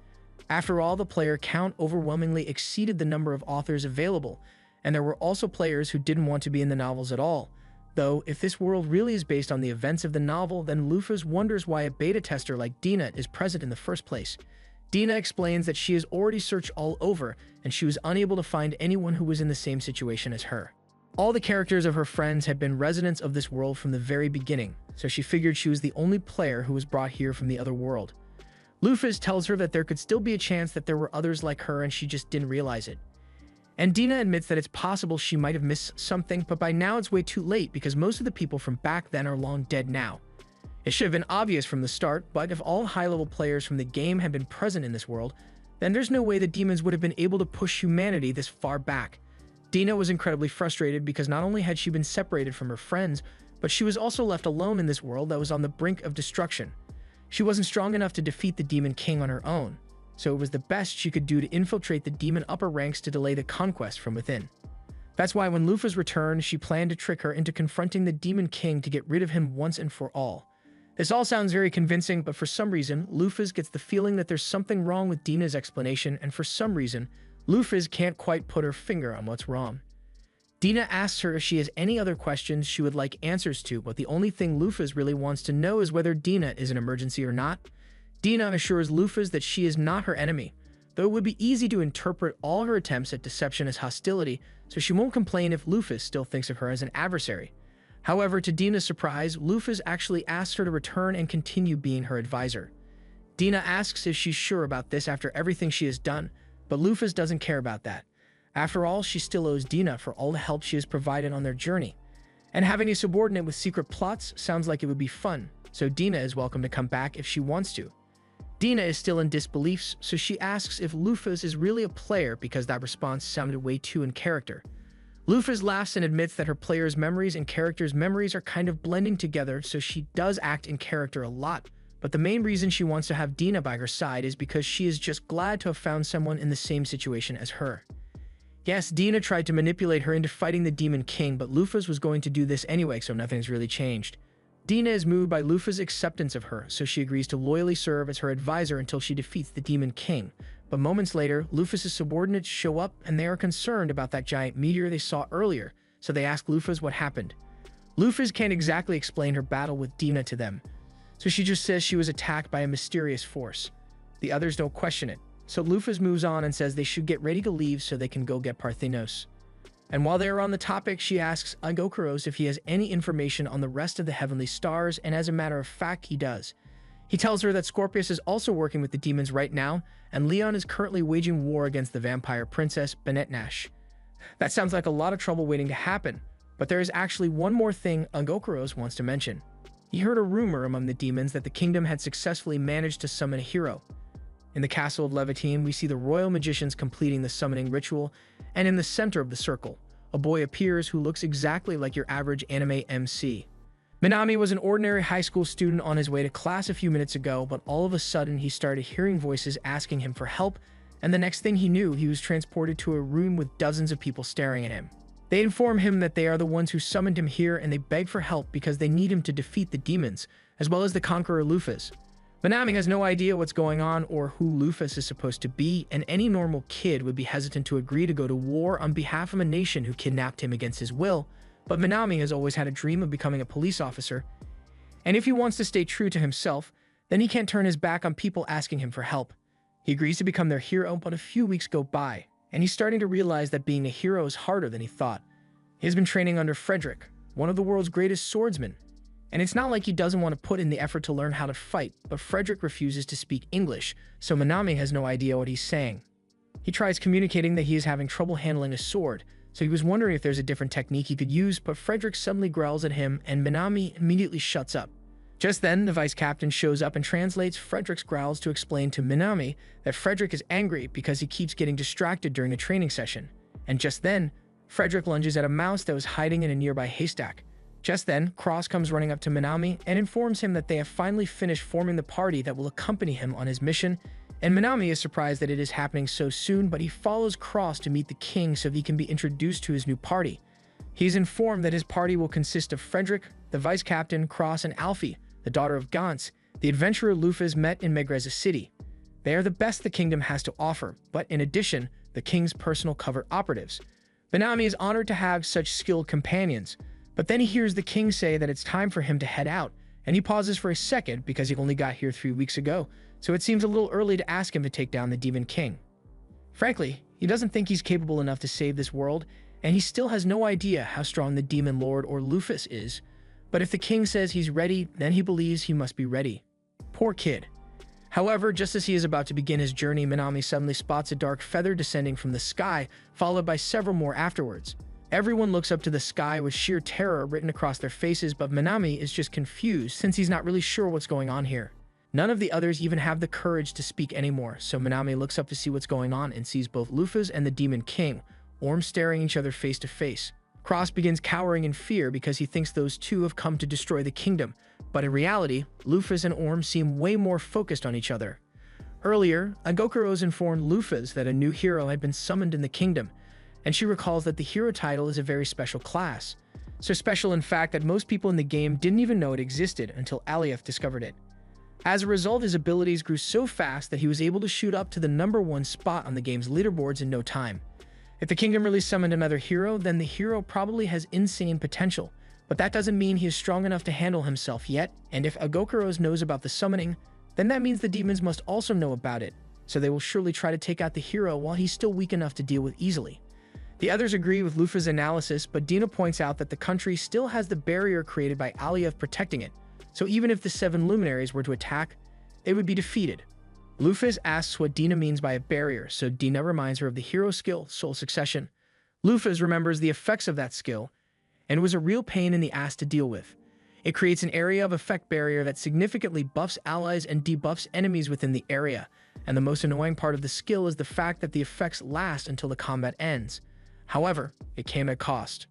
After all, the player count overwhelmingly exceeded the number of authors available, and there were also players who didn't want to be in the novels at all. Though, if this world really is based on the events of the novel, then Lufus wonders why a beta tester like Dina is present in the first place. Dina explains that she has already searched all over, and she was unable to find anyone who was in the same situation as her. All the characters of her friends had been residents of this world from the very beginning, so she figured she was the only player who was brought here from the other world. Lufus tells her that there could still be a chance that there were others like her and she just didn't realize it. And Dina admits that it's possible she might have missed something, but by now it's way too late because most of the people from back then are long dead now. It should have been obvious from the start, but if all high-level players from the game had been present in this world, then there's no way the demons would have been able to push humanity this far back. Dina was incredibly frustrated because not only had she been separated from her friends, but she was also left alone in this world that was on the brink of destruction. She wasn't strong enough to defeat the Demon King on her own, so it was the best she could do to infiltrate the demon upper ranks to delay the conquest from within. That's why when Lufus returned, she planned to trick her into confronting the Demon King to get rid of him once and for all. This all sounds very convincing, but for some reason, Lufus gets the feeling that there's something wrong with Dina's explanation, and for some reason, Lufus can't quite put her finger on what's wrong. Dina asks her if she has any other questions she would like answers to, but the only thing Lufus really wants to know is whether Dina is an emergency or not. Dina assures Lufus that she is not her enemy, though it would be easy to interpret all her attempts at deception as hostility, so she won't complain if Lufus still thinks of her as an adversary. However, to Dina's surprise, Lufus actually asks her to return and continue being her advisor. Dina asks if she's sure about this after everything she has done, but Lufus doesn't care about that. After all, she still owes Dina for all the help she has provided on their journey. And having a subordinate with secret plots sounds like it would be fun, so Dina is welcome to come back if she wants to. Dina is still in disbelief, so she asks if Lufus is really a player because that response sounded way too in character. Lufus laughs and admits that her player's memories and character's memories are kind of blending together, so she does act in character a lot, but the main reason she wants to have Dina by her side is because she is just glad to have found someone in the same situation as her. Yes, Dina tried to manipulate her into fighting the Demon King, but Lufus was going to do this anyway, so nothing's really changed. Dina is moved by Lufus' acceptance of her, so she agrees to loyally serve as her advisor until she defeats the Demon King. But moments later, Lufus' subordinates show up and they are concerned about that giant meteor they saw earlier, so they ask Lufus what happened. Lufus can't exactly explain her battle with Dina to them, so she just says she was attacked by a mysterious force. The others don't question it, so Lufus moves on and says they should get ready to leave so they can go get Parthenos. And while they are on the topic, she asks Agokuros if he has any information on the rest of the heavenly stars, and as a matter of fact, he does. He tells her that Scorpius is also working with the demons right now, and Leon is currently waging war against the vampire princess, Benetnash. That sounds like a lot of trouble waiting to happen, but there is actually one more thing Agokuros wants to mention. He heard a rumor among the demons that the kingdom had successfully managed to summon a hero. In the castle of Levitine, we see the royal magicians completing the summoning ritual, and in the center of the circle, a boy appears who looks exactly like your average anime MC. Minami was an ordinary high school student on his way to class a few minutes ago, but all of a sudden he started hearing voices asking him for help, and the next thing he knew, he was transported to a room with dozens of people staring at him. They inform him that they are the ones who summoned him here, and they beg for help because they need him to defeat the demons, as well as the conqueror Lufus. Minami has no idea what's going on or who Lufus is supposed to be, and any normal kid would be hesitant to agree to go to war on behalf of a nation who kidnapped him against his will, but Minami has always had a dream of becoming a police officer, and if he wants to stay true to himself, then he can't turn his back on people asking him for help. He agrees to become their hero, but a few weeks go by, and he's starting to realize that being a hero is harder than he thought. He has been training under Frederick, one of the world's greatest swordsmen, and it's not like he doesn't want to put in the effort to learn how to fight, but Frederick refuses to speak English, so Minami has no idea what he's saying. He tries communicating that he is having trouble handling a sword, so he was wondering if there's a different technique he could use, but Frederick suddenly growls at him and Minami immediately shuts up. Just then, the vice captain shows up and translates Frederick's growls to explain to Minami that Frederick is angry because he keeps getting distracted during the training session. And just then, Frederick lunges at a mouse that was hiding in a nearby haystack. Just then, Cross comes running up to Minami and informs him that they have finally finished forming the party that will accompany him on his mission, and Minami is surprised that it is happening so soon, but he follows Cross to meet the king so he can be introduced to his new party. He's informed that his party will consist of Frederick, the vice captain, Cross, and Alfie, the daughter of Gantz, the adventurer Lufus met in Megreza City. They are the best the kingdom has to offer, but in addition, the king's personal covert operatives. Minami is honored to have such skilled companions, but then he hears the king say that it's time for him to head out, and he pauses for a second because he only got here 3 weeks ago, so it seems a little early to ask him to take down the Demon King. Frankly, he doesn't think he's capable enough to save this world, and he still has no idea how strong the Demon Lord or Lufus is, but if the king says he's ready, then he believes he must be ready. Poor kid. However, just as he is about to begin his journey, Minami suddenly spots a dark feather descending from the sky, followed by several more afterwards. Everyone looks up to the sky with sheer terror written across their faces, but Minami is just confused since he's not really sure what's going on here. None of the others even have the courage to speak anymore, so Minami looks up to see what's going on and sees both Lufus and the Demon King, Orm staring each other face to face. Cross begins cowering in fear because he thinks those two have come to destroy the kingdom, but in reality, Lufus and Orm seem way more focused on each other. Earlier, Agokuros informed Lufus that a new hero had been summoned in the kingdom, and she recalls that the hero title is a very special class. So special in fact that most people in the game didn't even know it existed until Alioth discovered it. As a result, his abilities grew so fast that he was able to shoot up to the #1 spot on the game's leaderboards in no time. If the kingdom really summoned another hero, then the hero probably has insane potential, but that doesn't mean he is strong enough to handle himself yet, and if Agokuros knows about the summoning, then that means the demons must also know about it, so they will surely try to take out the hero while he's still weak enough to deal with easily. The others agree with Lufus' analysis, but Dina points out that the country still has the barrier created by Alioth protecting it, so even if the 7 luminaries were to attack, they would be defeated. Lufus asks what Dina means by a barrier, so Dina reminds her of the hero skill, Soul Succession. Lufus remembers the effects of that skill, and it was a real pain in the ass to deal with. It creates an area of effect barrier that significantly buffs allies and debuffs enemies within the area, and the most annoying part of the skill is the fact that the effects last until the combat ends. However, it came at cost.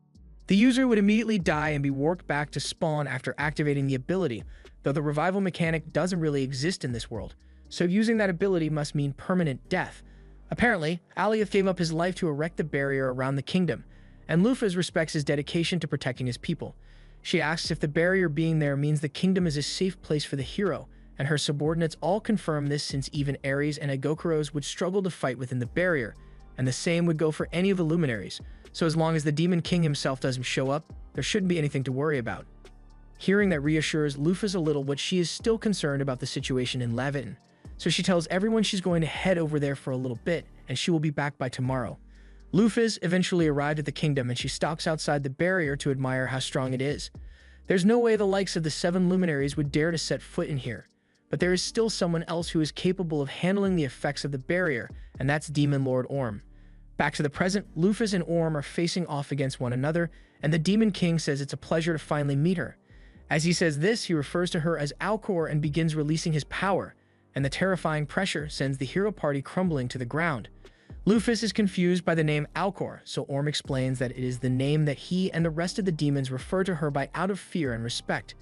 The user would immediately die and be warped back to spawn after activating the ability, though the revival mechanic doesn't really exist in this world, so using that ability must mean permanent death. Apparently, Alioth gave up his life to erect the barrier around the kingdom, and Lufus respects his dedication to protecting his people. She asks if the barrier being there means the kingdom is a safe place for the hero, and her subordinates all confirm this since even Ares and Agokuros would struggle to fight within the barrier, and the same would go for any of the luminaries, so as long as the Demon King himself doesn't show up, there shouldn't be anything to worry about. Hearing that reassures Lufus a little, but she is still concerned about the situation in Laviton, so she tells everyone she's going to head over there for a little bit, and she will be back by tomorrow. Lufus eventually arrived at the kingdom, and she stalks outside the barrier to admire how strong it is. There's no way the likes of the 7 luminaries would dare to set foot in here, but there is still someone else who is capable of handling the effects of the barrier, and that's Demon Lord Orm. Back to the present, Lufus and Orm are facing off against one another, and the Demon King says it's a pleasure to finally meet her. As he says this, he refers to her as Alcor and begins releasing his power, and the terrifying pressure sends the hero party crumbling to the ground. Lufus is confused by the name Alcor, so Orm explains that it is the name that he and the rest of the demons refer to her by out of fear and respect.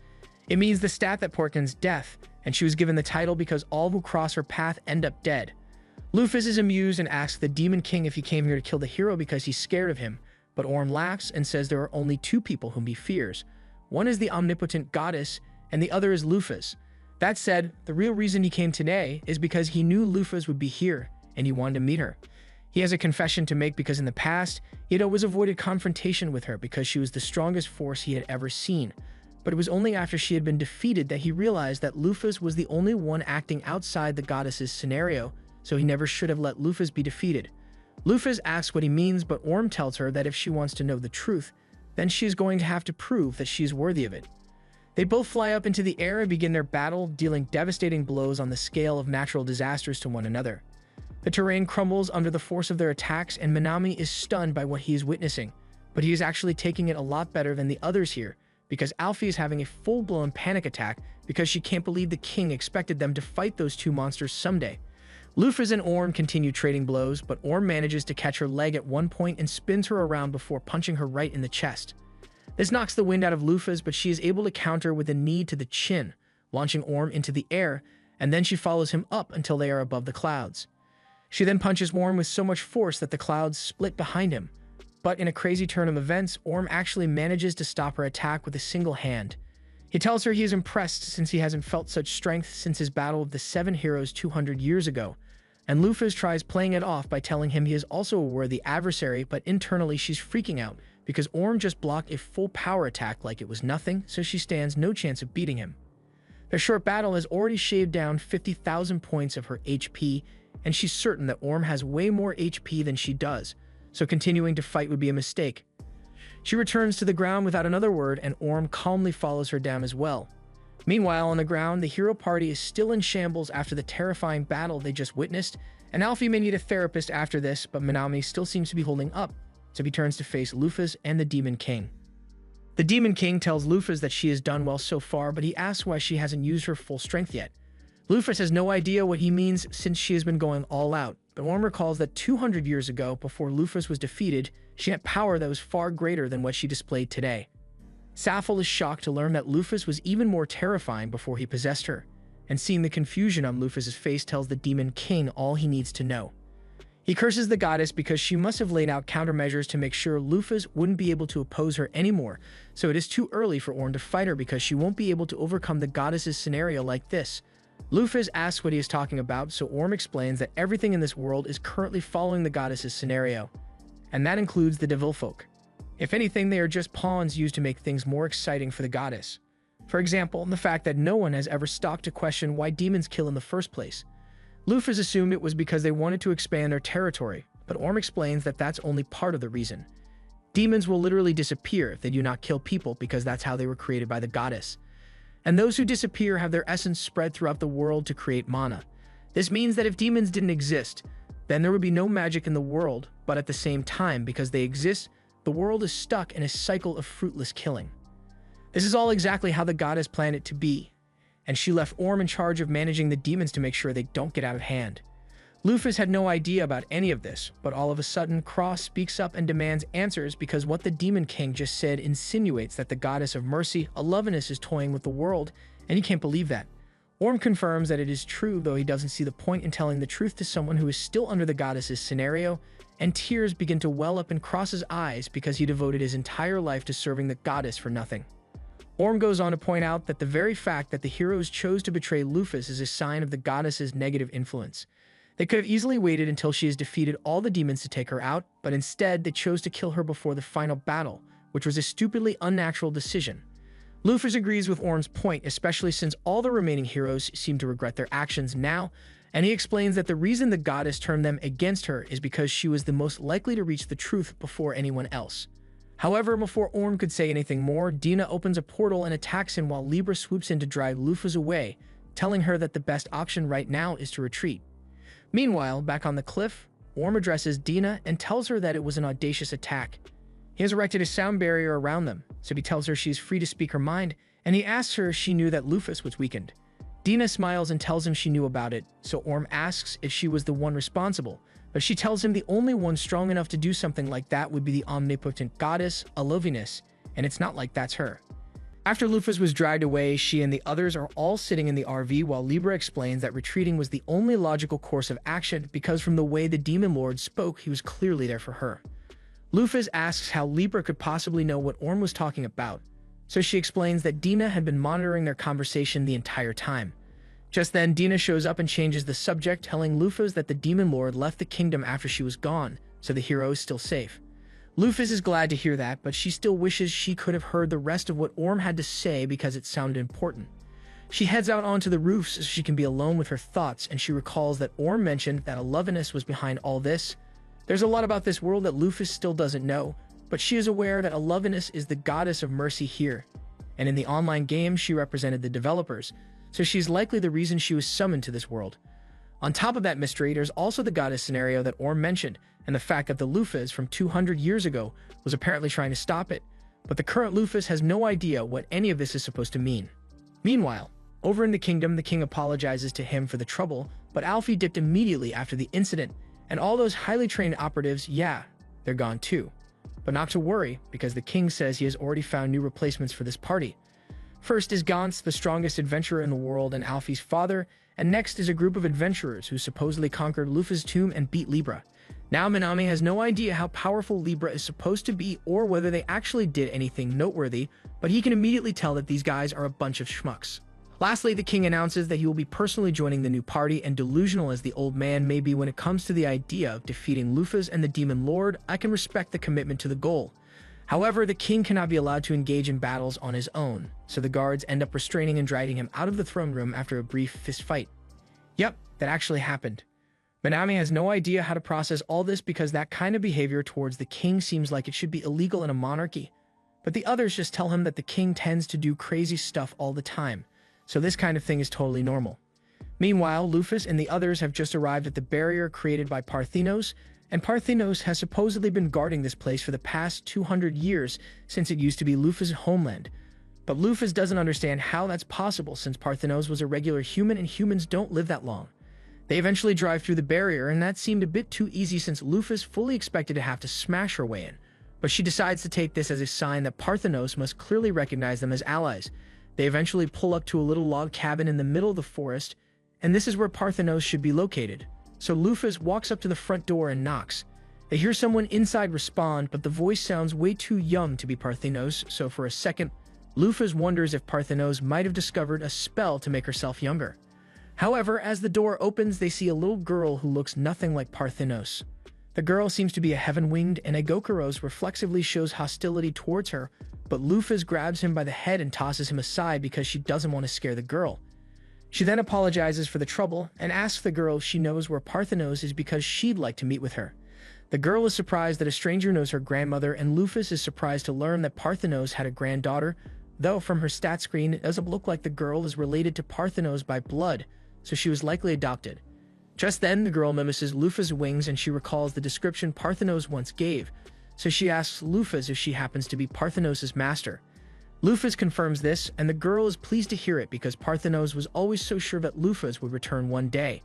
It means the stat that portends death, and she was given the title because all who cross her path end up dead. Lufus is amused and asks the Demon King if he came here to kill the hero because he's scared of him, but Orm laughs and says there are only 2 people whom he fears. One is the omnipotent goddess, and the other is Lufus. That said, the real reason he came today is because he knew Lufus would be here, and he wanted to meet her. He has a confession to make because in the past, he had always avoided confrontation with her because she was the strongest force he had ever seen. But it was only after she had been defeated that he realized that Lufus was the only one acting outside the goddess's scenario, so he never should have let Lufus be defeated. Lufus asks what he means, but Orm tells her that if she wants to know the truth, then she is going to have to prove that she is worthy of it. They both fly up into the air and begin their battle, dealing devastating blows on the scale of natural disasters to one another. The terrain crumbles under the force of their attacks, and Minami is stunned by what he is witnessing, but he is actually taking it a lot better than the others here, because Alfie is having a full-blown panic attack because she can't believe the king expected them to fight those two monsters someday. Lufus and Orm continue trading blows, but Orm manages to catch her leg at one point and spins her around before punching her right in the chest. This knocks the wind out of Lufus, but she is able to counter with a knee to the chin, launching Orm into the air, and then she follows him up until they are above the clouds. She then punches Orm with so much force that the clouds split behind him. But in a crazy turn of events, Orm actually manages to stop her attack with a single hand. He tells her he is impressed since he hasn't felt such strength since his battle of the 7 heroes 200 years ago, and Lufus tries playing it off by telling him he is also a worthy adversary, but internally she's freaking out because Orm just blocked a full power attack like it was nothing, so she stands no chance of beating him. Their short battle has already shaved down 50,000 points of her HP, and she's certain that Orm has way more HP than she does, so continuing to fight would be a mistake. She returns to the ground without another word, and Orm calmly follows her down as well. Meanwhile, on the ground, the hero party is still in shambles after the terrifying battle they just witnessed, and Alfie may need a therapist after this, but Minami still seems to be holding up, so he turns to face Lufus and the Demon King. The Demon King tells Lufus that she has done well so far, but he asks why she hasn't used her full strength yet. Lufus has no idea what he means since she has been going all out, but Orm recalls that 200 years ago, before Lufus was defeated, she had power that was far greater than what she displayed today. Safel is shocked to learn that Lufus was even more terrifying before he possessed her, and seeing the confusion on Lufus's face tells the Demon King all he needs to know. He curses the goddess because she must have laid out countermeasures to make sure Lufus wouldn't be able to oppose her anymore, so it is too early for Orm to fight her because she won't be able to overcome the goddess's scenario like this. Lufus asks what he is talking about, so Orm explains that everything in this world is currently following the goddess's scenario, and that includes the devil folk. If anything, they are just pawns used to make things more exciting for the goddess. For example, the fact that no one has ever stopped to question why demons kill in the first place. Lufus assumed it was because they wanted to expand their territory, but Orm explains that that's only part of the reason. Demons will literally disappear if they do not kill people because that's how they were created by the goddess. And those who disappear have their essence spread throughout the world to create mana. This means that if demons didn't exist, then there would be no magic in the world, but at the same time, because they exist, the world is stuck in a cycle of fruitless killing. This is all exactly how the goddess planned it to be, and she left Orm in charge of managing the demons to make sure they don't get out of hand. Lufus had no idea about any of this, but all of a sudden, Cross speaks up and demands answers because what the Demon King just said insinuates that the goddess of mercy, Alovinus, is toying with the world, and he can't believe that. Orm confirms that it is true, though he doesn't see the point in telling the truth to someone who is still under the goddess's scenario, and tears begin to well up in Cross's eyes because he devoted his entire life to serving the goddess for nothing. Orm goes on to point out that the very fact that the heroes chose to betray Lufus is a sign of the goddess's negative influence. They could have easily waited until she has defeated all the demons to take her out, but instead they chose to kill her before the final battle, which was a stupidly unnatural decision. Lufus agrees with Orm's point, especially since all the remaining heroes seem to regret their actions now, and he explains that the reason the goddess turned them against her is because she was the most likely to reach the truth before anyone else. However, before Orm could say anything more, Dina opens a portal and attacks him while Libra swoops in to drive Lufus away, telling her that the best option right now is to retreat. Meanwhile, back on the cliff, Orm addresses Dina and tells her that it was an audacious attack. He has erected a sound barrier around them, so he tells her she is free to speak her mind, and he asks her if she knew that Lufus was weakened. Dina smiles and tells him she knew about it, so Orm asks if she was the one responsible, but she tells him the only one strong enough to do something like that would be the omnipotent goddess, Alovinus, and it's not like that's her. After Lufus was dragged away, she and the others are all sitting in the RV while Libra explains that retreating was the only logical course of action because from the way the Demon Lord spoke, he was clearly there for her. Lufus asks how Libra could possibly know what Orm was talking about, so she explains that Dina had been monitoring their conversation the entire time. Just then, Dina shows up and changes the subject, telling Lufus that the Demon Lord left the kingdom after she was gone, so the hero is still safe. Lufus is glad to hear that, but she still wishes she could have heard the rest of what Orm had to say because it sounded important. She heads out onto the roof so she can be alone with her thoughts, and she recalls that Orm mentioned that Alovinus was behind all this. There's a lot about this world that Lufus still doesn't know, but she is aware that Alovinus is the goddess of mercy here, and in the online game she represented the developers, so she's likely the reason she was summoned to this world. On top of that mystery, there's also the goddess scenario that Orm mentioned, and the fact that the Lufus from 200 years ago was apparently trying to stop it, but the current Lufus has no idea what any of this is supposed to mean. Meanwhile, over in the kingdom, the king apologizes to him for the trouble, but Alfie dipped immediately after the incident, and all those highly trained operatives, yeah, they're gone too. But not to worry, because the king says he has already found new replacements for this party. First is Gauntz, the strongest adventurer in the world and Alfie's father, and next is a group of adventurers who supposedly conquered Lufa's tomb and beat Libra. Now Minami has no idea how powerful Libra is supposed to be or whether they actually did anything noteworthy, but he can immediately tell that these guys are a bunch of schmucks. Lastly, the king announces that he will be personally joining the new party, and delusional as the old man may be when it comes to the idea of defeating Lufas and the Demon Lord, I can respect the commitment to the goal. However, the king cannot be allowed to engage in battles on his own, so the guards end up restraining and dragging him out of the throne room after a brief fist fight. Yep, that actually happened. Minami has no idea how to process all this because that kind of behavior towards the king seems like it should be illegal in a monarchy. But the others just tell him that the king tends to do crazy stuff all the time, so this kind of thing is totally normal. Meanwhile, Lufus and the others have just arrived at the barrier created by Parthenos, and Parthenos has supposedly been guarding this place for the past 200 years since it used to be Lufus' homeland. But Lufus doesn't understand how that's possible since Parthenos was a regular human and humans don't live that long. They eventually drive through the barrier, and that seemed a bit too easy since Lufus fully expected to have to smash her way in. But she decides to take this as a sign that Parthenos must clearly recognize them as allies. They eventually pull up to a little log cabin in the middle of the forest, and this is where Parthenos should be located. So Lufus walks up to the front door and knocks. They hear someone inside respond, but the voice sounds way too young to be Parthenos, so for a second, Lufus wonders if Parthenos might have discovered a spell to make herself younger. However, as the door opens, they see a little girl who looks nothing like Parthenos. The girl seems to be a heaven-winged, and Agokuros reflexively shows hostility towards her, but Lufus grabs him by the head and tosses him aside because she doesn't want to scare the girl. She then apologizes for the trouble and asks the girl if she knows where Parthenos is because she'd like to meet with her. The girl is surprised that a stranger knows her grandmother, and Lufus is surprised to learn that Parthenos had a granddaughter, though from her stat screen it doesn't look like the girl is related to Parthenos by blood, so she was likely adopted. Just then, the girl mimics Lufus' wings and she recalls the description Parthenos once gave, so she asks Lufus if she happens to be Parthenos' master. Lufus confirms this, and the girl is pleased to hear it because Parthenos was always so sure that Lufus would return one day.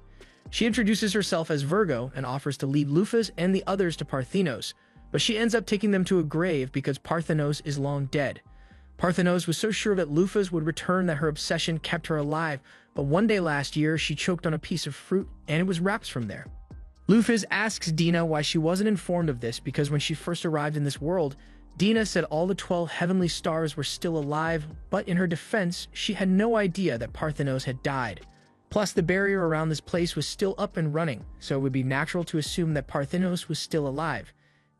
She introduces herself as Virgo and offers to lead Lufus and the others to Parthenos, but she ends up taking them to a grave because Parthenos is long dead. Parthenos was so sure that Lufus would return that her obsession kept her alive, but one day last year she choked on a piece of fruit and it was wraps from there. Lufus asks Dina why she wasn't informed of this because when she first arrived in this world, Dina said all the 12 heavenly stars were still alive, but in her defense, she had no idea that Parthenos had died. Plus, the barrier around this place was still up and running, so it would be natural to assume that Parthenos was still alive.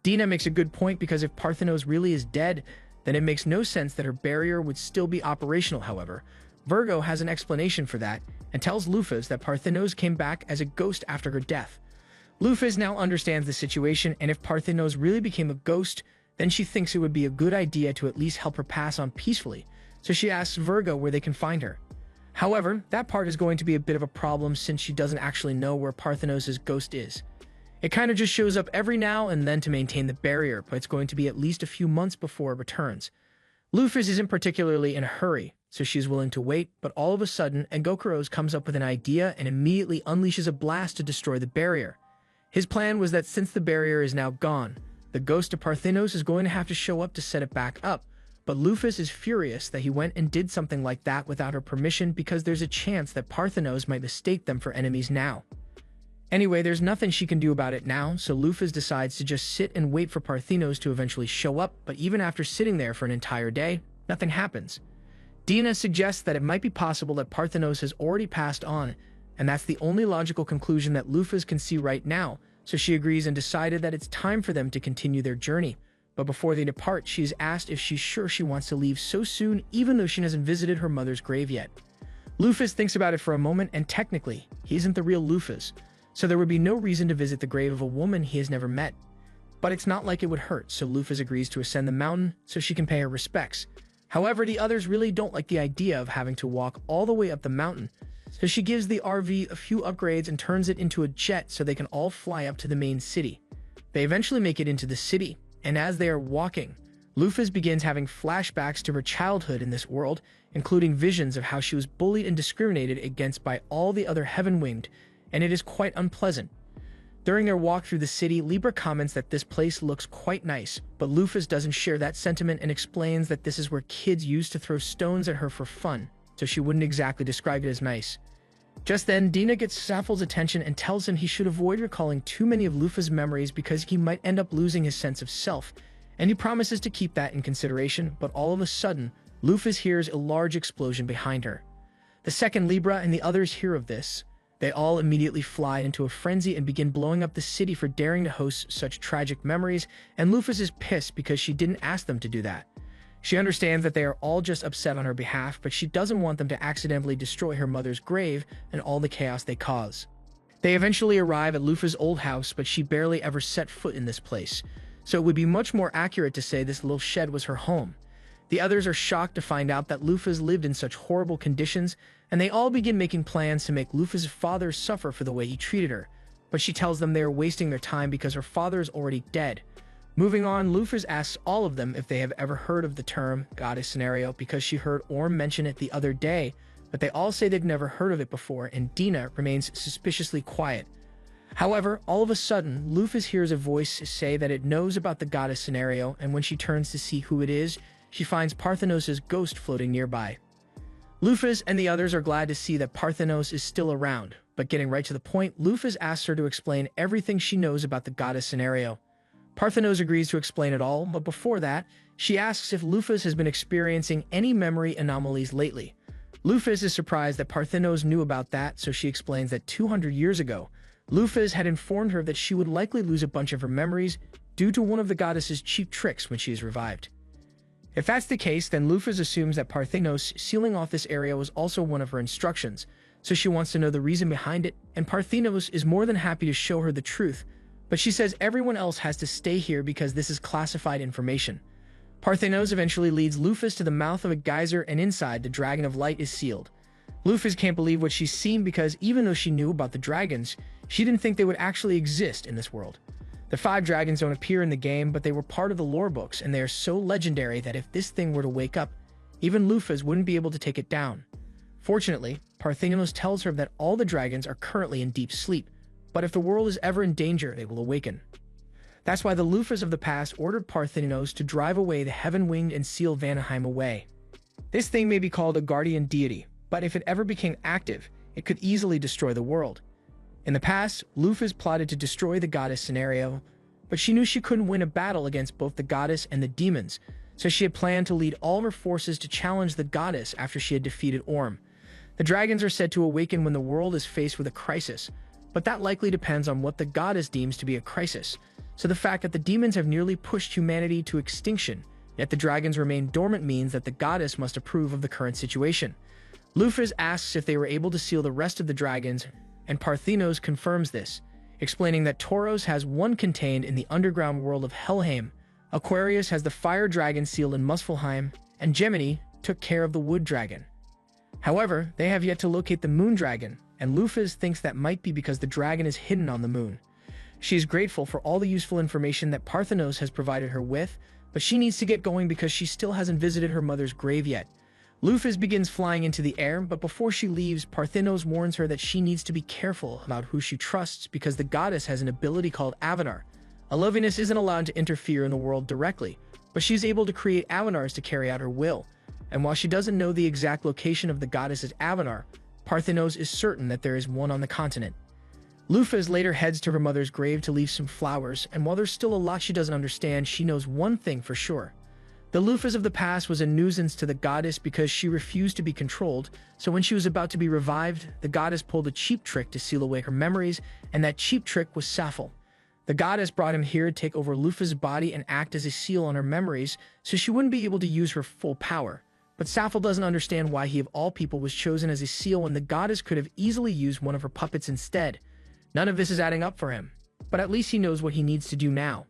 Dina makes a good point because if Parthenos really is dead, then it makes no sense that her barrier would still be operational. However, Virgo has an explanation for that and tells Lufus that Parthenos came back as a ghost after her death. Lufus now understands the situation, and if Parthenos really became a ghost, then she thinks it would be a good idea to at least help her pass on peacefully, so she asks Virgo where they can find her. However, that part is going to be a bit of a problem since she doesn't actually know where Parthenos' ghost is. It kind of just shows up every now and then to maintain the barrier, but it's going to be at least a few months before it returns. Lufus isn't particularly in a hurry, so she's willing to wait, but all of a sudden, Agokuros comes up with an idea and immediately unleashes a blast to destroy the barrier. His plan was that since the barrier is now gone, the ghost of Parthenos is going to have to show up to set it back up, but Lufus is furious that he went and did something like that without her permission because there's a chance that Parthenos might mistake them for enemies now. Anyway, there's nothing she can do about it now, so Lufus decides to just sit and wait for Parthenos to eventually show up, but even after sitting there for an entire day, nothing happens. Dina suggests that it might be possible that Parthenos has already passed on, and that's the only logical conclusion that Lufus can see right now, so she agrees and decided that it's time for them to continue their journey. But before they depart, she is asked if she's sure she wants to leave so soon, even though she hasn't visited her mother's grave yet. Lufus thinks about it for a moment, and technically, he isn't the real Lufus, so there would be no reason to visit the grave of a woman he has never met. But it's not like it would hurt, so Lufus agrees to ascend the mountain so she can pay her respects. However, the others really don't like the idea of having to walk all the way up the mountain, so she gives the RV a few upgrades and turns it into a jet so they can all fly up to the main city. They eventually make it into the city, and as they are walking, Lufus begins having flashbacks to her childhood in this world, including visions of how she was bullied and discriminated against by all the other Heaven-Winged, and it is quite unpleasant. During their walk through the city, Libra comments that this place looks quite nice, but Lufus doesn't share that sentiment and explains that this is where kids used to throw stones at her for fun, so she wouldn't exactly describe it as nice. Just then, Dina gets Saffel's attention and tells him he should avoid recalling too many of Lufus' memories because he might end up losing his sense of self, and he promises to keep that in consideration, but all of a sudden, Lufus hears a large explosion behind her. The second Libra and the others hear of this. They all immediately fly into a frenzy and begin blowing up the city for daring to host such tragic memories, and Lufus is pissed because she didn't ask them to do that. She understands that they are all just upset on her behalf, but she doesn't want them to accidentally destroy her mother's grave and all the chaos they cause. They eventually arrive at Lufus' old house, but she barely ever set foot in this place, so it would be much more accurate to say this little shed was her home. The others are shocked to find out that Lufus lived in such horrible conditions, and they all begin making plans to make Lufus' father suffer for the way he treated her, but she tells them they are wasting their time because her father is already dead. Moving on, Lufus asks all of them if they have ever heard of the term goddess scenario because she heard Orm mention it the other day, but they all say they've never heard of it before, and Dina remains suspiciously quiet. However, all of a sudden, Lufus hears a voice say that it knows about the goddess scenario, and when she turns to see who it is, she finds Parthenos' ghost floating nearby. Lufus and the others are glad to see that Parthenos is still around, but getting right to the point, Lufus asks her to explain everything she knows about the goddess scenario. Parthenos agrees to explain it all, but before that, she asks if Lufus has been experiencing any memory anomalies lately. Lufus is surprised that Parthenos knew about that, so she explains that 200 years ago, Lufus had informed her that she would likely lose a bunch of her memories due to one of the goddess's cheap tricks when she is revived. If that's the case, then Lufus assumes that Parthenos sealing off this area was also one of her instructions, so she wants to know the reason behind it, and Parthenos is more than happy to show her the truth, but she says everyone else has to stay here because this is classified information. Parthenos eventually leads Lufus to the mouth of a geyser, and inside, the Dragon of Light is sealed. Lufus can't believe what she's seen because even though she knew about the dragons, she didn't think they would actually exist in this world. The 5 dragons don't appear in the game, but they were part of the lore books, and they are so legendary that if this thing were to wake up, even Lufus wouldn't be able to take it down. Fortunately, Parthenos tells her that all the dragons are currently in deep sleep, but if the world is ever in danger, they will awaken. That's why the Lufus of the past ordered Parthenos to drive away the Heaven-Winged and seal Vanaheim away. This thing may be called a guardian deity, but if it ever became active, it could easily destroy the world. In the past, Lufus plotted to destroy the goddess scenario, but she knew she couldn't win a battle against both the goddess and the demons, so she had planned to lead all her forces to challenge the goddess after she had defeated Orm. The dragons are said to awaken when the world is faced with a crisis, but that likely depends on what the goddess deems to be a crisis, so the fact that the demons have nearly pushed humanity to extinction, yet the dragons remain dormant means that the goddess must approve of the current situation. Lufus asks if they were able to seal the rest of the dragons, and Parthenos confirms this, explaining that Tauros has one contained in the underground world of Helheim, Aquarius has the fire dragon sealed in Muspelheim, and Gemini took care of the wood dragon. However, they have yet to locate the moon dragon, and Lufus thinks that might be because the dragon is hidden on the moon. She is grateful for all the useful information that Parthenos has provided her with, but she needs to get going because she still hasn't visited her mother's grave yet. Lufus begins flying into the air, but before she leaves, Parthenos warns her that she needs to be careful about who she trusts because the goddess has an ability called Avanar. Alovinus isn't allowed to interfere in the world directly, but she's able to create Avanars to carry out her will. And while she doesn't know the exact location of the goddess's Avanar, Parthenos is certain that there is one on the continent. Lufus later heads to her mother's grave to leave some flowers, and while there's still a lot she doesn't understand, she knows one thing for sure. The Lufas of the past was a nuisance to the goddess because she refused to be controlled, so when she was about to be revived, the goddess pulled a cheap trick to seal away her memories, and that cheap trick was Sappho. The goddess brought him here to take over Lufa's body and act as a seal on her memories, so she wouldn't be able to use her full power. But Sappho doesn't understand why he of all people was chosen as a seal when the goddess could have easily used one of her puppets instead. None of this is adding up for him, but at least he knows what he needs to do now.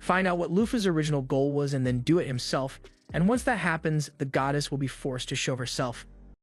Find out what Lufa's original goal was and then do it himself, and once that happens, the goddess will be forced to show herself.